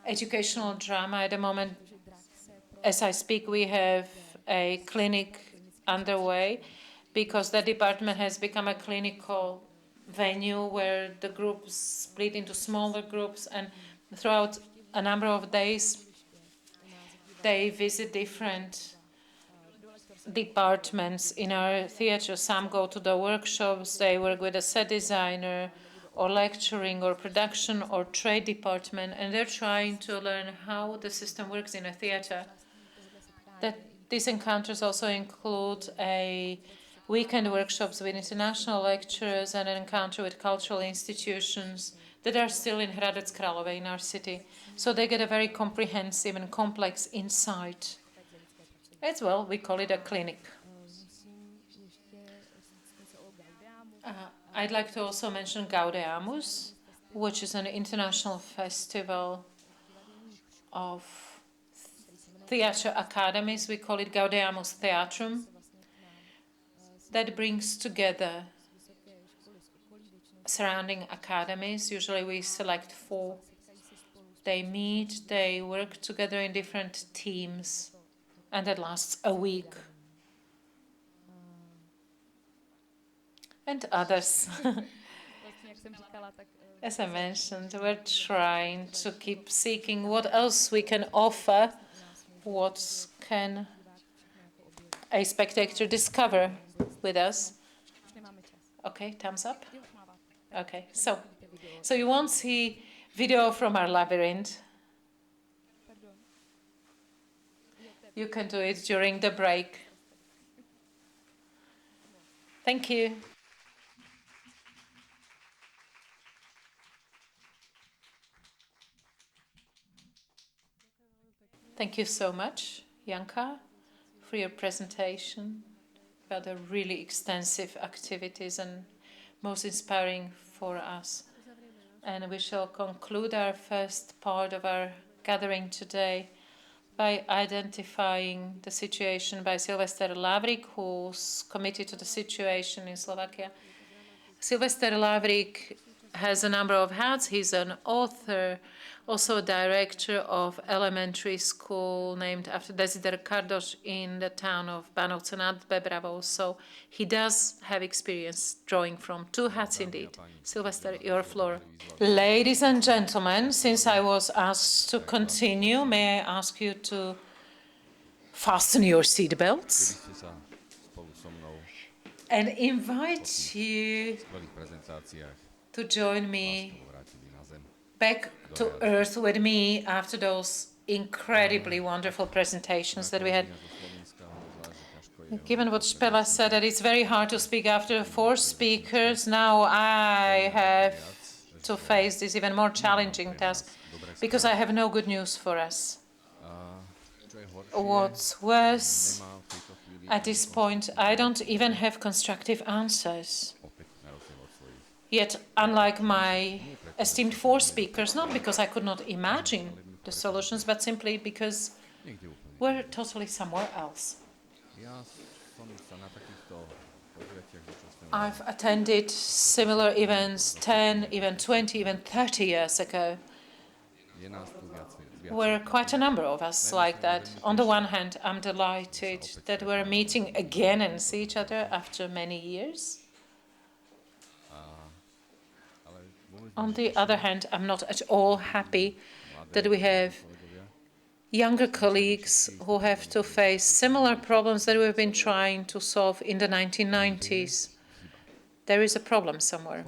Educational Drama. At the moment, as I speak, we have a clinic underway because the department has become a clinical venue where the groups split into smaller groups, and throughout a number of days they visit different departments in our theatre. Some go to the workshops, they work with a set designer or lecturing or production or trade department, and they're trying to learn how the system works in a theatre. These encounters also include a weekend workshops with international lecturers and an encounter with cultural institutions that are still in Hradec Králové, in our city. So they get a very comprehensive and complex insight. As well, we call it a clinic. I'd like to also mention Gaudeamus, which is an international festival of theatre academies. We call it Gaudeamus Theatrum. That brings together surrounding academies. Usually we select 4. They meet, they work together in different teams, and that lasts a week. And others. As I mentioned, we're trying to keep seeking what else we can offer, what can a spectator discover with us. Okay, thumbs up. Okay, so you won't see video from our labyrinth. You can do it during the break. Thank you. Thank you so much, Janka, for your presentation about the really extensive activities and most inspiring for us. And we shall conclude our first part of our gathering today by identifying the situation by Silvester Lavrik, who's committed to the situation in Slovakia. Silvester Lavrik has a number of hats. He's an author, also a director of elementary school named after Desider Kardoš in the town of Banovce nad Bebravou. So he does have experience drawing from 2 hats indeed. Silvester, your floor. Ladies and gentlemen, since I was asked to continue, may I ask you to fasten your seatbelts and invite you to join me back to earth with me after those incredibly wonderful presentations that we had. Given what Spela said, that it's very hard to speak after 4 speakers, now I have to face this even more challenging task because I have no good news for us. What's worse, at this point, I don't even have constructive answers. Yet, unlike my esteemed 4 speakers, not because I could not imagine the solutions, but simply because we're totally somewhere else. I've attended similar events 10, even 20, even 30 years ago. We're quite a number of us like that. On the one hand, I'm delighted that we're meeting again and see each other after many years. On the other hand, I'm not at all happy that we have younger colleagues who have to face similar problems that we've been trying to solve in the 1990s. There is a problem somewhere.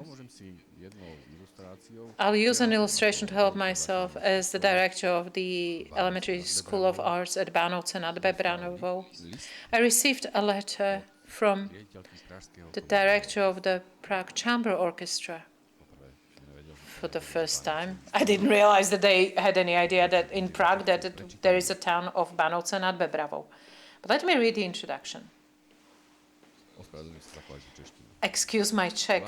I'll use an illustration to help myself as the director of the Elementary School of Arts at Banovce nad Bebravou. I received a letter from the director of the Prague Chamber Orchestra. For the first time, I didn't realize that they had any idea that in Prague that there is a town of Banovce nad Bebravou. But let me read the introduction. Excuse my Czech.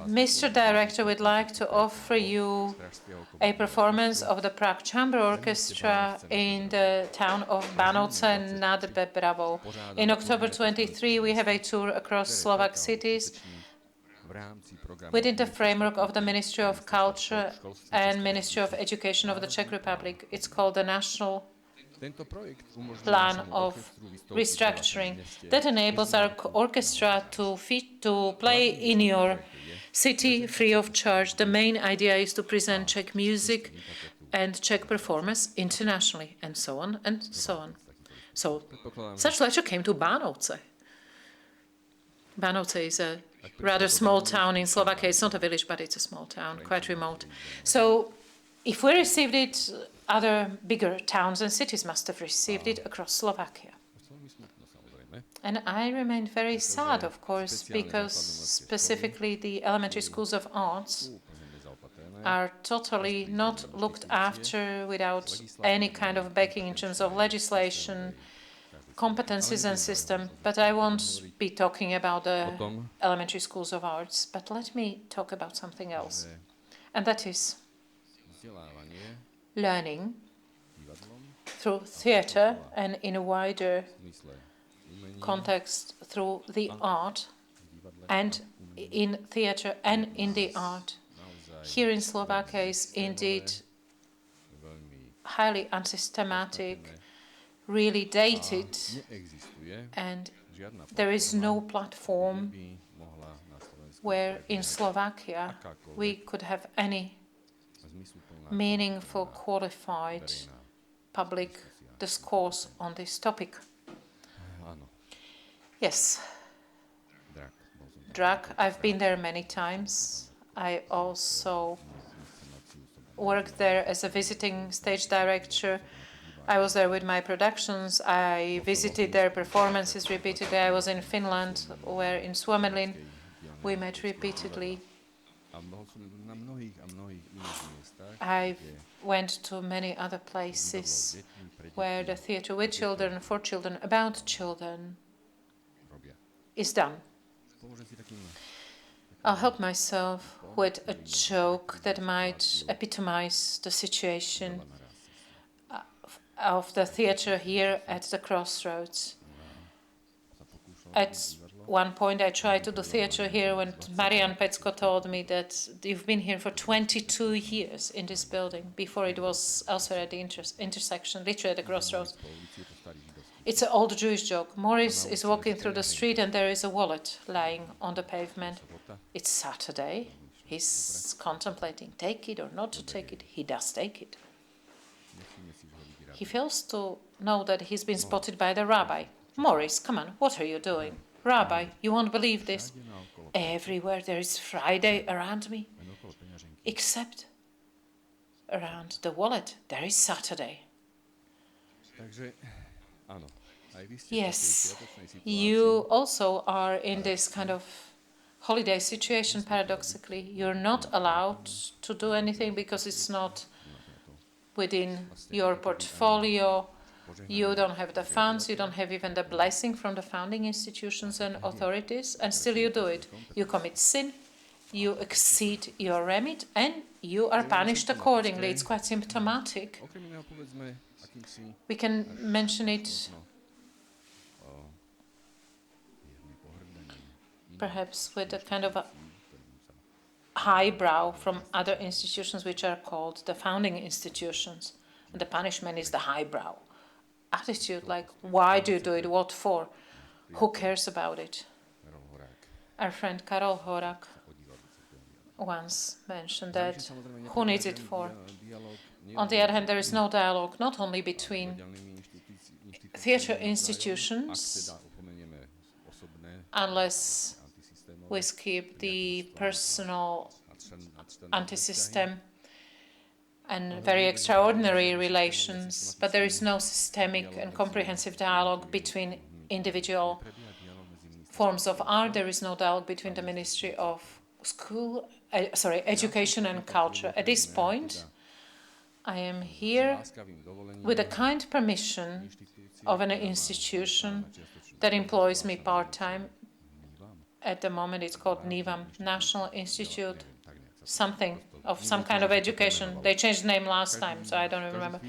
Mr. Director, we'd like to offer you a performance of the Prague Chamber Orchestra in the town of Banovce nad Bebravou. In October 23, we have a tour across Slovak cities within the framework of the Ministry of Culture and Ministry of Education of the Czech Republic. It's called the National Plan of Restructuring. That enables our orchestra to play in your city free of charge. The main idea is to present Czech music and Czech performers internationally, and so on and so on. So such letter came to Banovce. Banovce is a rather small town in Slovakia. It's not a village, but it's a small town, quite remote. So if we received it, other bigger towns and cities must have received it across Slovakia. And I remained very sad, of course, because specifically the elementary schools of arts are totally not looked after without any kind of backing in terms of legislation, competencies and system, but I won't be talking about the elementary schools of arts, but let me talk about something else. And that is learning through theatre and in a wider context through the art, and in theatre and in the art. Here in Slovakia is indeed highly unsystematic, really dated, and there is no platform where in Slovakia we could have any meaningful, qualified public discourse on this topic. Yes, Drag, I've been there many times. I also worked there as a visiting stage director. I was there with my productions. I visited their performances repeatedly. I was in Finland, where in Suomenlin we met repeatedly. I went to many other places where the theatre with children, for children, about children is done. I'll help myself with a joke that might epitomize the situation of the theatre here at the crossroads. At one point I tried to do theatre here when Marian Pecko told me that you've been here for 22 years in this building, before it was elsewhere at the intersection, literally at the crossroads. It's an old Jewish joke. Morris is walking through the street and there is a wallet lying on the pavement. It's Saturday. He's contemplating take it or not to take it. He does take it. He fails to know that he's been spotted by the rabbi. Morris, come on, what are you doing? Rabbi, you won't believe this. Everywhere there is Friday around me, except around the wallet there is Saturday. Yes, you also are in this kind of holiday situation, paradoxically. You're not allowed to do anything because it's not within your portfolio. You don't have the funds, you don't have even the blessing from the founding institutions and authorities, and still you do it. You commit sin, you exceed your remit, and you are punished accordingly. It's quite symptomatic. We can mention it perhaps with a kind of a highbrow from other institutions which are called the founding institutions. And the punishment is the highbrow attitude, like, why do you do it? What for? Who cares about it? Our friend Karol Horak once mentioned that, who needs it for? On the other hand, there is no dialogue, not only between theatre institutions, unless we skip the personal anti-system and very extraordinary relations, but there is no systemic and comprehensive dialogue between individual forms of art. There is no dialogue between the Ministry of Education and Culture. At this point, I am here with the kind permission of an institution that employs me part-time. At the moment, it's called NIVAM, National Institute, something of some kind of education. They changed the name last time, so I don't even remember.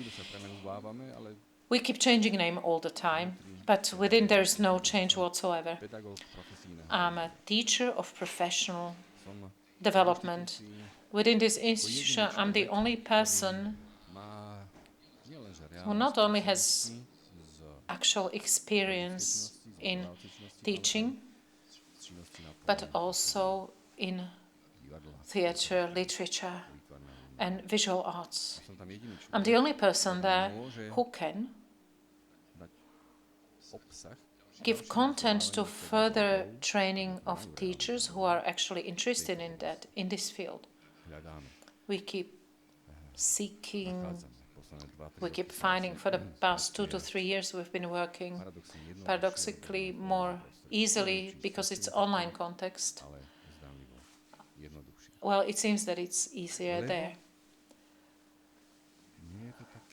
We keep changing name all the time, but within there is no change whatsoever. I'm a teacher of professional development. Within this institution, I'm the only person who not only has actual experience in teaching, but also in theatre, literature, and visual arts. I'm the only person there who can give content to further training of teachers who are actually interested in that, in this field. We keep seeking, we keep finding. For the past 2 to 3 years we've been working paradoxically more easily because it's online context. Well, it seems that it's easier there.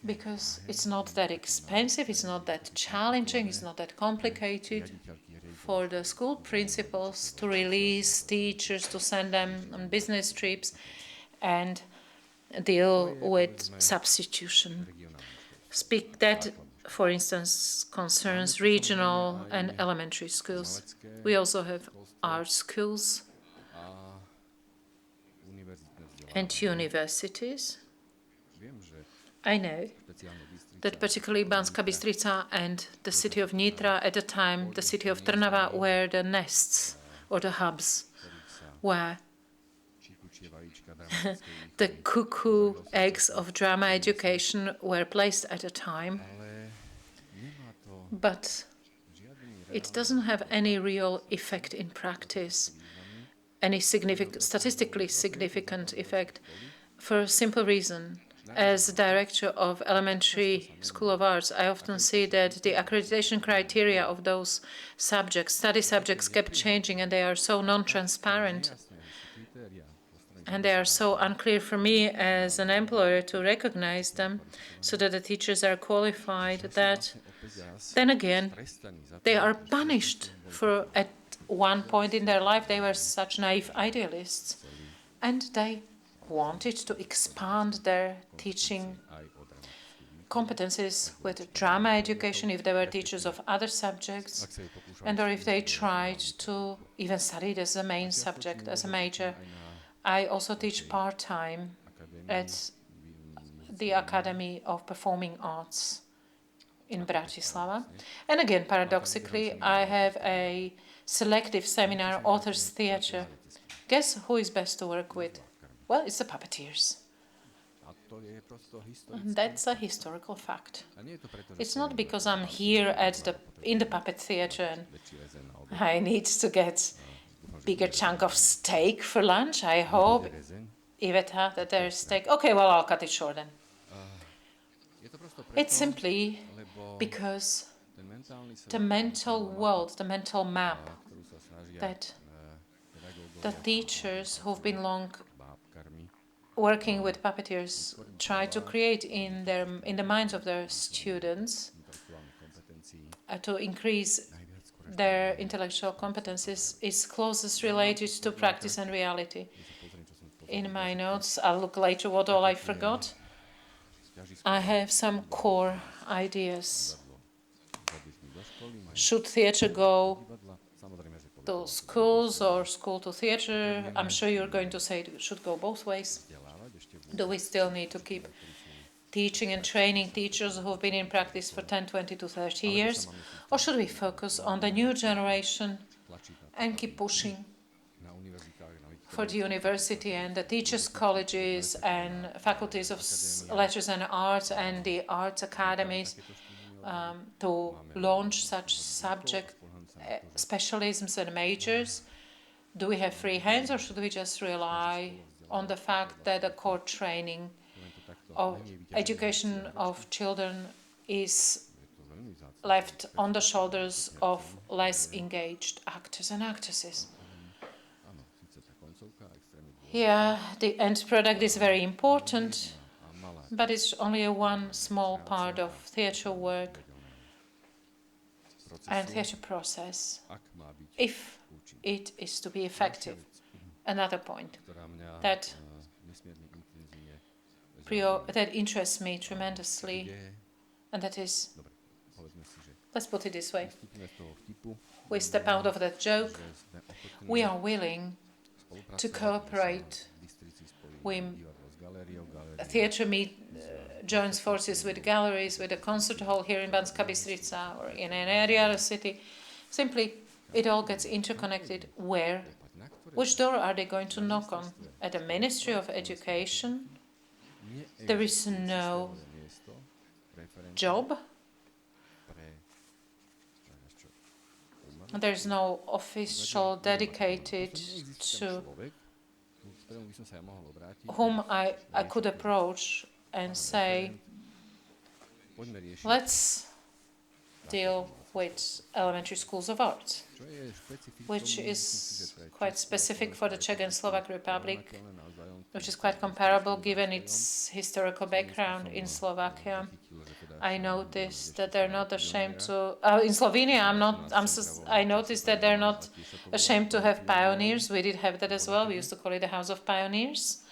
because it's not that expensive, it's not that challenging, it's not that complicated for the school principals to release teachers, to send them on business trips and deal with substitution. That, for instance, concerns regional and elementary schools. We also have art schools and universities. I know that particularly Banská Bystrica and the city of Nitra, at the time the city of Trnava, were the nests or the hubs where the cuckoo eggs of drama education were placed at a time. But it doesn't have any real effect in practice, any statistically significant effect, for a simple reason. As director of Elementary School of Arts, I often see that the accreditation criteria of those subjects, study subjects, kept changing, and they are so non-transparent. And they are so unclear for me as an employer to recognize them so that the teachers are qualified that then again they are punished for at one point in their life they were such naive idealists and they wanted to expand their teaching competencies with drama education if they were teachers of other subjects and or if they tried to even study it as a main subject, as a major. I also teach part-time at the Academy of Performing Arts in Bratislava. And again, paradoxically, I have a selective seminar, Authors Theatre. Guess who is best to work with? Well, it's the puppeteers. And that's a historical fact. It's not because I'm here in the puppet theatre and I need to get bigger chunk of steak for lunch, I hope. Iveta, that there's steak. Okay, well, I'll cut it short then. It's simply because the mental world, the mental map that the teachers who've been long working with puppeteers try to create in the minds of their students to increase their intellectual competences is closest related to practice and reality. In my notes, I'll look later what all I forgot. I have some core ideas. Should theatre go to schools or school to theatre? I'm sure you're going to say it should go both ways. Do we still need to keep teaching and training teachers who have been in practice for 10, 20 to 30 years? Or should we focus on the new generation and keep pushing for the university and the teachers' colleges and faculties of letters and arts and the arts academies to launch such subject specialisms and majors? Do we have free hands or should we just rely on the fact that the core training of education of children is left on the shoulders of less engaged actors and actresses? Yeah, the end product is very important, but it's only one small part of theatre work and theatre process, if it is to be effective. Another point that interests me tremendously, and that is, let's put it this way, we step out of that joke, we are willing to cooperate. Theatre joins forces with galleries, with a concert hall here in Banská Bystrica or in an area of the city. Simply, it all gets interconnected. Where? Which door are they going to knock on? At the Ministry of Education? There is no job. There's no official dedicated to whom I could approach and say, let's deal with elementary schools of art, which is quite specific for the Czech and Slovak Republic, which is quite comparable given its historical background in Slovakia. I noticed that they're not ashamed to. In Slovenia, I noticed that they're not ashamed to have pioneers. We did have that as well. We used to call it the House of Pioneers.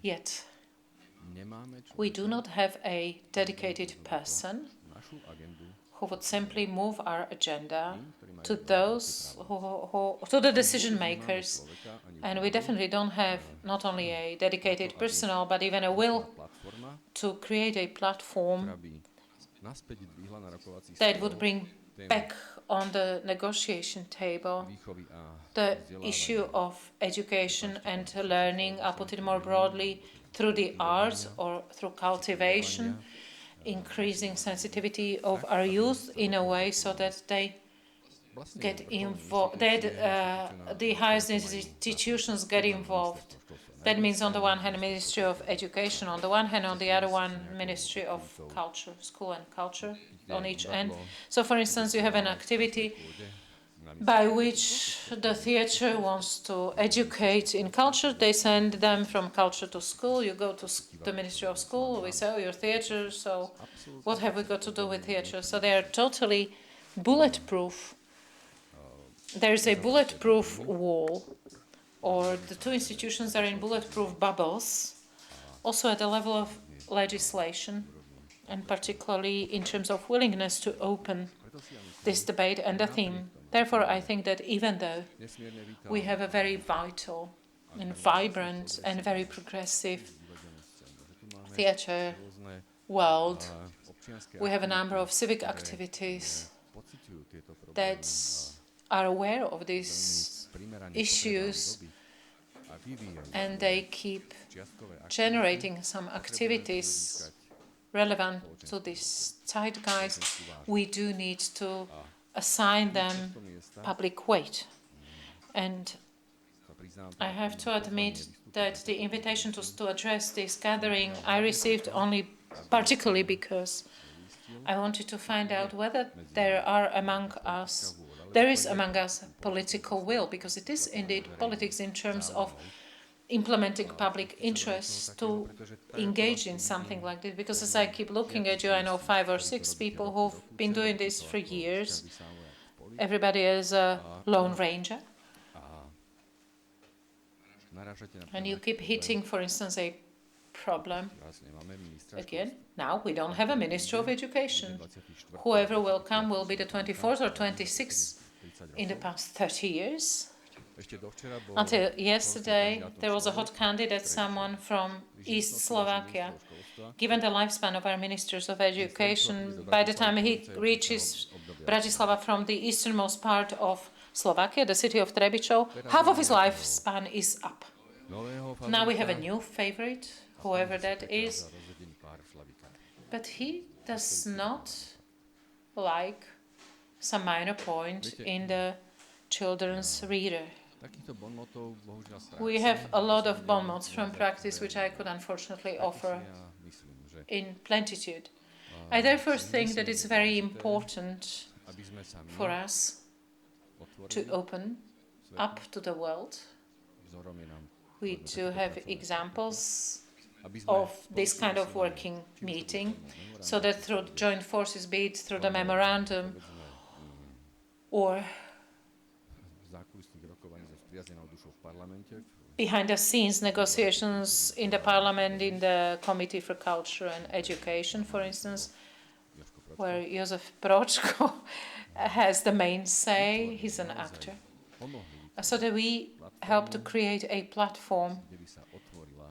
Yet, we do not have a dedicated person who would simply move our agenda to those to the decision makers. And we definitely don't have not only a dedicated personnel, but even a will to create a platform that would bring back on the negotiation table the issue of education and learning. I'll put it more broadly, through the arts or through cultivation, increasing sensitivity of our youth in a way so that they get involved, that the highest institutions get involved. That means on the one hand Ministry of Education, on the one hand, on the other one Ministry of Culture, School and Culture on each end. So for instance, you have an activity by which the theatre wants to educate in culture. They send them from culture to school. You go to the Ministry of School, we say, oh, your theatre, so what have we got to do with theatre? So they are totally bulletproof. There is a bulletproof wall, or the two institutions are in bulletproof bubbles, also at the level of legislation, and particularly in terms of willingness to open this debate and the theme. Therefore, I think that even though we have a very vital and vibrant and very progressive theatre world, we have a number of civic activities that are aware of these issues, and they keep generating some activities relevant to this zeitgeist. We do need to assign them public weight. And I have to admit that the invitation to address this gathering I received only particularly because I wanted to find out whether there is among us political will, because it is indeed politics in terms of implementing public interest to engage in something like this. Because as I keep looking at you, I know 5 or 6 people who've been doing this for years. Everybody is a lone ranger. And you keep hitting, for instance, a problem. Again, now we don't have a Ministry of Education. Whoever will come will be the 24th or 26th in the past 30 years. Until yesterday, there was a hot candidate, someone from East Slovakia. Given the lifespan of our ministers of education, by the time he reaches Bratislava from the easternmost part of Slovakia, the city of Trebišov, half of his lifespan is up. Now we have a new favorite, whoever that is. But he does not like some minor point in the children's reader. We have a lot of bon mots from practice which I could unfortunately offer in plentitude. I therefore think that it's very important for us to open up to the world. We do have examples of this kind of working meeting, so that through joint forces, be it through the memorandum or behind the scenes negotiations in the Parliament, in the Committee for Culture and Education, for instance, where Jozef Pročko has the main say, he's an actor. So that we help to create a platform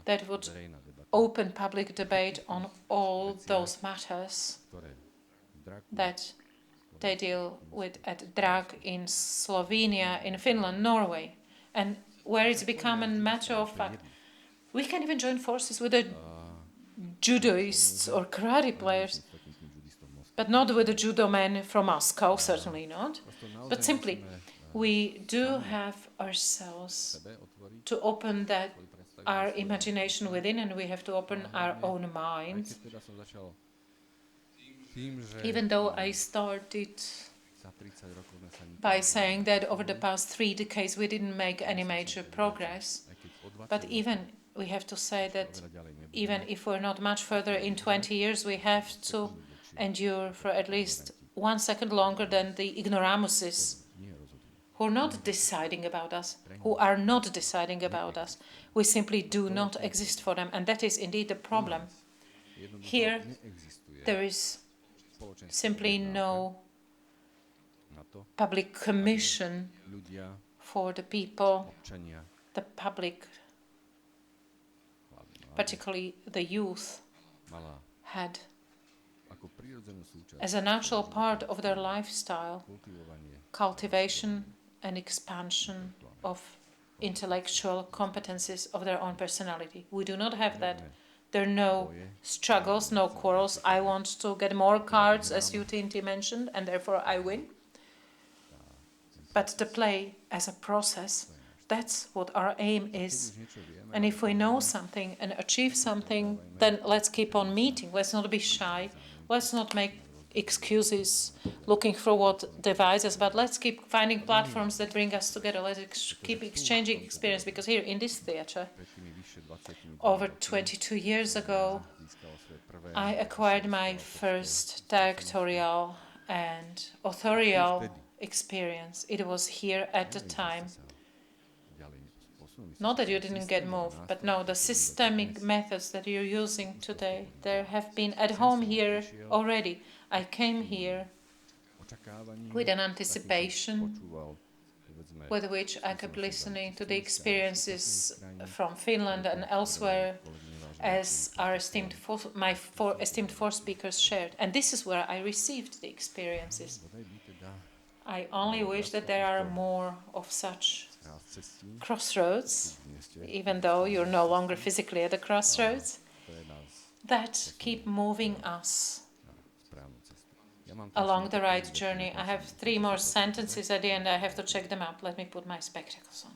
that would open public debate on all those matters that they deal with at drag in Slovenia, in Finland, Norway, and where it's become a matter of fact. We can even join forces with the judoists or karate players, but not with the judo men from Moscow, certainly not. But simply, we do have ourselves to open our imagination within, and we have to open our own mind. Even though I started by saying that over the past 3 decades we didn't make any major progress, but even we have to say that even if we're not much further in 20 years, we have to endure for at least 1 second longer than the ignoramuses who are not deciding about us, who are not deciding about us. We simply do not exist for them, and that is indeed the problem. Here, there is simply no public commission for the people, the public, particularly the youth, had as a natural part of their lifestyle cultivation and expansion of intellectual competencies of their own personality. We do not have that. There are no struggles, no quarrels. I want to get more cards, as Júlia mentioned, and therefore I win. But the play as a process, that's what our aim is. And if we know something and achieve something, then let's keep on meeting. Let's not be shy. Let's not make excuses looking for what divides us, but let's keep finding platforms that bring us together. Let's keep exchanging experience, because here in this theatre, over 22 years ago, I acquired my first directorial and authorial experience. It was here at the time. Not that you didn't get moved, but no, the systemic methods that you're using today, there have been at home here already. I came here with an anticipation with which I kept listening to the experiences from Finland and elsewhere, as our esteemed four speakers shared. And this is where I received the experiences. I only wish that there are more of such crossroads, even though you're no longer physically at the crossroads, that keep moving us along the right journey. I have 3 more sentences at the end. I have to check them out. Let me put my spectacles on.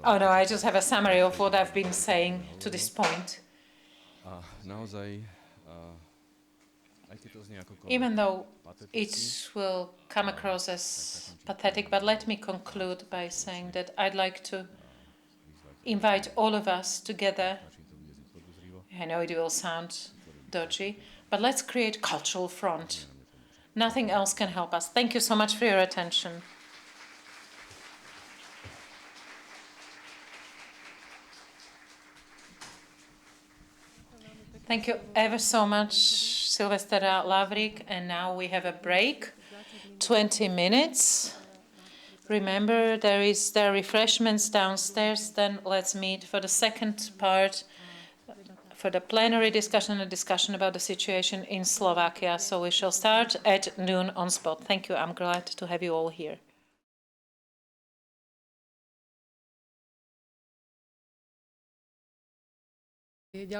Oh no, I just have a summary of what I've been saying to this point. Even though it will come across as pathetic, but let me conclude by saying that I'd like to invite all of us together. I know it will sound dodgy, but let's create cultural front. Nothing else can help us. Thank you so much for your attention. Thank you ever so much, Silvestra Lavrik. And now we have a break, 20 minutes. Remember, there are refreshments downstairs. Then let's meet for the second part, for the plenary discussion, a discussion about the situation in Slovakia. So we shall start at noon on spot. Thank you. I'm glad to have you all here. If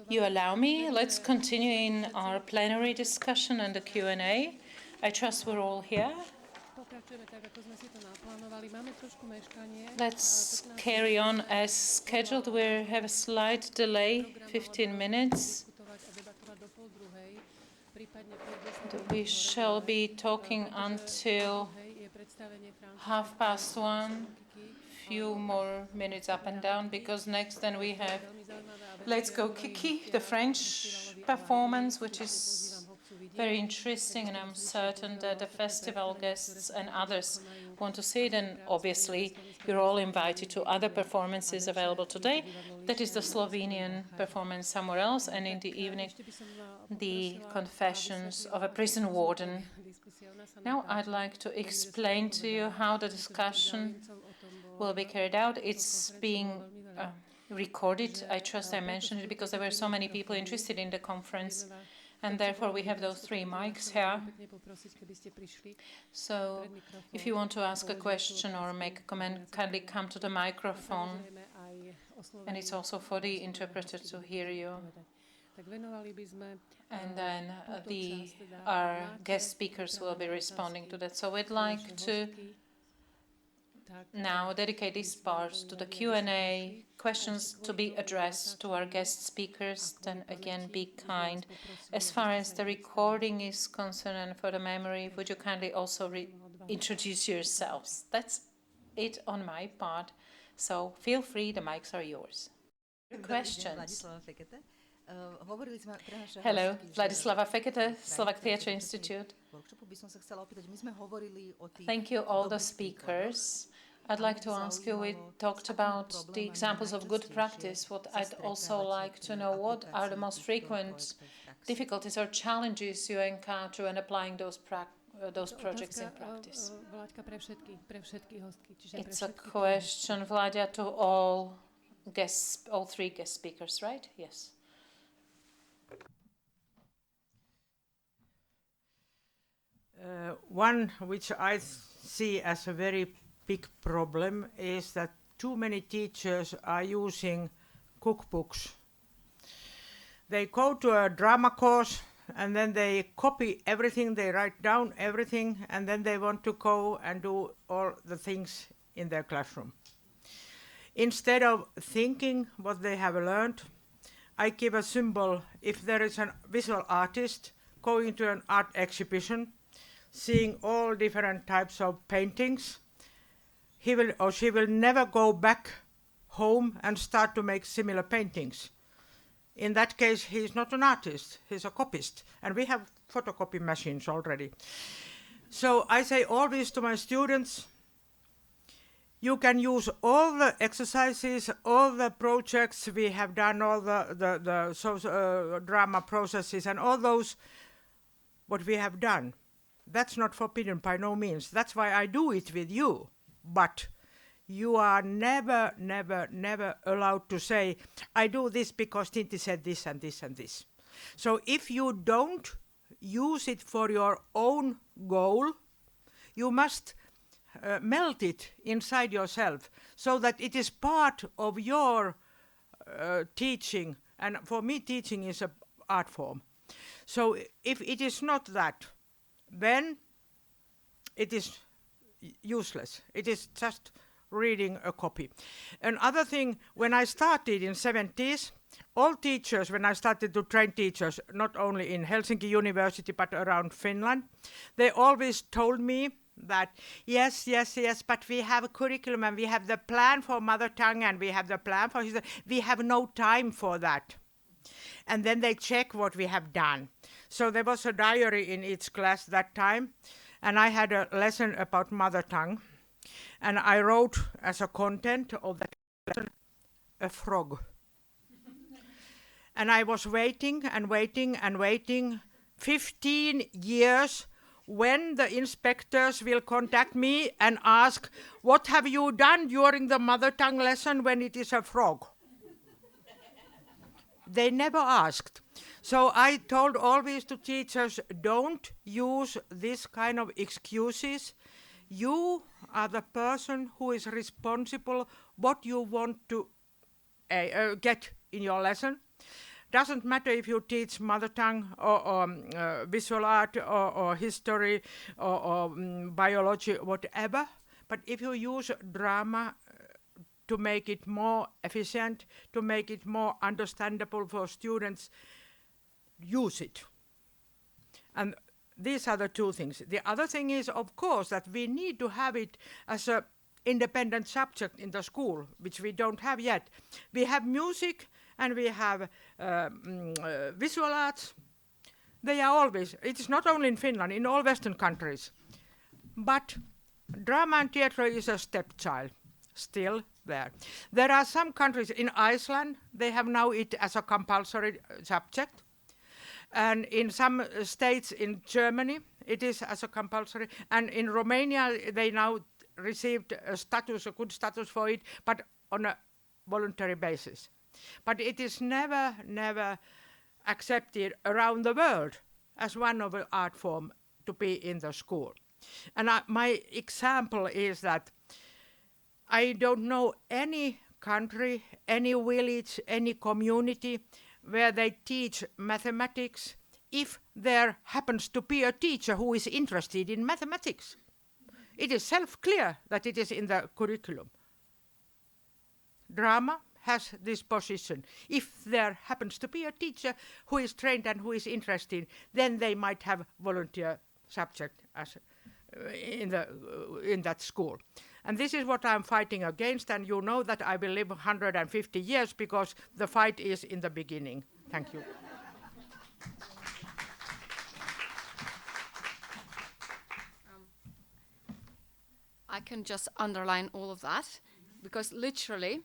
you allow me, let's continue in our plenary discussion and the Q&A. I trust we're all here. Let's carry on as scheduled. We have a slight delay, 15 minutes. We shall be talking until 1:30. Few more minutes up and down, because next then we have Let's Go Kiki, the French performance, which is very interesting, and I'm certain that the festival guests and others want to see it. And obviously you're all invited to other performances available today. That is the Slovenian performance somewhere else, and in the evening the Confessions of a Prison Warden. Now I'd like to explain to you how the discussion will be carried out. It's being recorded. I trust I mentioned it because there were so many people interested in the conference, and therefore we have those 3 mics here. So if you want to ask a question or make a comment, kindly come to the microphone, and it's also for the interpreter to hear you. And then our guest speakers will be responding to that. So we'd like to now dedicate this part to the Q&A, questions to be addressed to our guest speakers. Then again, be kind. As far as the recording is concerned and for the memory, would you kindly also introduce yourselves? That's it on my part. So feel free, the mics are yours. Questions? Hello, Vladislava Fekete, Slovak Theatre Institute. Thank you, all the speakers. I'd like to ask you, we talked about the examples of good practice. What I'd also like to know, what are the most frequent difficulties or challenges you encounter when applying those projects in practice? It's a question, Vladia, to all 3 guest speakers, right? Yes. One which I see as a very big problem is that too many teachers are using cookbooks. They go to a drama course and then they copy everything, they write down everything, and then they want to go and do all the things in their classroom. Instead of thinking what they have learned, I give a symbol. If there is a visual artist going to an art exhibition, seeing all different types of paintings, he will or she will never go back home and start to make similar paintings. In that case, he is not an artist, he's a copyist, and we have photocopy machines already. So I say always to my students, you can use all the exercises, all the projects we have done, all the drama processes and all those, what we have done. That's not forbidden by no means. That's why I do it with you. But you are never, never, never allowed to say, I do this because Tinti said this and this and this. So if you don't use it for your own goal, you must melt it inside yourself so that it is part of your teaching. And for me, teaching is an art form. So if it is not that, then it is useless. It is just reading a copy. Another thing, when I started in 70s, all teachers, when I started to train teachers, not only in Helsinki University but around Finland, they always told me that yes, but we have a curriculum and we have the plan for mother tongue and we have the plan for history. We have no time for that. And then they check what we have done. So there was a diary in each class that time, and I had a lesson about mother tongue, and I wrote as a content of that lesson a frog. And I was waiting and waiting and waiting 15 years when the inspectors will contact me and ask, what have you done during the mother tongue lesson when it is a frog? They never asked. So I told always to teachers, don't use this kind of excuses. You are the person who is responsible what you want to get in your lesson. Doesn't matter if you teach mother tongue or visual art or history or biology, whatever. But if you use drama to make it more efficient, to make it more understandable for students, use it. And these are the 2 things. The other thing is, of course, that we need to have it as an independent subject in the school, which we don't have yet. We have music and we have visual arts. They are always, it's not only in Finland, in all Western countries. But drama and theatre is a stepchild, still there. There are some countries, in Iceland, they have now it as a compulsory subject. And in some states in Germany, it is as a compulsory. And in Romania, they now received a status, a good status for it, but on a voluntary basis. But it is never accepted around the world as one of the art form to be in the school. And my example is that I don't know any country, any village, any community where they teach mathematics if there happens to be a teacher who is interested in mathematics. It is self-clear that it is in the curriculum. Drama has this position. If there happens to be a teacher who is trained and who is interested, then they might have volunteer subject as in that school. And this is what I'm fighting against, and you know that I will live 150 years because the fight is in the beginning. Thank you. I can just underline all of that, because literally,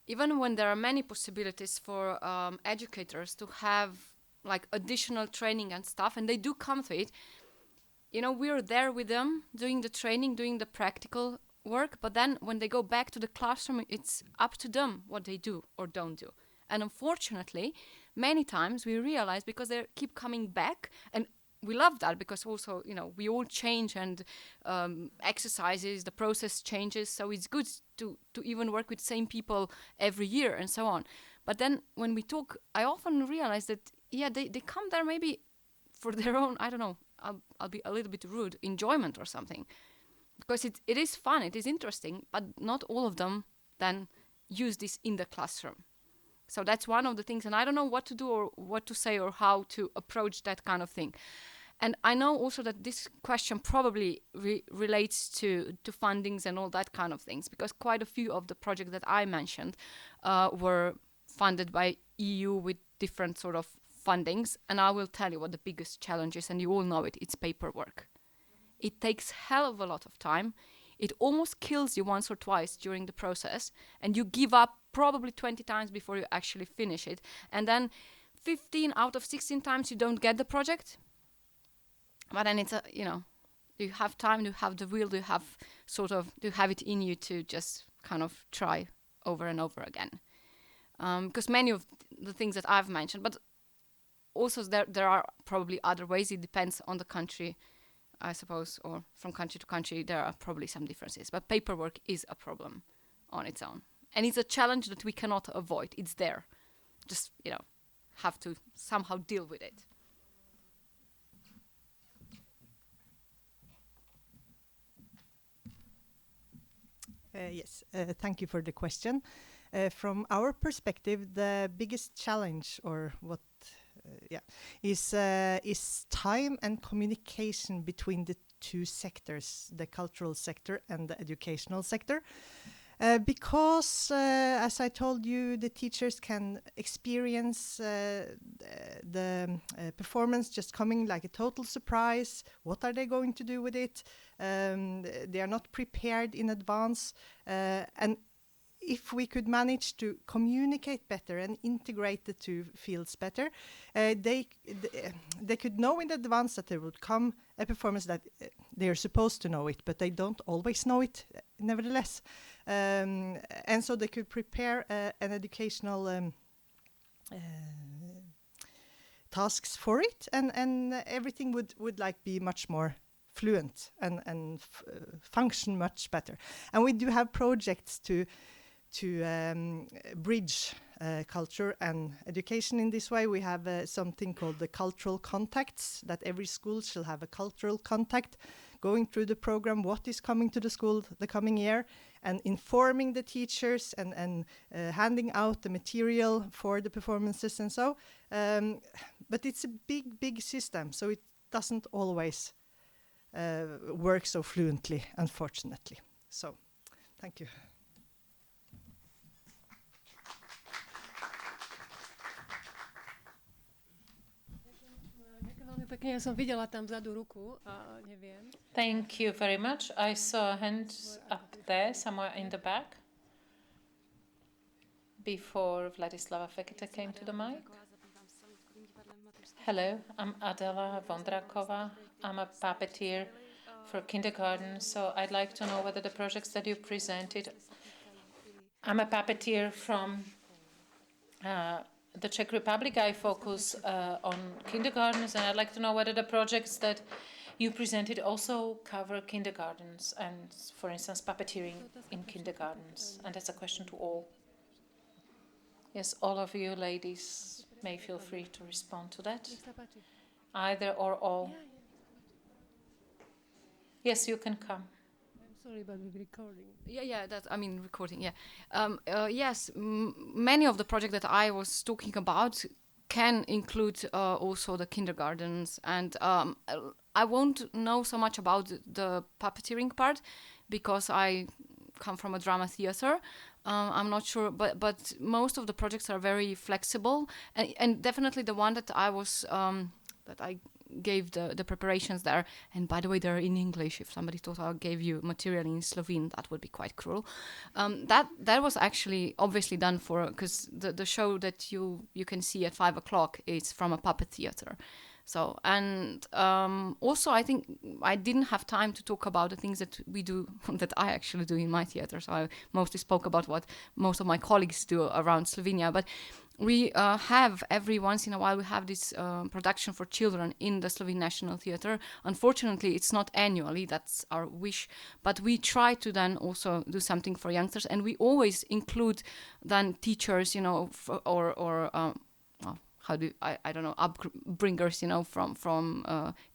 even when there are many possibilities for educators to have like additional training and stuff, and they do come to it, you know, we're there with them doing the training, doing the practical work, but then when they go back to the classroom, it's up to them what they do or don't do. And unfortunately, many times we realize, because they keep coming back, and we love that because also, you know, we all change, and exercises, the process changes, so it's good to even work with same people every year and so on. But then when we talk, I often realize that, yeah, they come there maybe for their own, I don't know, I'll be a little bit rude, enjoyment or something. Because it is fun, it is interesting, but not all of them then use this in the classroom. So that's one of the things, and I don't know what to do or what to say or how to approach that kind of thing. And I know also that this question probably relates to fundings and all that kind of things, because quite a few of the projects that I mentioned were funded by EU with different sort of fundings. And I will tell you what the biggest challenge is, and you all know it, it's paperwork. It takes hell of a lot of time. It almost kills you once or twice during the process, and you give up probably 20 times before you actually finish it. And then 15 out of 16 times you don't get the project. But then it's you know, you have time, you have the will, you have it in you to just kind of try over and over again. Because many of the things that I've mentioned, but also there are probably other ways. It depends on the country, I suppose, or from country to country, there are probably some differences. But paperwork is a problem on its own. And it's a challenge that we cannot avoid. It's there. Just, you know, have to somehow deal with it. Yes, thank you for the question. From our perspective, the biggest challenge, or what is time and communication between the two sectors, the cultural sector and the educational sector. Because, as I told you, the teachers can experience the performance just coming like a total surprise. What are they going to do with it? They are not prepared in advance. And if we could manage to communicate better and integrate the two fields better, they could know in advance that there would come a performance that they are supposed to know it, but they don't always know it nevertheless. And so they could prepare an educational tasks for it, and everything would like be much more fluent and function much better. And we do have projects to bridge culture and education in this way. We have something called the cultural contacts, that every school shall have a cultural contact going through the program, what is coming to the school the coming year, and informing the teachers and handing out the material for the performances and so. But it's a big system, so it doesn't always work so fluently, unfortunately. So, thank you. Thank you very much. I saw a hand up there, somewhere in the back, before Vladislava Fekete came to the mic. Hello, I'm Adela Vondrakova I'm a puppeteer for kindergarten, so I'd like to know whether the projects that you presented. I'm a puppeteer from the Czech Republic. I focus on kindergartens, and I'd like to know whether the projects that you presented also cover kindergartens and, for instance, puppeteering in kindergartens. And that's a question to all. Yes, all of you ladies may feel free to respond to that. Either or all. Yes, you can come. I'm sorry, but we're recording. Recording, yeah. Yes, many of the projects that I was talking about can include also the kindergartens, and I won't know so much about the puppeteering part because I come from a drama theater. I'm not sure, but most of the projects are very flexible, and definitely the one that I was that I gave the preparations there, and by the way, they're in English. If somebody thought I gave you material in Slovene, that would be quite cruel. That was actually obviously done because the show that you can see at 5 o'clock is from a puppet theater. So, and also I think I didn't have time to talk about the things that we do, that I actually do in my theater. So I mostly spoke about what most of my colleagues do around Slovenia. But we have, every once in a while, we have this production for children in the Slovene National Theatre. Unfortunately, it's not annually, that's our wish. But we try to then also do something for youngsters. And we always include then teachers, upbringers, from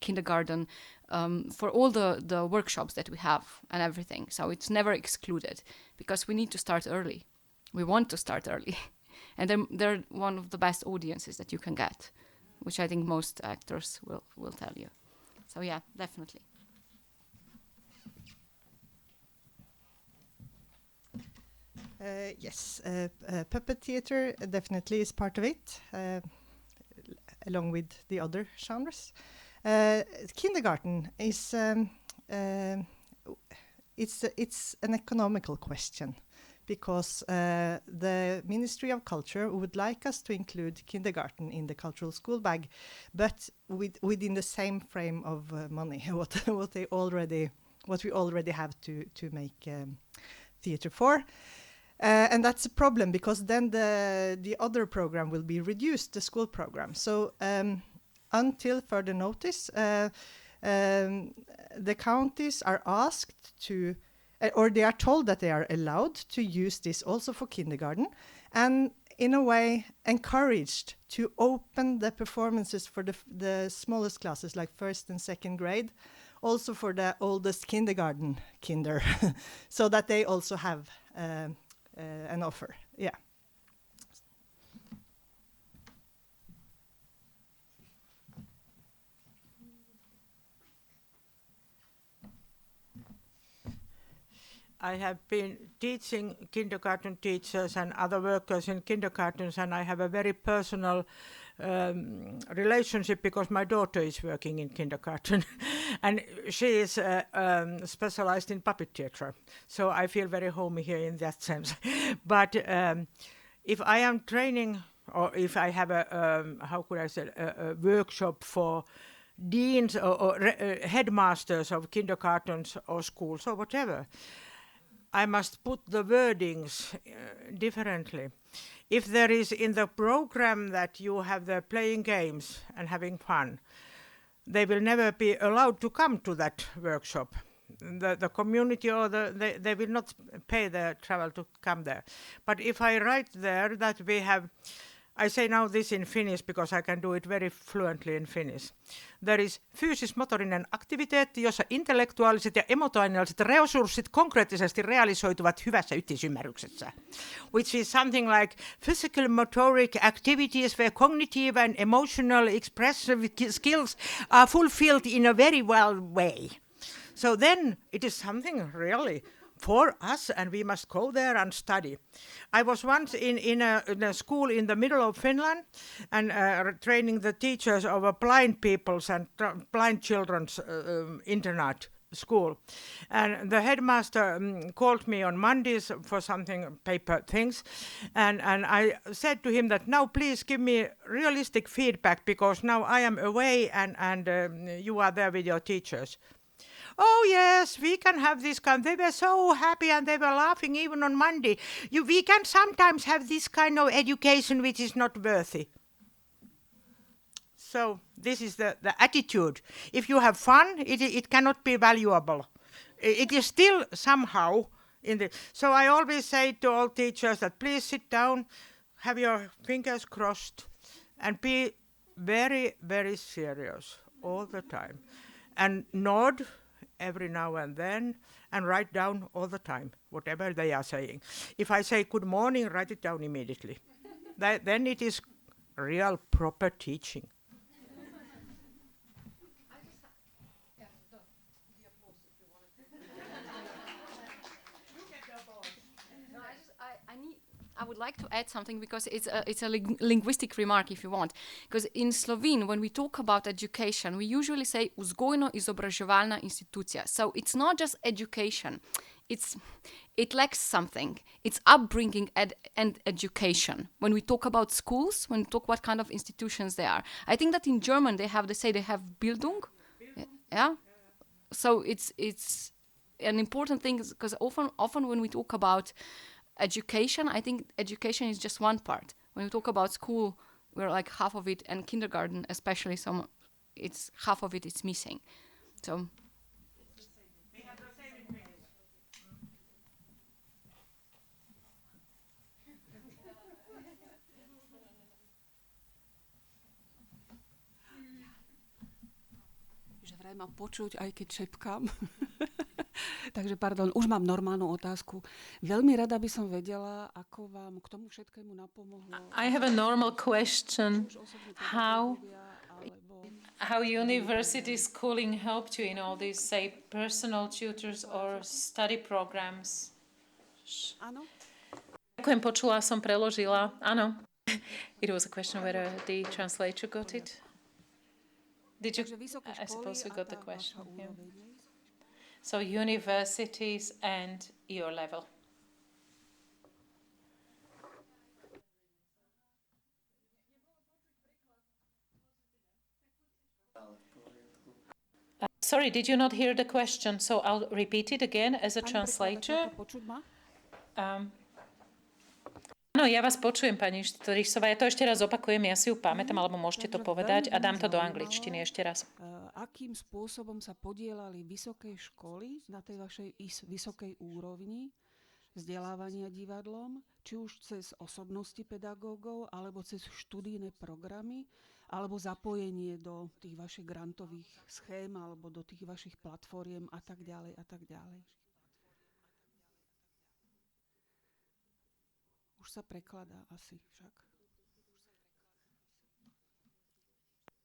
kindergarten, for all the workshops that we have and everything. So it's never excluded because we need to start early. We want to start early. And they're one of the best audiences that you can get, which I think most actors will tell you. So yeah, definitely. Yes, puppet theatre definitely is part of it, along with the other genres. Kindergarten is it's an economical question, because the Ministry of Culture would like us to include kindergarten in the cultural school bag, but within the same frame of money, what we already have to make theatre for. And that's a problem, because then the other program will be reduced, the school program. So until further notice, the counties are asked to, or they are told that they are allowed to use this also for kindergarten, and in a way encouraged to open the performances for the smallest classes, like first and second grade, also for the oldest kindergarten kinder, so that they also have an offer. Yeah. I have been teaching kindergarten teachers and other workers in kindergartens, and I have a very personal relationship because my daughter is working in kindergarten and she is specialized in puppet theatre. So I feel very homey here in that sense. But if I am training, or if I have a workshop for deans or headmasters of kindergartens or schools or whatever, I must put the wordings differently. If there is in the program that you have the playing games and having fun, they will never be allowed to come to that workshop. The community or they will not pay the travel to come there. But if I write there that we have, I say now this in Finnish because I can do it very fluently in Finnish. There is fyysismotorinen aktiviteetti, jossa intellektuaaliset ja emotionaaliset resurssit konkreettisesti realisoituvat hyvässä yhteisymmärryksessä. Which is something like physical motoric activities where cognitive and emotional expressive skills are fulfilled in a very well way. So then it is something really for us, and we must go there and study. I was once in a school in the middle of Finland and training the teachers of blind people's and blind children's internat school. And the headmaster called me on Mondays for something, paper things. And I said to him that now please give me realistic feedback because now I am away and you are there with your teachers. Oh yes, we can have this kind. They were so happy and they were laughing even on Monday. We can sometimes have this kind of education which is not worthy. So this is the attitude. If you have fun, it cannot be valuable. It is still somehow in the. So I always say to all teachers that please sit down, have your fingers crossed, and be very, very serious all the time, and nod every now and then, and write down all the time whatever they are saying. If I say good morning, write it down immediately. Then it is real proper teaching. I would like to add something because it's a linguistic remark if you want. Because in Slovene, when we talk about education, we usually say uzgojno-izobraževalna institucija. So it's not just education. It lacks something. It's upbringing and education. When we talk about schools, when we talk what kind of institutions they are. I think that in German they have Bildung. Yeah. So it's an important thing because often when we talk about education, I think education is just one part. When we talk about school, we're like half of it, and kindergarten especially, it's half of it is missing. So. Že vraj ma počuť, aj keď šepkám. Takže pardon, už mám normálnu otázku. Veľmi rada by som vedela, ako vám k tomu všetkému napomohlo. I have a normal question. How university schooling helped you in all these, say, personal tutors or study programs? Áno. Ďakujem, počula som, preložila. Áno. It was a question whether the translator got it. Did you? I suppose we got the question. Yeah. So universities and your level. Sorry, did you not hear the question? So I'll repeat it again as a translator. Áno, ja vás počujem, pani Štrysová. Ja to ešte raz opakujem, ja si ju pamätám, alebo môžete to povedať a dám to do angličtiny ešte raz. Akým spôsobom sa podielali vysoké školy na tej vašej vysokej úrovni vzdelávania divadlom, či už cez osobnosti pedagógov, alebo cez študijné programy, alebo zapojenie do tých vašich grantových schém, alebo do tých vašich platformiem a tak ďalej a tak ďalej. Už sa prekladá asi však.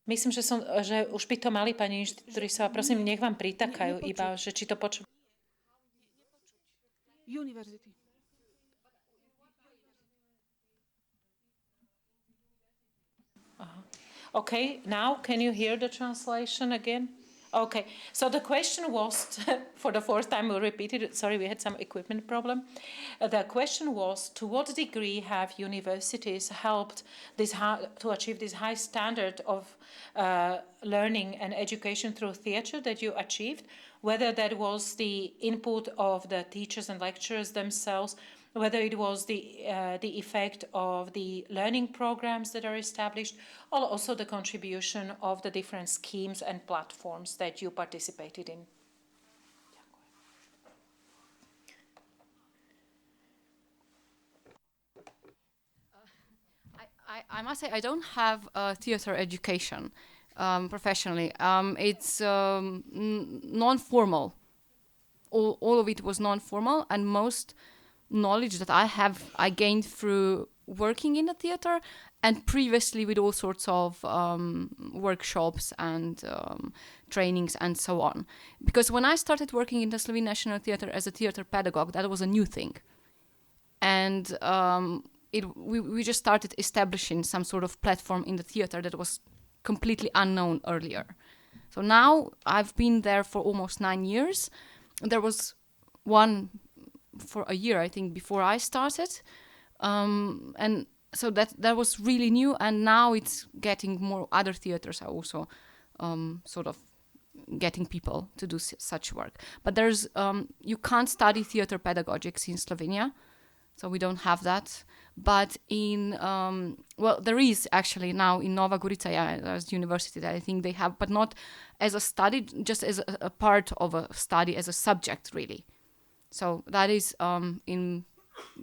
Myslím, že už by to mali, pani Štrysová. Prosím, nech vám pritakajú iba, že či to počujú. University. Okay, now can you hear the translation again? Okay, so the question was, for the fourth time we'll repeat it, sorry, we had some equipment problem. The question was, to what degree have universities helped to achieve this high standard of learning and education through theatre that you achieved? Whether that was the input of the teachers and lecturers themselves, whether it was the effect of the learning programs that are established, or also the contribution of the different schemes and platforms that you participated in. I must say I don't have theatre education professionally. It's non-formal. All of it was non-formal, and most knowledge that I gained through working in the theatre and previously with all sorts of workshops and trainings and so on. Because when I started working in the Slovene National Theatre as a theatre pedagogue, that was a new thing. And we just started establishing some sort of platform in the theatre that was completely unknown earlier. So now I've been there for almost 9 years. There was one for a year, I think, before I started. And so that was really new, and now it's getting more. Other theaters are also sort of getting people to do such work. But there's you can't study theater pedagogics in Slovenia, so we don't have that. But in well, there is actually now in Nova Gorica, there's university that I think they have, but not as a study, just as a part of a study, as a subject really. So that is in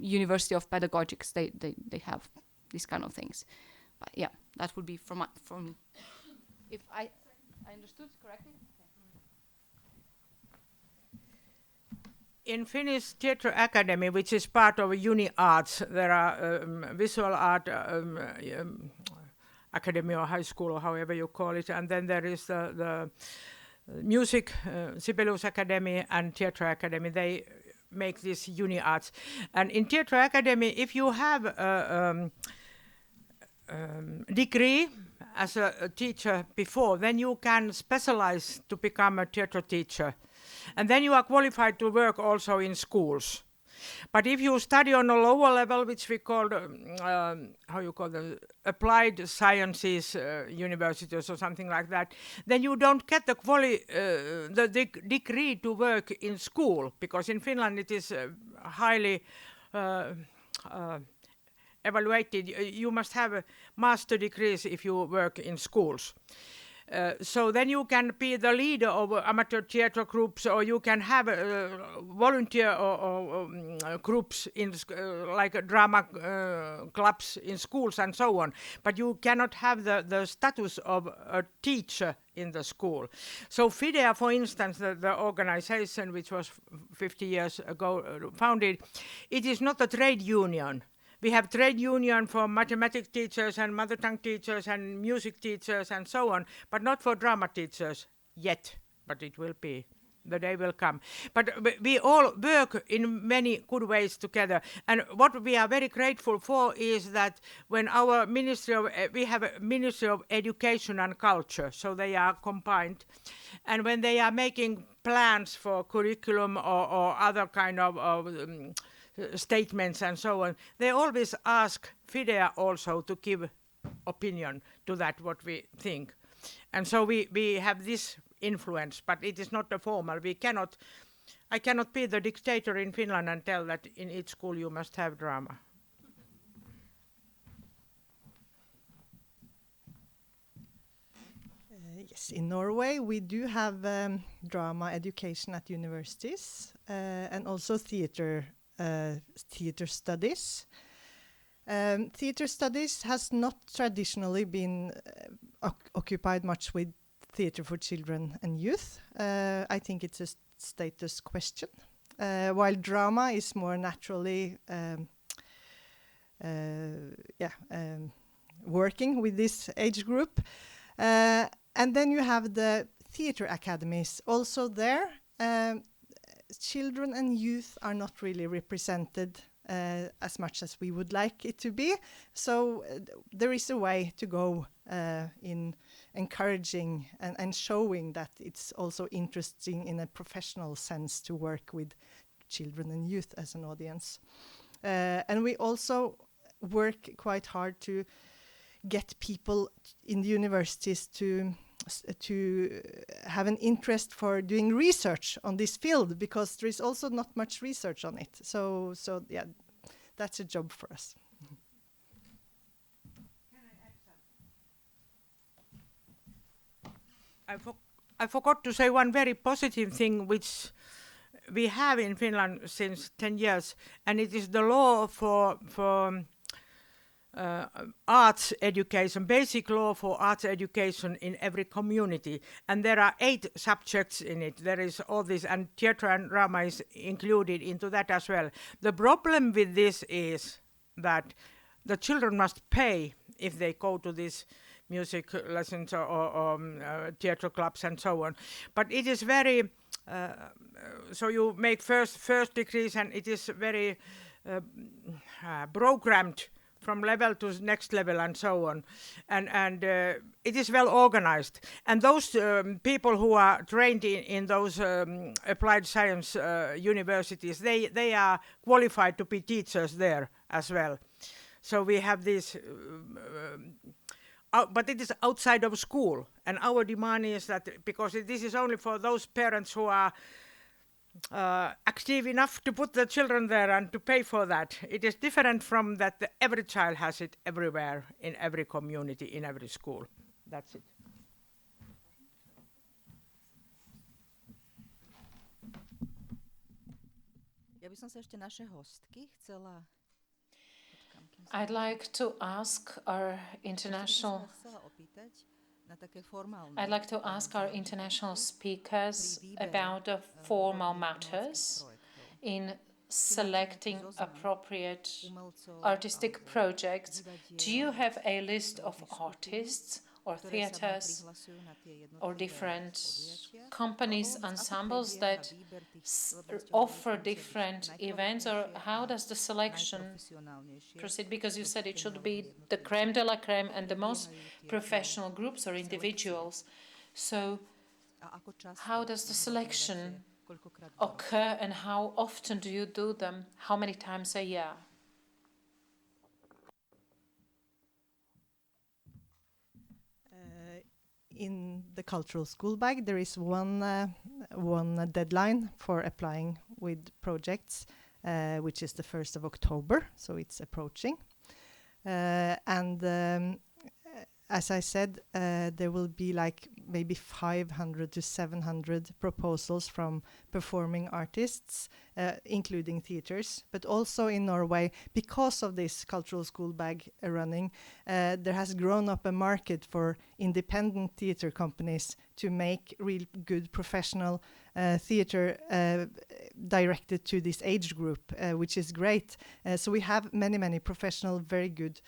University of Pedagogics, they have these kind of things. But yeah, that would be from me. If I understood correctly? In Finnish Theatre Academy, which is part of Uni Arts, there are visual art academy or high school or however you call it, and then there is the music Sibelius Academy and Theatre Academy. They make this Uni Arts, and in Theatre Academy, if you have a degree as a teacher before, then you can specialize to become a theatre teacher. And then you are qualified to work also in schools. But if you study on a lower level, which we call, how you call them, applied sciences universities or something like that, then you don't get the degree to work in school, because in Finland it is highly evaluated. You must have master degrees if you work in schools. So then you can be the leader of amateur theatre groups, or you can have volunteer or groups in like drama clubs in schools and so on. But you cannot have the status of a teacher in the school. So FIDEA, for instance, the organization which was 50 years ago founded, it is not a trade union. We have trade union for mathematics teachers and mother tongue teachers and music teachers and so on, but not for drama teachers yet, but it will be. The day will come. But we all work in many good ways together. And what we are very grateful for is that when our we have a Ministry of Education and Culture, so they are combined. And when they are making plans for curriculum or other kind of statements and so on, they always ask FIDEA also to give opinion to that, what we think. And so we have this influence, but it is not a formal. I cannot be the dictator in Finland and tell that in each school you must have drama. Yes, in Norway we do have drama education at universities and also theatre studies. Theatre studies has not traditionally been occupied much with theatre for children and youth. I think it's a status question. While drama is more naturally working with this age group. And then you have the theatre academies. Also there, children and youth are not really represented as much as we would like it to be. So there is a way to go in encouraging and showing that it's also interesting in a professional sense to work with children and youth as an audience. And we also work quite hard to get people in the universities to have an interest for doing research on this field, because there is also not much research on it. So yeah, that's a job for us. Can I add something? I forgot to say one very positive thing which we have in Finland since 10 years, and it is the law for arts education, basic law for arts education in every community, and there are 8 subjects in it. There is all this, and theatre and drama is included into that as well. The problem with this is that the children must pay if they go to these music lessons or theatre clubs and so on. But it is very so you make first degrees, and it is very programmed from level to next level and so on. And it is well organized. And those people who are trained in those applied science universities, they are qualified to be teachers there as well. So we have this, but it is outside of school. And our demand is that, because this is only for those parents who are active enough to put the children there and to pay for that. It is different from that every child has it everywhere, in every community, in every school. That's it. Ja by som sa ešte naše hostky chcela... I'd like to ask our international speakers about the formal matters in selecting appropriate artistic projects. Do you have a list of artists or theaters or different companies, ensembles that offer different events, or how does the selection proceed? Because you said it should be the crème de la crème and the most professional groups or individuals. So how does the selection occur and how often do you do them? How many times a year? In the cultural school bag, there is one deadline for applying with projects, which is the 1st of October, so it's approaching. As I said, there will be like maybe 500 to 700 proposals from performing artists, including theaters. But also in Norway, because of this cultural school bag running, there has grown up a market for independent theater companies to make real good professional theater directed to this age group, which is great. So we have many professional, very good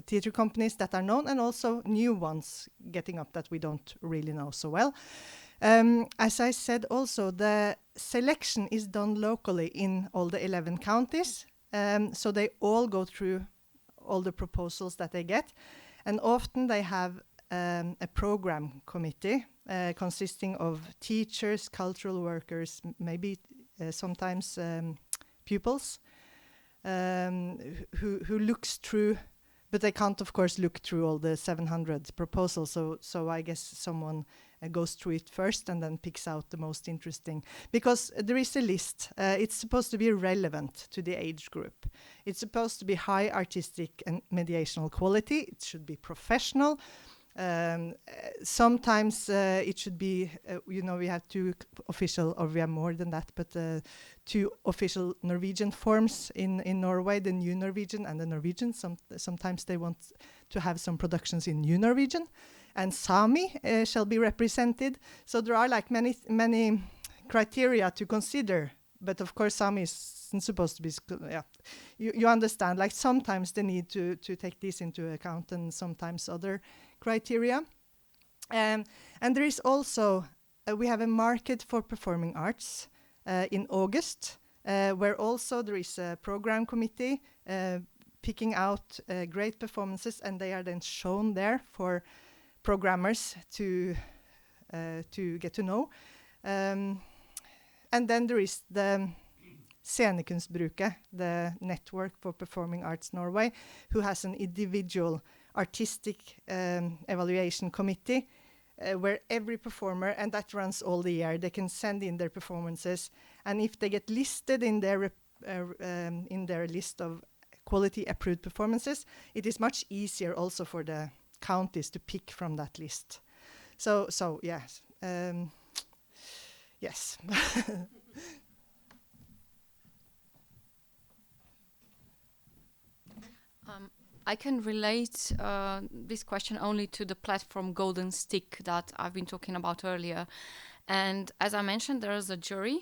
theater companies that are known, and also new ones getting up that we don't really know so well. As I said also, the selection is done locally in all the 11 counties, so they all go through all the proposals that they get, and often they have a program committee consisting of teachers, cultural workers, maybe sometimes pupils, who looks through, but they can't, of course, look through all the 700 proposals. So I guess someone goes through it first and then picks out the most interesting. Because there is a list. It's supposed to be relevant to the age group. It's supposed to be high artistic and mediational quality. It should be professional. Sometimes it should be, we have two official, or we have more than that, but two official Norwegian forms in Norway, the New Norwegian and the Norwegian. Sometimes they want to have some productions in New Norwegian, and Sami shall be represented. So there are like many criteria to consider. But of course, Sami isn't supposed to be, you understand, like sometimes they need to take this into account, and sometimes other criteria. And there is also, we have a market for performing arts in August, where also there is a program committee picking out great performances, and they are then shown there for programmers to get to know. And then there is the Scenekunstbruket, the Network for Performing Arts Norway, who has an individual artistic evaluation committee where every performer, and that runs all the year, they can send in their performances, and if they get listed in their list of quality approved performances, it is much easier also for the counties to pick from that list. So yes. Yes. I can relate this question only to the platform Golden Stick that I've been talking about earlier. And as I mentioned, there is a jury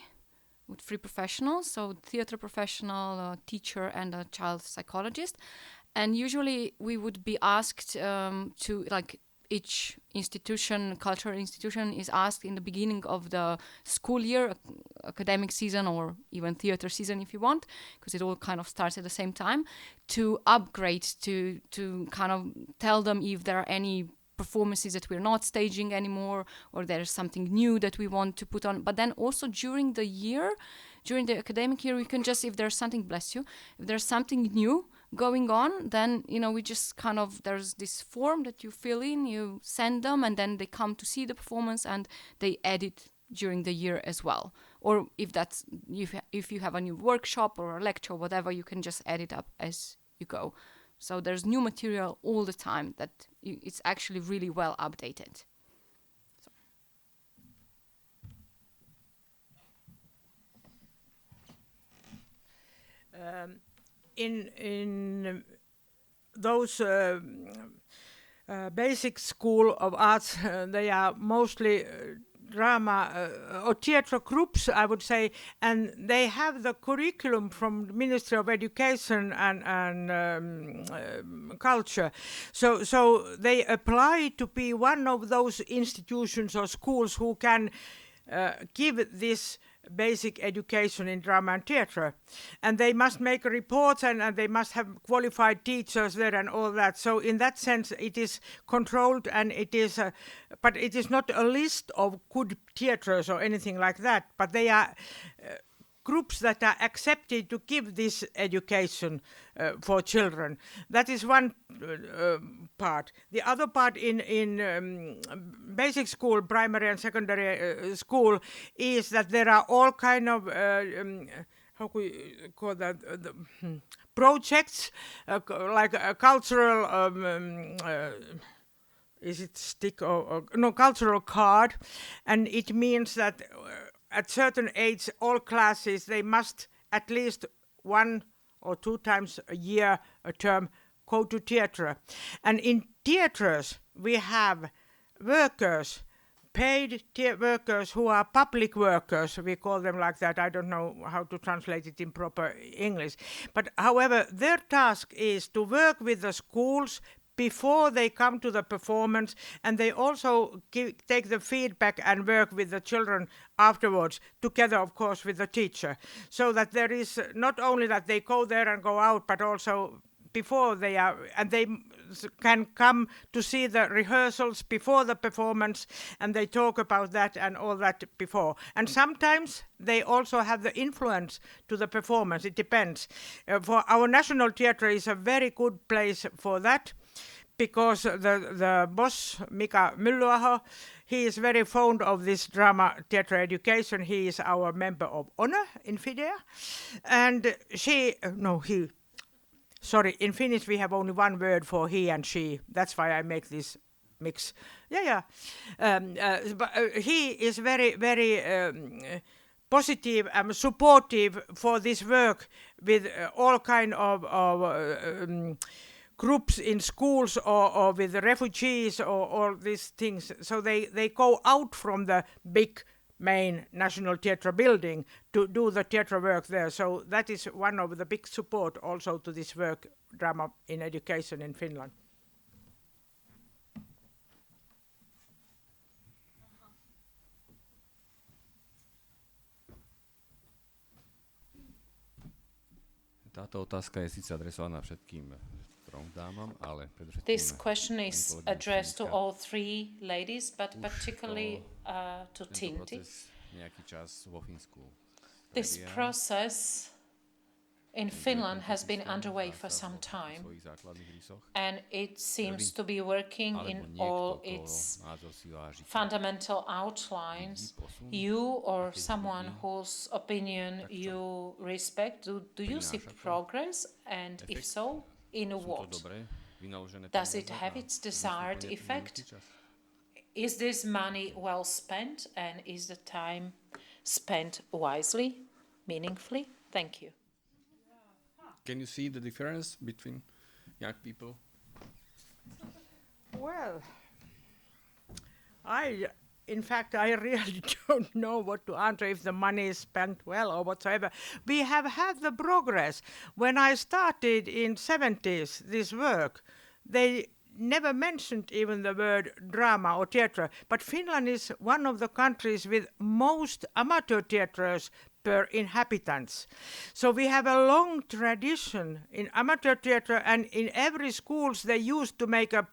with 3 professionals, so theater professional, a teacher, and a child psychologist. And usually we would be asked to, like, each institution, cultural institution, is asked in the beginning of the school year, academic season, or even theater season if you want, because it all kind of starts at the same time, to upgrade, to kind of tell them if there are any performances that we're not staging anymore, or there's something new that we want to put on. But then also during the year, during the academic year, we can just, if there's something, bless you, if there's something new going on, then, you know, we just kind of, there's this form that you fill in, you send them, and then they come to see the performance and they edit during the year as well. Or if that's, if you have a new workshop or a lecture or whatever, you can just edit up as you go. So there's new material all the time that it's actually really well updated. In those basic school of arts, they are mostly drama or theatre groups, I would say, and they have the curriculum from the Ministry of Education and Culture. So they apply to be one of those institutions or schools who can give this basic education in drama and theatre, and they must make reports and they must have qualified teachers there and all that. So in that sense it is controlled, and it is but it is not a list of good theatres or anything like that, but they are groups that are accepted to give this education for children. That is one part. The other part in basic school, primary and secondary school, is that there are all kind of how could you call that, projects, like a cultural is it stick or no, cultural card, and it means that at certain age, all classes, they must at least 1 or 2 times a year, a term, go to theatre. And in theatres, we have workers, paid workers who are public workers. We call them like that. I don't know how to translate it in proper English. But however, their task is to work with the schools before they come to the performance, and they also take the feedback and work with the children afterwards, together of course with the teacher, so that there is not only that they go there and go out, but also before they are, and they can come to see the rehearsals before the performance, and they talk about that and all that before. And sometimes they also have the influence to the performance. It depends. For our National Theatre is a very good place for that, because the boss, Mika Mylluaho, he is very fond of this drama theatre education. He is our member of honor in FIDEA. And in Finnish we have only one word for he and she. That's why I make this mix. But he is very, very positive and supportive for this work with all kind of groups in schools or with the refugees or all these things. So they go out from the big main National Theatre building to do the theatre work there. So that is one of the big support also to this work, drama in education in Finland. Táto otázka je síce adresovaná všetkým trom dámam, ale predovšetkým This question is addressed to all 3 ladies, but particularly to Tinti. Nejaký čas vo Fínsku. This process in Finland has been underway for some time, and it seems to be working in all its fundamental outlines. You or someone whose opinion you respect, do you see progress, and if so, in what? Does it have its desired effect? Is this money well spent, and is the time spent wisely, meaningfully? Thank you. Can you see the difference between young people? Well, in fact, I really don't know what to answer, if the money is spent well or whatsoever. We have had the progress. When I started in 70s this work, they never mentioned even the word drama or theatre, but Finland is one of the countries with most amateur theatres per inhabitants. So we have a long tradition in amateur theatre, and in every schools they used to make a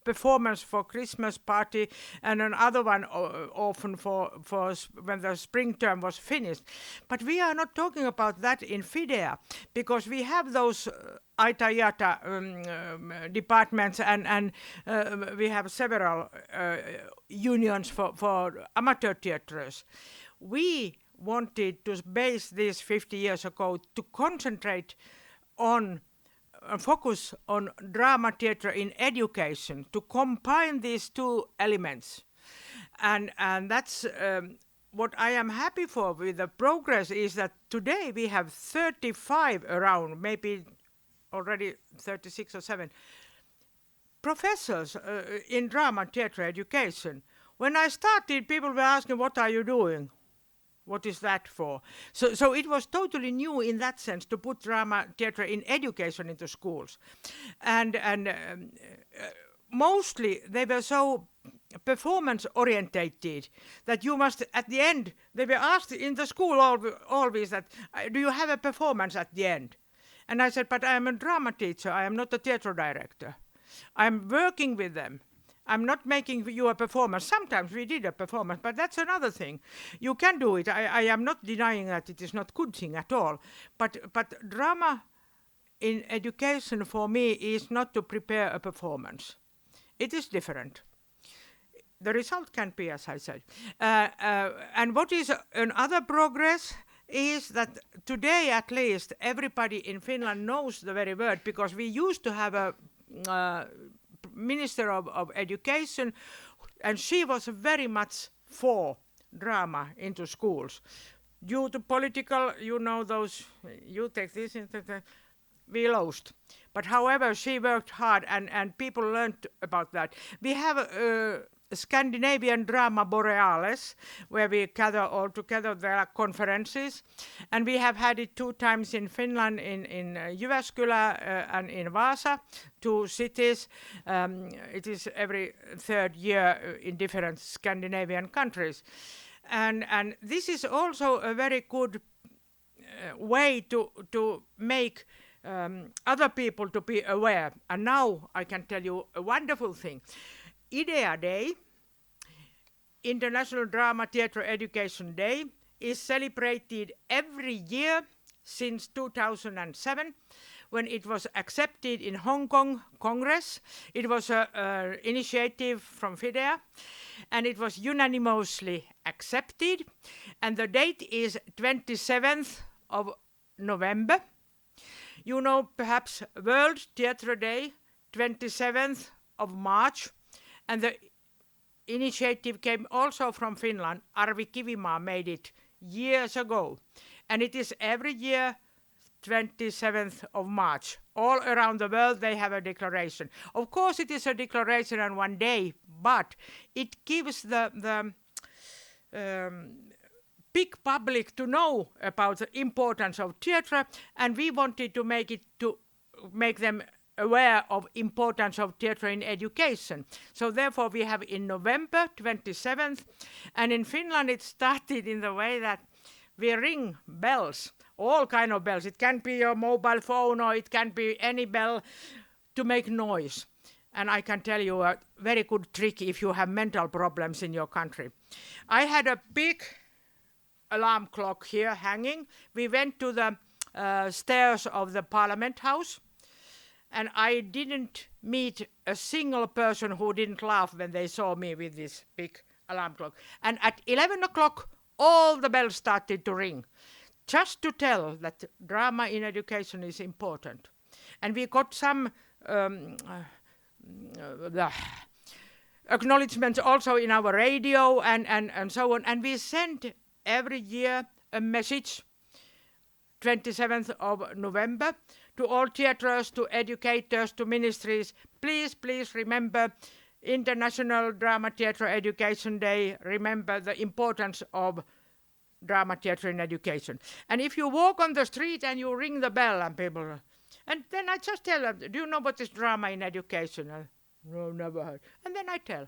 performance for Christmas party and another one often for when the spring term was finished. But we are not talking about that in Fidea, because we have those Aita-Iata departments, and we have several unions for amateur theatres. We wanted to base this 50 years ago to concentrate on focus on drama theatre in education, to combine these two elements. And that's what I am happy for with the progress, is that today we have 35 around, maybe already 36 or 7, professors in drama theatre education. When I started, people were asking, what are you doing? What is that for? So it was totally new in that sense to put drama theatre in education into schools. And mostly they were so performance orientated that you must, at the end, they were asked in the school always that, do you have a performance at the end? And I said, but I am a drama teacher, I am not a theatre director. I'm working with them. I'm not making you a performance. Sometimes we did a performance, but that's another thing. You can do it. I am not denying that it is not good thing at all. But drama in education for me is not to prepare a performance. It is different. The result can be, as I said. And what is another progress is that today at least everybody in Finland knows the very word, because we used to have a Minister of Education, and she was very much for drama into schools. Due to political, you know, those, you take this, we lost. But however, she worked hard, and people learned about that. We have Scandinavian Drama Borealis, where we gather all together. There are conferences, and we have had it 2 times in Finland, in Jyväskylä and in Vaasa, 2 cities. It is every 3rd year in different Scandinavian countries. And this is also a very good way to make other people to be aware. And now I can tell you a wonderful thing. IDEA Day, International Drama Theatre Education Day, is celebrated every year since 2007, when it was accepted in Hong Kong Congress. It was an initiative from Fidea, and it was unanimously accepted. And the date is 27th of November. You know, perhaps World Theatre Day, 27th of March. And the initiative came also from Finland. Arvi Kivimaa made it years ago. And it is every year, 27th of March. All around the world they have a declaration. Of course it is a declaration on one day, but it gives the big public to know about the importance of theatre, and we wanted to make them aware of importance of theatre in education. So therefore we have in November 27th, and in Finland it started in the way that we ring bells, all kind of bells. It can be your mobile phone or it can be any bell to make noise. And I can tell you a very good trick if you have mental problems in your country. I had a big alarm clock here hanging. We went to the stairs of the Parliament House, and I didn't meet a single person who didn't laugh when they saw me with this big alarm clock. And at 11 o'clock, all the bells started to ring, just to tell that drama in education is important. And we got some acknowledgements also in our radio and so on. And we send every year a message, 27th of November, to all theatres, to educators, to ministries. Please remember International Drama Theatre Education Day. Remember the importance of drama theatre in education. And if you walk on the street and you ring the bell and people... And then I just tell them, do you know what is drama in education? No, never heard. And then I tell.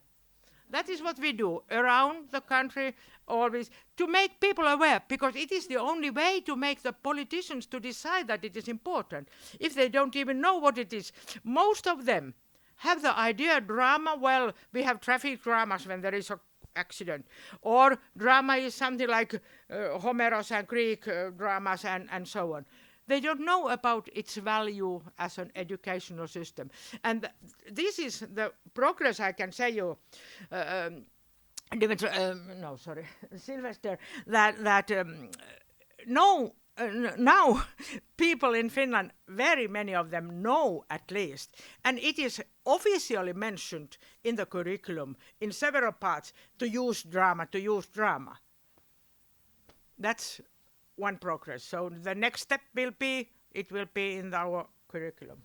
That is what we do around the country, always, to make people aware, because it is the only way to make the politicians to decide that it is important. If they don't even know what it is, most of them have the idea drama, well, we have traffic dramas when there is an accident, or drama is something like Homeros and Greek dramas and so on. They don't know about its value as an educational system. And this is the progress I can say you, Sylvester, that now people in Finland, very many of them know at least, and it is officially mentioned in the curriculum in several parts to use drama. That's one progress. So the next step will be in our curriculum.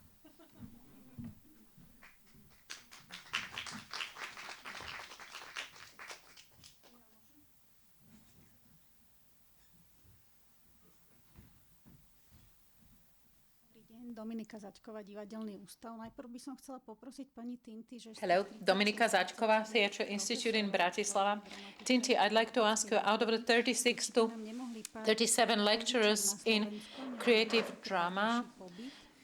Dominika Začková, Divadelný ústav. Najprv by som chcela poprosiť pani Tinty, že... Hello, Dominika Začková, Theatre Institute in Bratislava. Tinty, I'd like to ask you, out of the 36 to 37 lecturers in creative drama,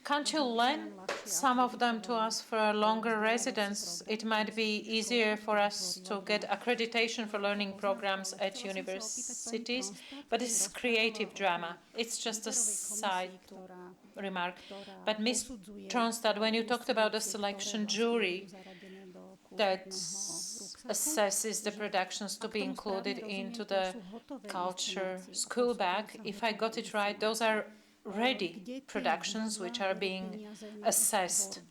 can't you lend some of them to us for a longer residence? It might be easier for us to get accreditation for learning programs at universities, but this is creative drama. It's just a side remark. But Ms. Tronstad, when you talked about the selection jury that assesses the productions to be included into the culture school bag, if I got it right, those are ready productions which are being assessed.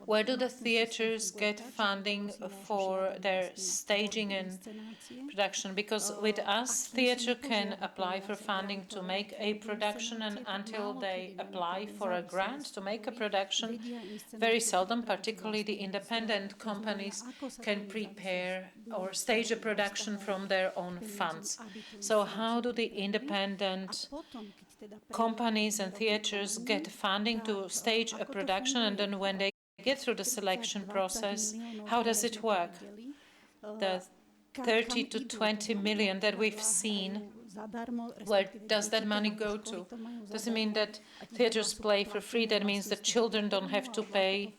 Where do the theatres get funding for their staging and production? Because with us, theatre can apply for funding to make a production, and until they apply for a grant to make a production, very seldom, particularly the independent companies, can prepare or stage a production from their own funds. So how do the independent companies and theatres get funding to stage a production, and then when they get through the selection process, how does it work? The 30 to 20 million that we've seen, where does that money go to? Does it mean that theatres play for free? That means that children don't have to pay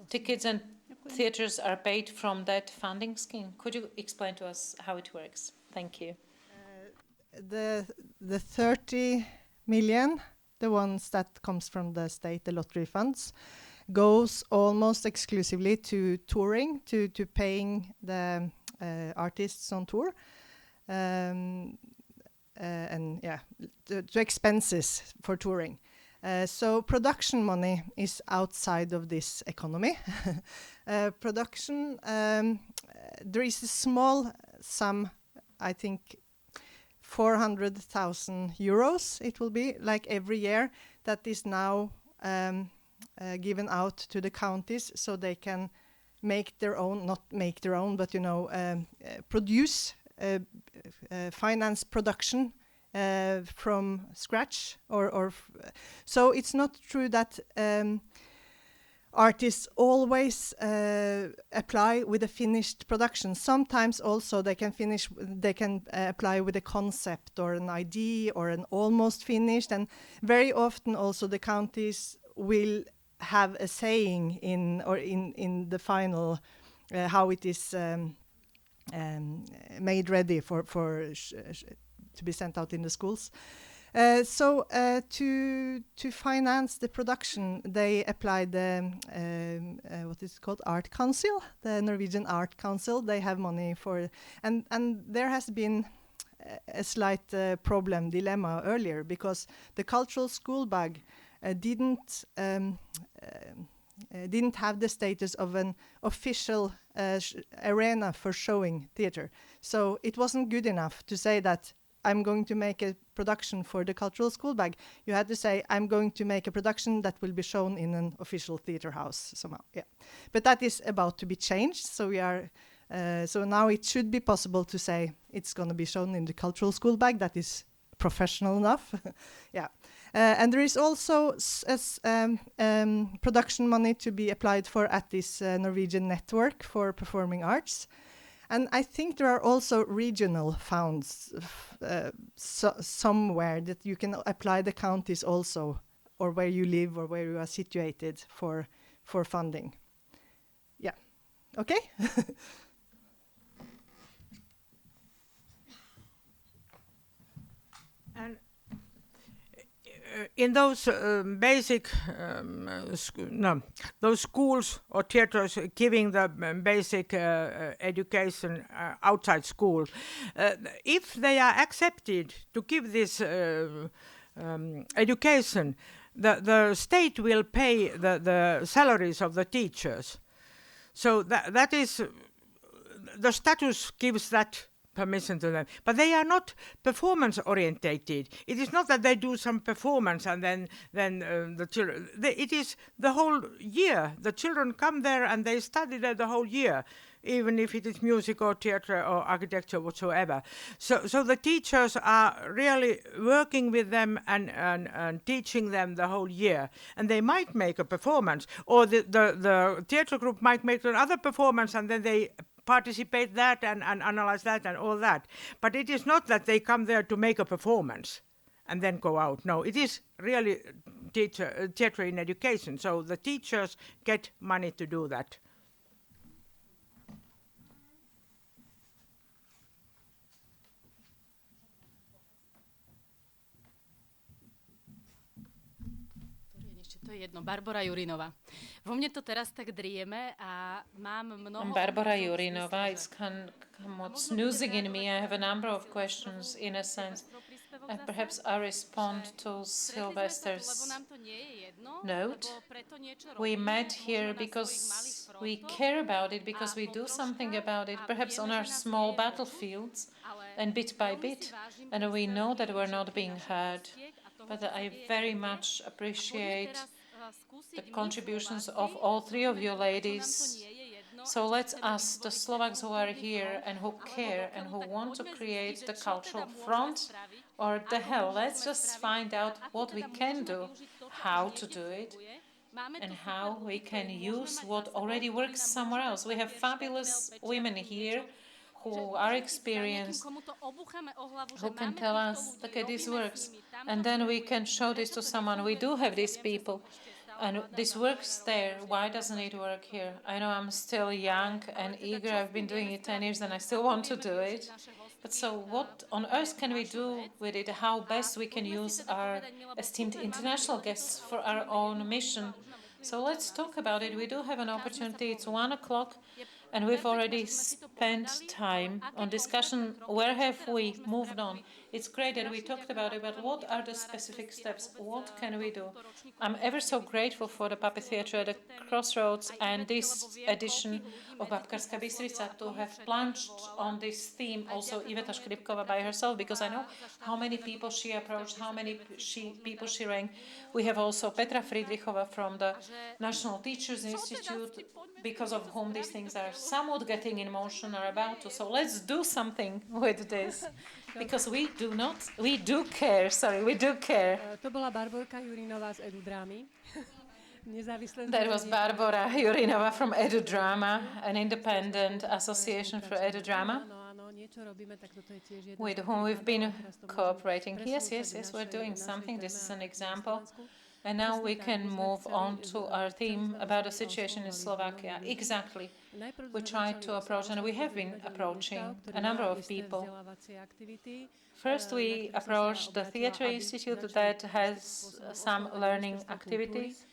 tickets and theatres are paid from that funding scheme? Could you explain to us how it works? Thank you. The 30 million, the ones that comes from the state, the lottery funds, goes almost exclusively to touring, to paying the artists on tour, and to expenses for touring. So production money is outside of this economy. Production, there is a small sum, I think 400,000 euros it will be, like every year, that is now given out to the counties so they can make their own, not make their own, but produce, finance production from scratch. So it's not true that artists always apply with a finished production. Sometimes also they can apply with a concept or an idea or an almost finished, and very often also the counties will have a saying in the final how it is made ready for to be sent out in the schools. So to finance the production, they applied the what is it called, Art Council, the Norwegian Art Council. They have money for, and there has been a slight dilemma earlier, because the cultural school bag didn't have the status of an official arena for showing theatre. So it wasn't good enough to say that I'm going to make a production for the cultural school bag. You had to say, I'm going to make a production that will be shown in an official theatre house somehow. Yeah, but that is about to be changed. So we are, so now it should be possible to say it's going to be shown in the cultural school bag. That is professional enough. Yeah, And there is also production money to be applied for at this Norwegian network for performing arts. And I think there are also regional funds somewhere that you can apply the counties also, or where you live or where you are situated for funding. Yeah. Okay? And in those those schools or theaters giving the basic education outside school, if they are accepted to give this education, the state will pay the salaries of the teachers. So that is, the status gives that permission to them, but they are not performance orientated. It is not that they do some performance and then the children. It is the whole year. The children come there and they study there the whole year, even if it is music or theatre or architecture whatsoever. So the teachers are really working with them and teaching them the whole year. And they might make a performance, or the theatre group might make another performance, and then they participate that and analyze that and all that. But it is not that they come there to make a performance and then go out. No, it is really theatre in education. So the teachers get money to do that. To je jedno, Barbora Jurinová. Vo mne to teraz tak drieme a mám mnoho... I'm Barbara Jurinová. It's come what's snoozing in me. I have a number of questions in a sense. Perhaps I respond to Sylvester's note. We met here because we care about it, because we do something about it, perhaps on our small battlefields and bit by bit, and we know that we're not being heard. But I very much appreciate the contributions of all three of you ladies. So let's ask the Slovaks who are here and who care and who want to create the cultural front, or the hell, let's just find out what we can do, how to do it, and how we can use what already works somewhere else. We have fabulous women here who are experienced, who can tell us, okay, this works. And then we can show this to someone. We do have these people, and this works there. Why doesn't it work here? I know I'm still young and eager. I've been doing it 10 years and I still want to do it. But so what on earth can we do with it? How best we can use our esteemed international guests for our own mission? So let's talk about it. We do have an opportunity. It's 1 o'clock. And we've already spent time on discussion. Where have we moved on? It's great that we talked about it, but what are the specific steps? What can we do? I'm ever so grateful for the Puppet Theatre at the Crossroads and this edition of Bábkarská Bystrica to have plunged on this theme, also Iveta Škripková by herself, because I know how many people she approached, how many people she rang. We have also Petra Friedrichova from the National Teachers Institute, because of whom these things are somewhat getting in motion or about to. So let's do something with this, because we do care. To bola Barborka Jurinová z EduDrámy. That was Barbara Jurinová from EduDrama, an independent association for EduDrama, with whom we've been cooperating. Yes, we're doing something. This is an example. And now we can move on to our theme about the situation in Slovakia. Exactly. We tried to approach, and we have been approaching a number of people. First, we approached the Theatre Institute that has some learning activities.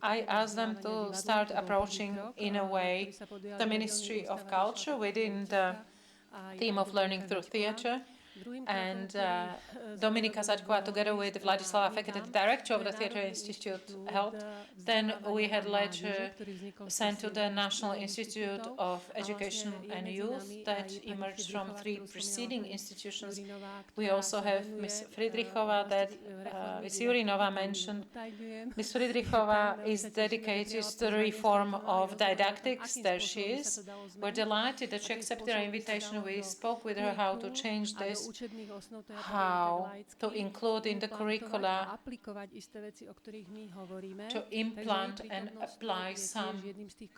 I asked them to start approaching, in a way, the Ministry of Culture within the theme of learning through theatre. And Dominika Zaďková, together with Vladislava Fekete, the director of the Theatre Institute, helped. Then we had a letter sent to the National Institute of Education and Youth that emerged from three preceding institutions. We also have Ms. Friedrichova that Ms. Jurinová mentioned. Ms. Friedrichova is dedicated to the reform of didactics. There she is. We're delighted that she accepted our invitation. We spoke with her how to change this. how to include in the curricula, to implant and apply some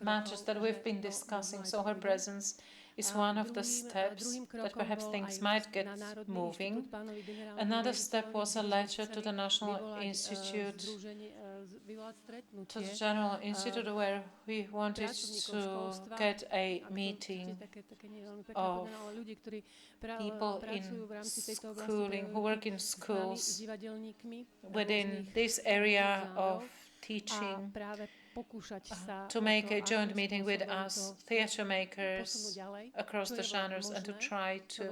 matters that we've been discussing. So her presence is one of the steps that perhaps things might get moving. Another step was a letter to the National Institute, to the General Institute, where we wanted to get a meeting of people in schooling, who work in schools within this area of teaching, to make a joint meeting with us, theatre makers across the genres, and to try to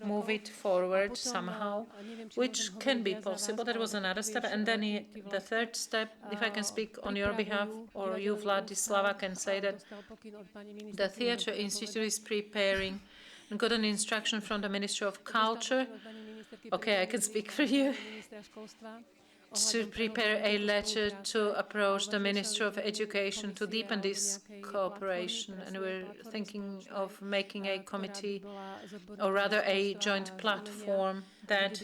move it forward somehow, which can be possible. That was another step. And then the third step, if I can speak on your behalf, or you, Vladislava, can say that the Theatre Institute is preparing and got an instruction from the Ministry of Culture. Okay, I can speak for you. To prepare a letter to approach the Minister of Education to deepen this cooperation, and we're thinking of making a committee, or rather a joint platform that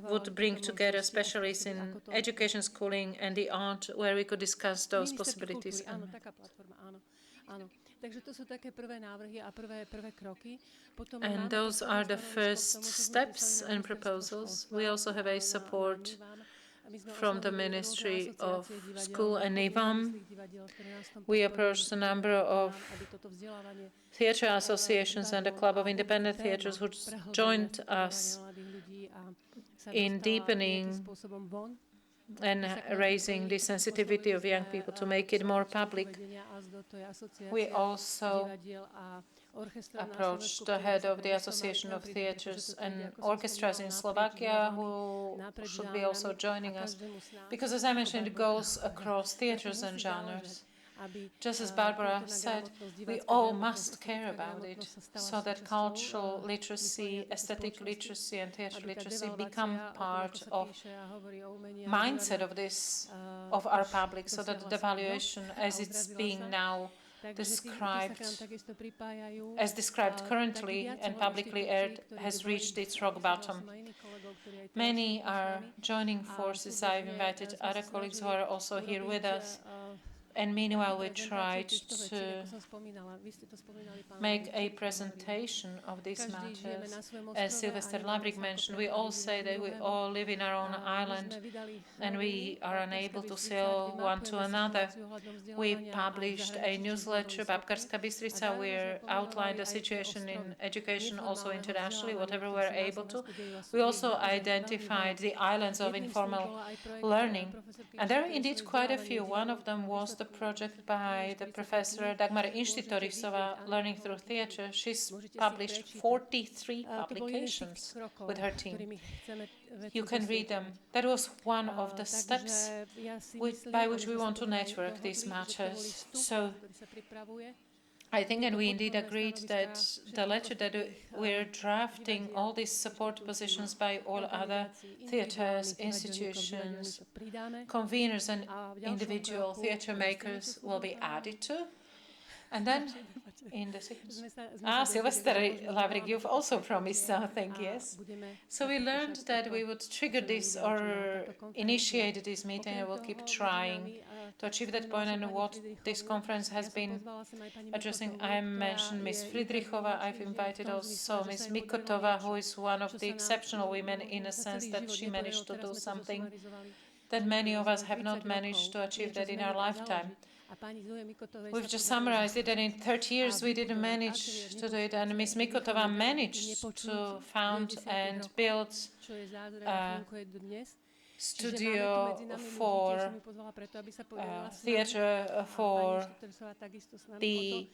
would bring together specialists in education, schooling and the art, where we could discuss those possibilities. And those are the first steps and proposals. We also have a support from the Ministry of School and IVAM. We approached a number of theatre associations and a club of independent theatres who joined us in deepening and raising the sensitivity of young people to make it more public. We also approached the head of the Association of Theatres and Orchestras in Slovakia, who should be also joining us, because, as I mentioned, it goes across theatres and genres. Just as Barbara said, we all must care about it, so that cultural literacy, aesthetic literacy and theatre literacy become part of mindset of this, of our public, so that the devaluation, as it's being now described, as described currently and publicly aired, has reached its rock bottom. Many are joining forces. I've invited other colleagues who are also here with us. And meanwhile, we tried to make a presentation of these matters. As Sylvester Lavrik mentioned, we all say that we all live in our own island and we are unable to sail one to another. We published a newsletter, Bábkarská Bystrica, where outlined the situation in education, also internationally, whatever we were able to. We also identified the islands of informal learning. And there are indeed quite a few. One of them was the project by the professor Dagmar Inštitorisová, Learning Through Theatre. She's published 43 publications with her team. You can read them. That was one of the steps by which we want to network these matters. So I think, and we indeed agreed, that the letter that we're drafting, all these support positions by all other theatres, institutions, conveners and individual theatre makers will be added to. And then in the Sylvester Lavrik, you've also promised something, yes? So we learned that we would trigger this or initiate this meeting, and we'll keep trying to achieve that point. And what this conference has been addressing, I mentioned Ms. Friedrichova. I've invited also Ms. Mikotová, who is one of the exceptional women in a sense that she managed to do something that many of us have not managed to achieve that in our lifetime. We've just summarized it, and in 30 years we didn't manage to do it, and Ms. Mikotová managed to found and build a studio for theatre for the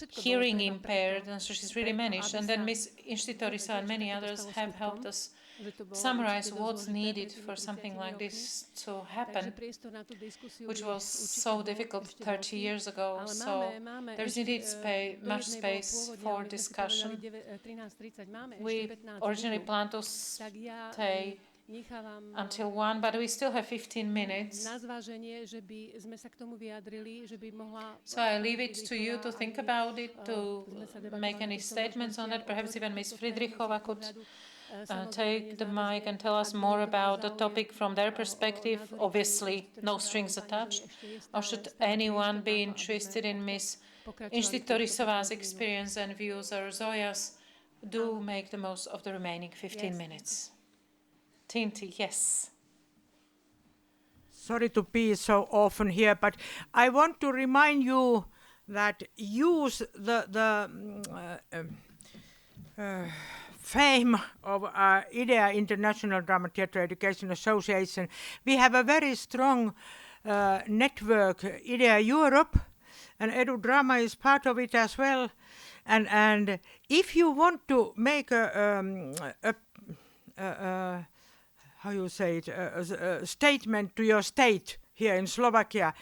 hearing impaired, and so she's really managed. And then Ms. Inštitorisová and many others have helped us summarize what's needed for something like this to happen, which was so difficult 30 years ago. So there's indeed much space for discussion. We originally planned to stay until 1, but we still have 15 minutes. So I leave it to you to think about it, to make any statements on that. Perhaps even Ms. Friedrichova could take the mic and tell us more about the topic from their perspective? Obviously, no strings attached. Or should anyone be interested in Miss Inštitorisová's experience and views, or Zoya's? Do make the most of the remaining 15 minutes. Tinti, yes. Sorry to be so often here, but I want to remind you that use the fame of IDEA, International Drama Theatre Education Association. We have a very strong network, IDEA Europe, and Edu Drama is part of it as well. And if you want to make a how you say it, a statement to your state here in Slovakia,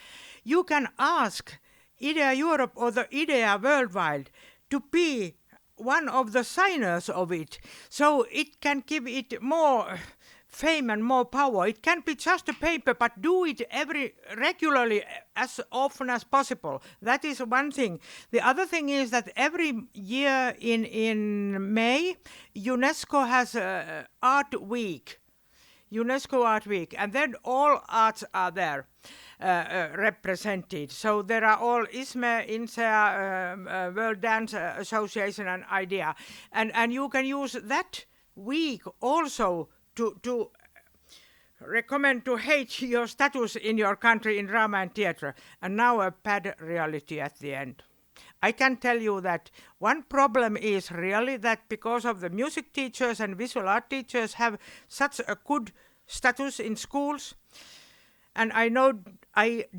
you can ask IDEA Europe or the IDEA Worldwide to be one of the signers of it, so it can give it more fame and more power. It can be just a paper, but do it regularly, as often as possible. That is one thing. The other thing is that every year in May, UNESCO has Art Week. UNESCO Art Week, and then all arts are there represented. So there are all ISME, INSEA, World Dance Association and IDEA. And you can use that week also to recommend to hate your status in your country in drama and theatre. And now a bad reality at the end. I can tell you that one problem is really that because of the music teachers and visual art teachers have such a good status in schools, and I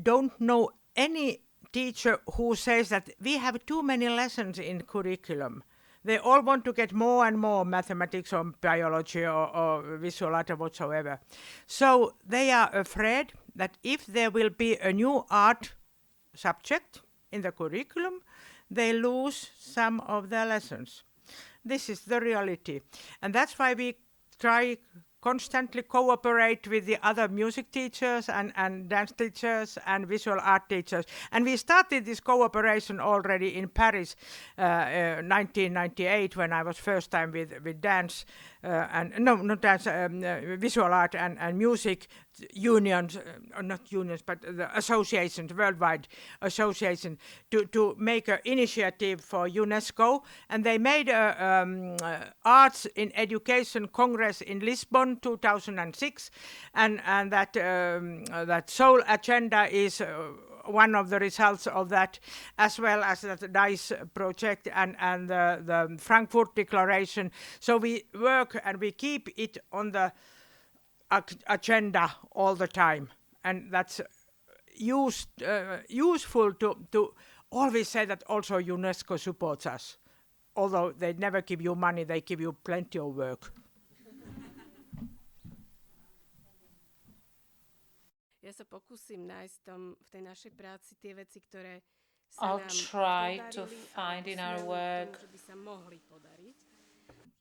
don't know any teacher who says that we have too many lessons in curriculum. They all want to get more and more mathematics or biology or visual art or whatsoever. So they are afraid that if there will be a new art subject in the curriculum, they lose some of their lessons. This is the reality. And that's why we try constantly cooperate with the other music teachers and dance teachers and visual art teachers. And we started this cooperation already in Paris, 1998, when I was first time with dance, visual art and music unions, or not unions, but the associations, worldwide association, to make an initiative for UNESCO. And they made a Arts in Education Congress in Lisbon, 2006, and that sole agenda is one of the results of that, as well as the DICE project and the Frankfurt Declaration. So we work and we keep it on the agenda all the time, and that's useful to always say that also UNESCO supports us. Although they never give you money, they give you plenty of work. Ja sa pokúsim nájsť v tej našej práci tie veci, ktoré I'll try to find in our work. Že by sa mohli podariť.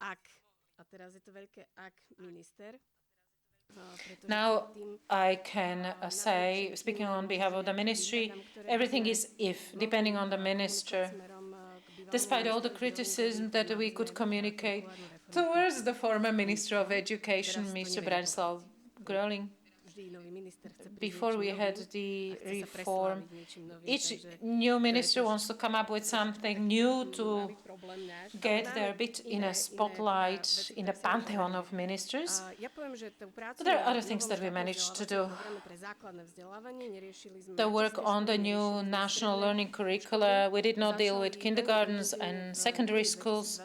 Ak, a teraz je to veľké ak, minister. Now I can say, speaking on behalf of the ministry, everything is if, depending on the minister. Despite all the criticism that we could communicate towards the former Minister of Education, Mr. Branislav Gröling, before we had the reform, each new minister wants to come up with something new to get their bit in a spotlight, in the pantheon of ministers. But there are other things that we managed to do. The work on the new national learning curricula, we did not deal with kindergartens and secondary schools.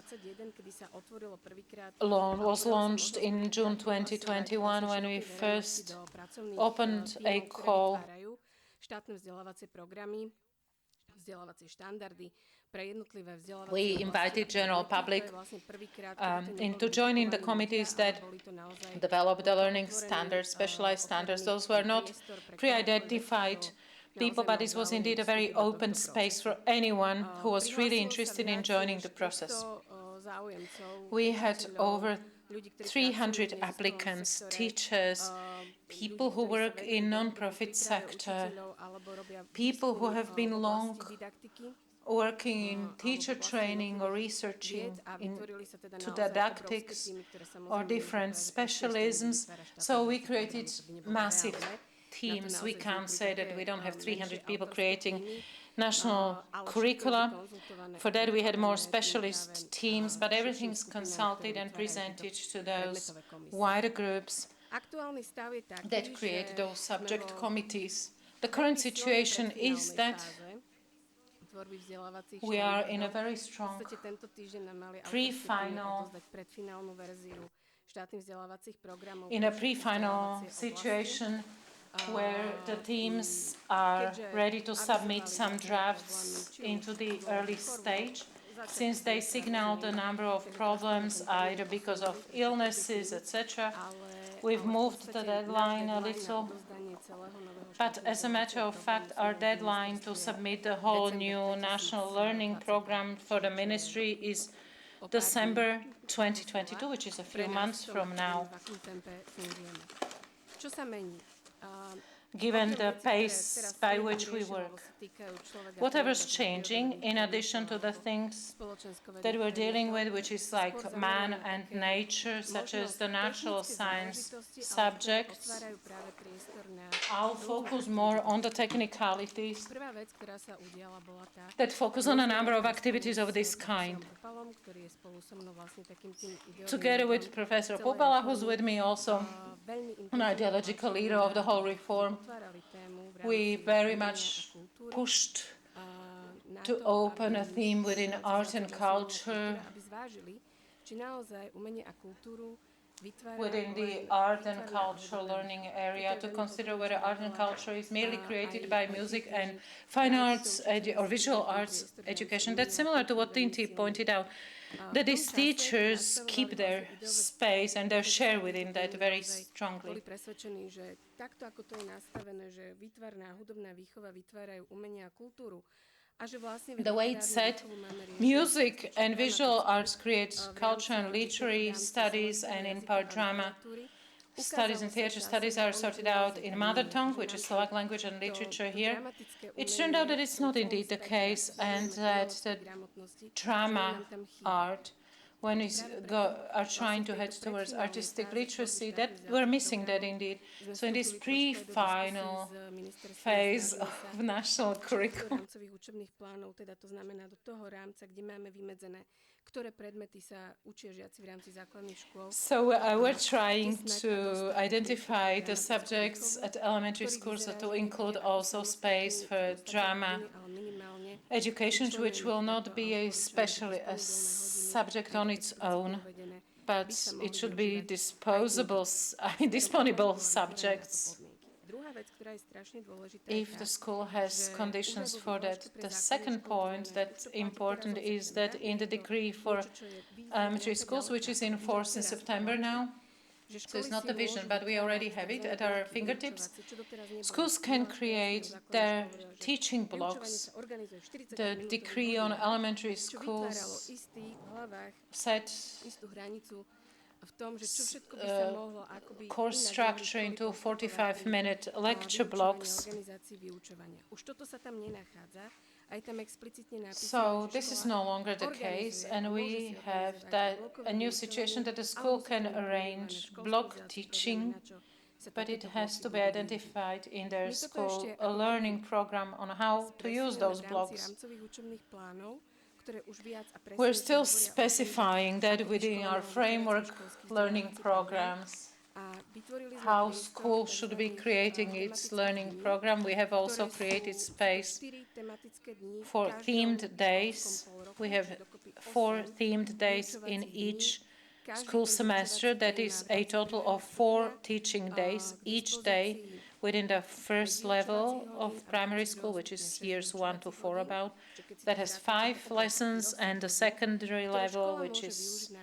Was launched in June 2021 when we first opened a call we invited general public to join in the committees that develop the learning standards, specialized standards. Those were not pre-identified people, but this was indeed a very open space for anyone who was really interested in joining the process. We had over 300 applicants, teachers, people who work in non-profit sector, people who have been long working in teacher training or researching into didactics or different specialisms. So we created massive teams. We can't say that we don't have 300 people creating national curricula. For that we had more specialist teams, but everything's consulted and presented to those wider groups that create those subject committees. The current situation is that we are in a very strong pre-final situation where the teams are ready to submit some drafts into the early stage, since they signaled a number of problems, either because of illnesses, etc. We've moved the deadline a little, but as a matter of fact, our deadline to submit the whole new national learning program for the ministry is December 2022, which is a few months from now. Given the pace by which we work, whatever's changing, in addition to the things that we're dealing with, which is like man and nature, such as the natural science subjects, I'll focus more on the technicalities that focus on a number of activities of this kind. Together with Professor Popala, who's with me also, an ideological leader of the whole reform, we very much pushed to open a theme within art and culture, within the art and cultural learning area, to consider whether art and culture is merely created by music and fine arts or visual arts education. That's similar to what Tinti pointed out, that these teachers keep their space and their share within that very strongly. The way it's said, music and visual arts create culture and literary studies, and in part drama studies and theatre studies are sorted out in mother tongue, which is Slovak language and literature here. It turned out that it's not indeed the case, and that the drama art, when we are trying to head towards artistic literacy, that we're missing that indeed. So in this pre-final phase of national curriculum, so we're trying to identify the subjects at elementary schools, so to include also space for drama education, which will not be a subject on its own, but it should be disponible subjects if the school has conditions for that. The second point that's important is that in the decree for elementary schools, which is in force in September now, so it's not the vision, but we already have it at our fingertips, schools can create their teaching blocks. The decree on elementary schools set course structure into 45-minute lecture blocks. So this is no longer the case, and we have a new situation that the school can arrange block teaching, but it has to be identified in their school a learning program on how to use those blocks. We're still specifying that within our framework learning programs, how school should be creating its learning program. We have also created space for themed days. We have 4 themed days in each school semester. That is a total of 4 teaching days each day within the first level of primary school, which is years 1 to 4 about. That has 5 lessons, and the secondary level, which is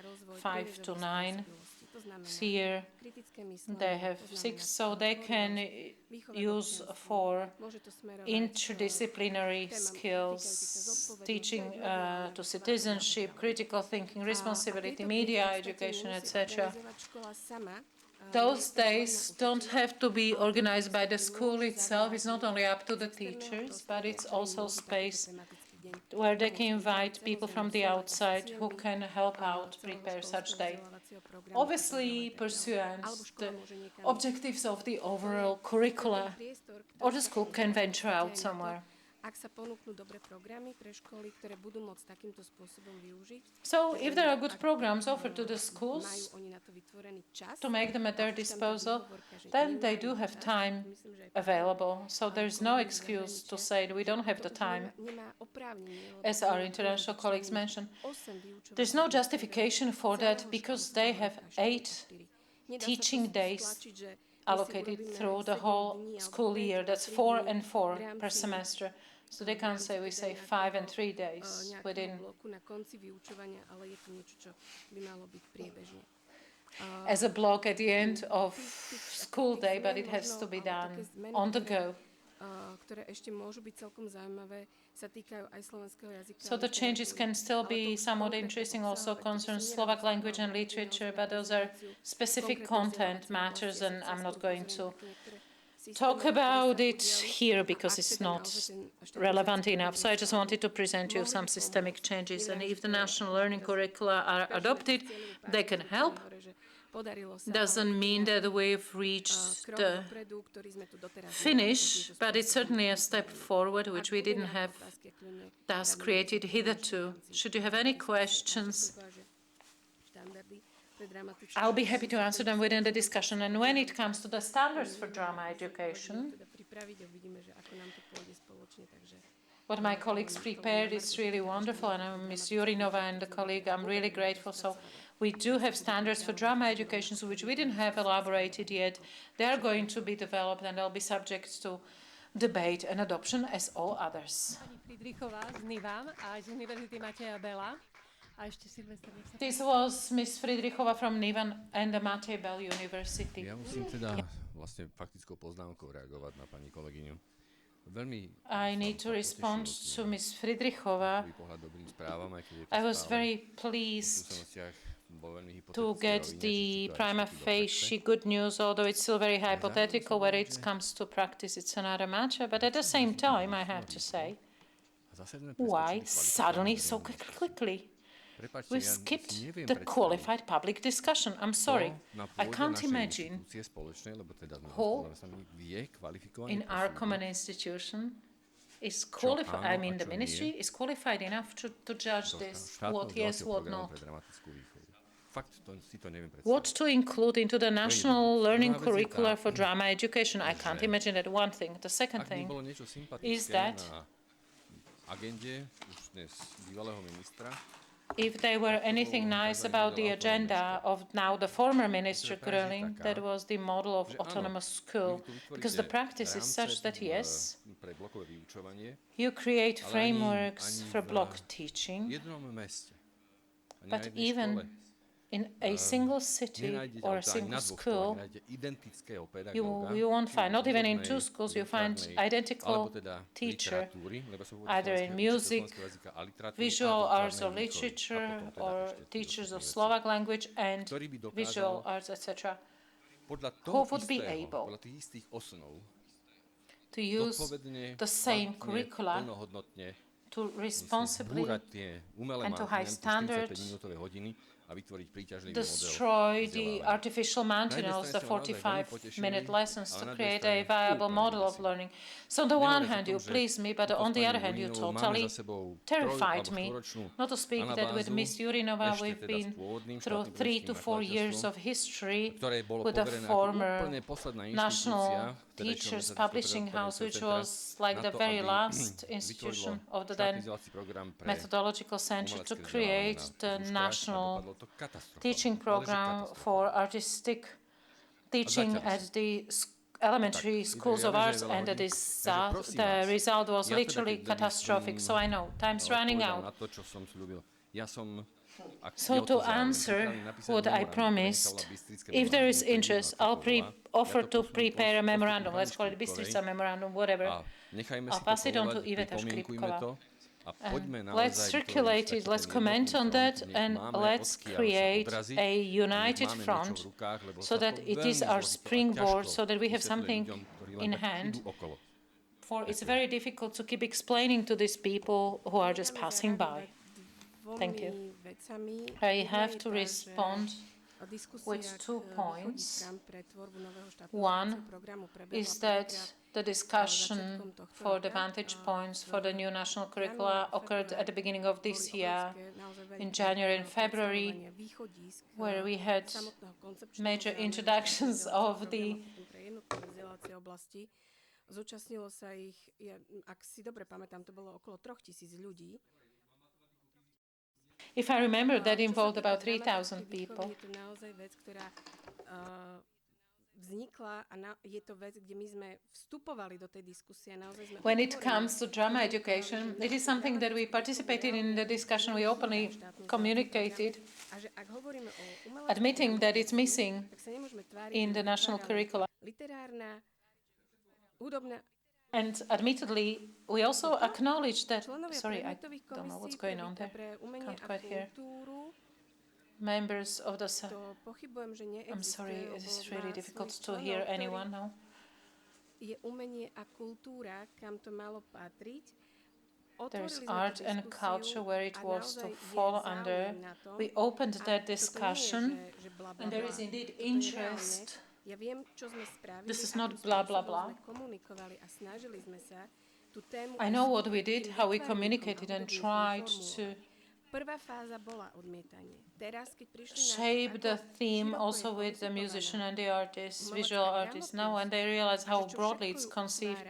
5 to 9. Here they have 6, so they can use for interdisciplinary skills, teaching to citizenship, critical thinking, responsibility, media education, etc. Those days don't have to be organized by the school itself. It's not only up to the teachers, but it's also space where they can invite people from the outside who can help out prepare such day. Obviously, pursuant the objectives of the overall curricula, or the school can venture out somewhere. Ak sa ponúknú dobré programy pre školy, ktoré budú môcť takýmto spôsobom využiť. So, if there are good programs offered to the schools to make them at their disposal, then they do have time available. So there's no excuse to say that we don't have the time. As our international colleagues mentioned, there's no justification for that because they have 8 teaching days allocated through the whole school year. That's 4 and 4 per semester. So they can't say we say 5 and 3 days within as a block at the end of school day, but it has to be done on the go. So the changes can still be somewhat interesting, also concern Slovak language and literature, but those are specific content matters, and I'm not going to talk about it here because it's not relevant enough. So I just wanted to present you some systemic changes, and if the national learning curricula are adopted, they can help. Doesn't mean that we've reached the finish, but it's certainly a step forward which we didn't have thus created hitherto. Should you have any questions, I'll be happy to answer them within the discussion. And when it comes to the standards for drama education, what my colleagues prepared is really wonderful, and Ms. Jurinova and the colleague, I'm really grateful. So we do have standards for drama education, which we didn't have elaborated yet. They are going to be developed, and they'll be subject to debate and adoption as all others. This was Ms. Friedrichova from Nivan and the Matej Bell University. Ja musím teda vlastne faktickou poznámkou reagovať na pani kolegyňu. I need to respond to Ms. Friedrichova. I was very pleased to get the prima facie good news, although it's still very hypothetical. When it comes to practice, it's another matter. But at the same time, I have to say, why suddenly so quickly? We skipped the qualified public discussion. I'm sorry. I can't imagine who in our common institution is qualified, I mean the ministry, is qualified enough to judge this, what yes, what not. What to include into the national learning curricula for drama education? I can't imagine that one thing. The second thing is that if there were anything nice about the agenda of now the former minister Gröling, that was the model of autonomous school, because the practice is such that yes, you create frameworks for block teaching, but even in a single city or a single school, you won't find, not even in 2 schools, you find identical teacher, either in music, visual arts or literature, or teachers of Slovak language and visual arts, etc. Who would be able to use the same curricula to responsibly and to high standards destroy the artificial mountains, the 45-minute lessons, to create a viable model of learning. So on the one hand, you pleased me, but on the other hand, you totally terrified me. Not to speak that with Ms. Jurinova, we've been through 3 to 4 years of history with the former National Teachers Publishing House, which was like the very last institution of the then methodological center to create the national teaching program for artistic teaching at the elementary schools of arts, and the result was literally catastrophic. So I know, time's running out. So to answer what I promised, if there is interest, I'll offer to prepare a memorandum, let's call it Bystrica memorandum, whatever. I'll pass it on to Iveta Škripková. Let's circulate it, let's comment on that, and let's create a united front so that it is our springboard, so that we have something in hand for it's very difficult to keep explaining to these people who are just passing by. Thank you. I have to respond with 2 points. One is that the discussion for the vantage points for the new national curricula occurred at the beginning of this year, in January and February, where we had major introductions of the Zúčastnilo sa ich, ak si dobre pamätám, to bolo okolo 3,000 ľudí. If I remember, that involved about 3,000 people. Je to naozaj vec, ktorá vznikla a je to vec, kde my sme vstupovali do tej diskusie. When it comes to drama education, it is something that we participated in the discussion. We openly communicated, admitting that it's missing in the national curricula. And admittedly, we also acknowledge that, sorry, I don't know what's going on there, can't quite hear. Members of the, I'm sorry, it is really difficult to hear anyone now. There's art and culture where it was to fall under. We opened that discussion, and there is indeed interest. This is not blah, blah, blah. I know what we did, how we communicated and tried to shape the theme also with the musician and the artist, visual artist. Now when they realize how broadly it's conceived,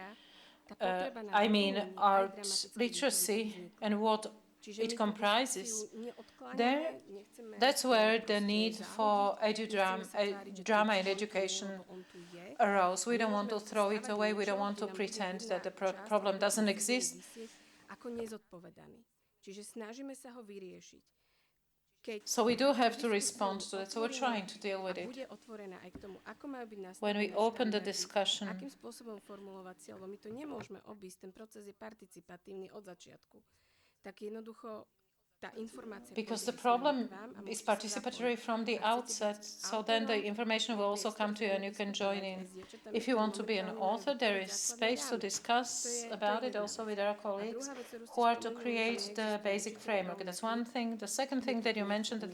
I mean art literacy and what it comprises, that's where the need for drama in education arose. We don't want to throw it away. We don't want to pretend that the problem doesn't exist. So we do have to respond to it. So we're trying to deal with it. When we open the discussion, because the problem is participatory from the outset, so then the information will also come to you and you can join in. If you want to be an author, there is space to discuss about it also with our colleagues who are to create the basic framework. That's one thing. The second thing that you mentioned, that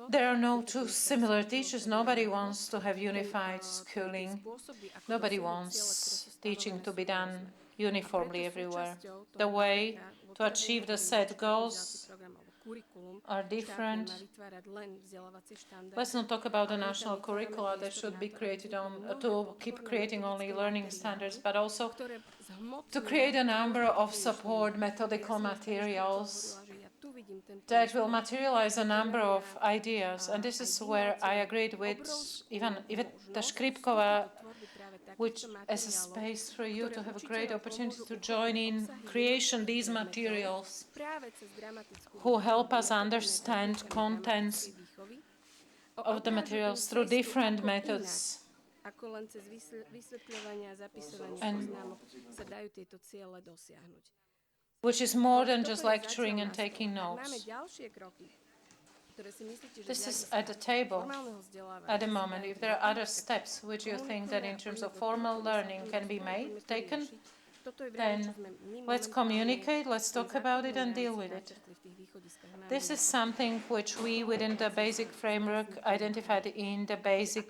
there are no two similar teachers. Nobody wants to have unified schooling. Nobody wants teaching to be done uniformly everywhere. The way to achieve the set goals are different. Let's not talk about the national curricula that should be created to keep creating only learning standards, but also to create a number of support methodical materials that will materialize a number of ideas. And this is where I agreed with Iveta Škripková, which is a space for you to have a great opportunity to join in creation these materials who help us understand contents of the materials through different methods. And which is more than just lecturing and taking notes. This is at the table at the moment. If there are other steps which you think that in terms of formal learning can be taken, then let's communicate, let's talk about it and deal with it. This is something which we within the basic framework identified in the basic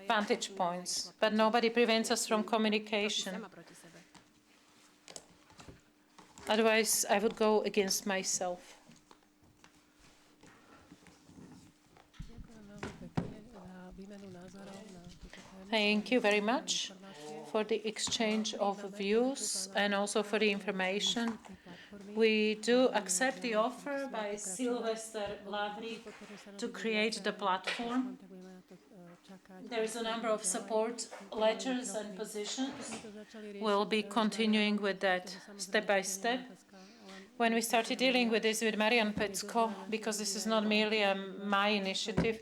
vantage points, but nobody prevents us from communication. Otherwise, I would go against myself. Thank you very much for the exchange of views and also for the information. We do accept the offer by Sylvester Lavrik to create the platform. There is a number of support letters and positions. We'll be continuing with that step by step. When we started dealing with this with Marian Pecková, because this is not merely my initiative,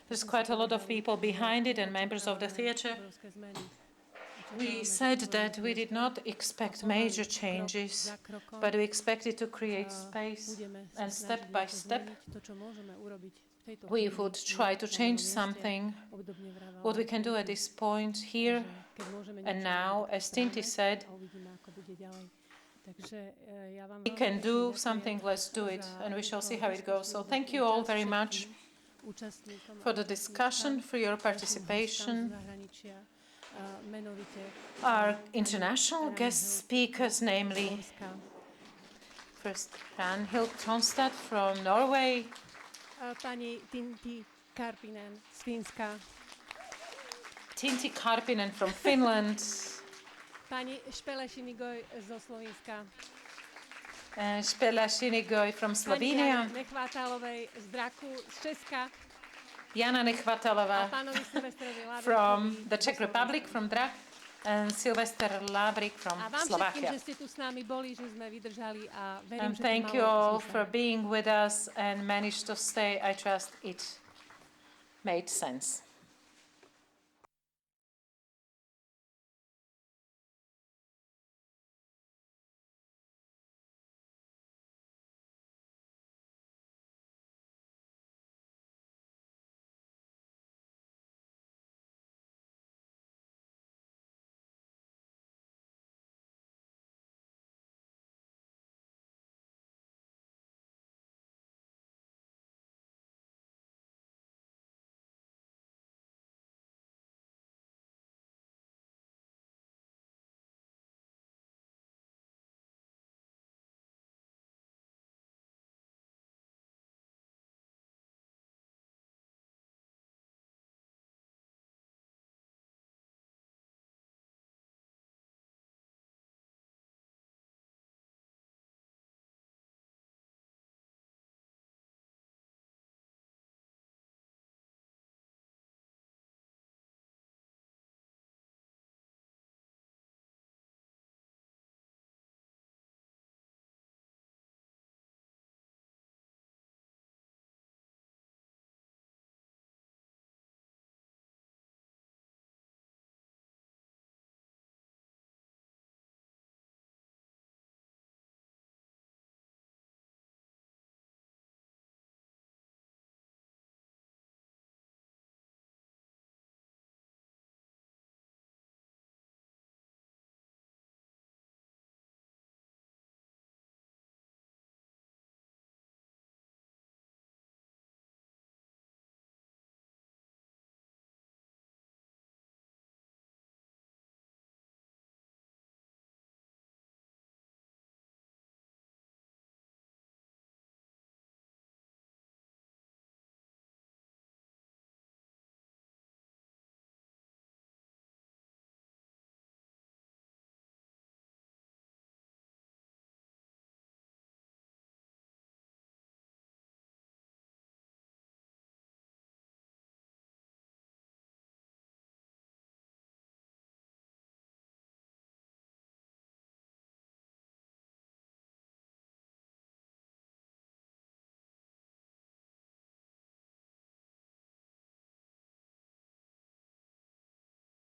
there's quite a lot of people behind it and members of the theatre. We said that we did not expect major changes, but we expected to create space and step by step we would try to change something. What we can do at this point here and now, as Tinti said, we can do something, let's do it, and we shall see how it goes. So thank you all very much for the discussion, for your participation. Our international guest speakers, namely first Ragnhild Tronstad from Norway, pani Tinti Karpinen z Fínska, Tinti Karpinen from Finland, pani Špela Šinigoj zo Slovenska, Špela Šinigoj from Slovenia, pani Nechvátalovej z Draku z Česka, Jana Nechvátalová from the Czech Republic, from Drak, and Sylvester Lavrik from Slovakia. And thank you all for being with us and managed to stay. I trust it made sense.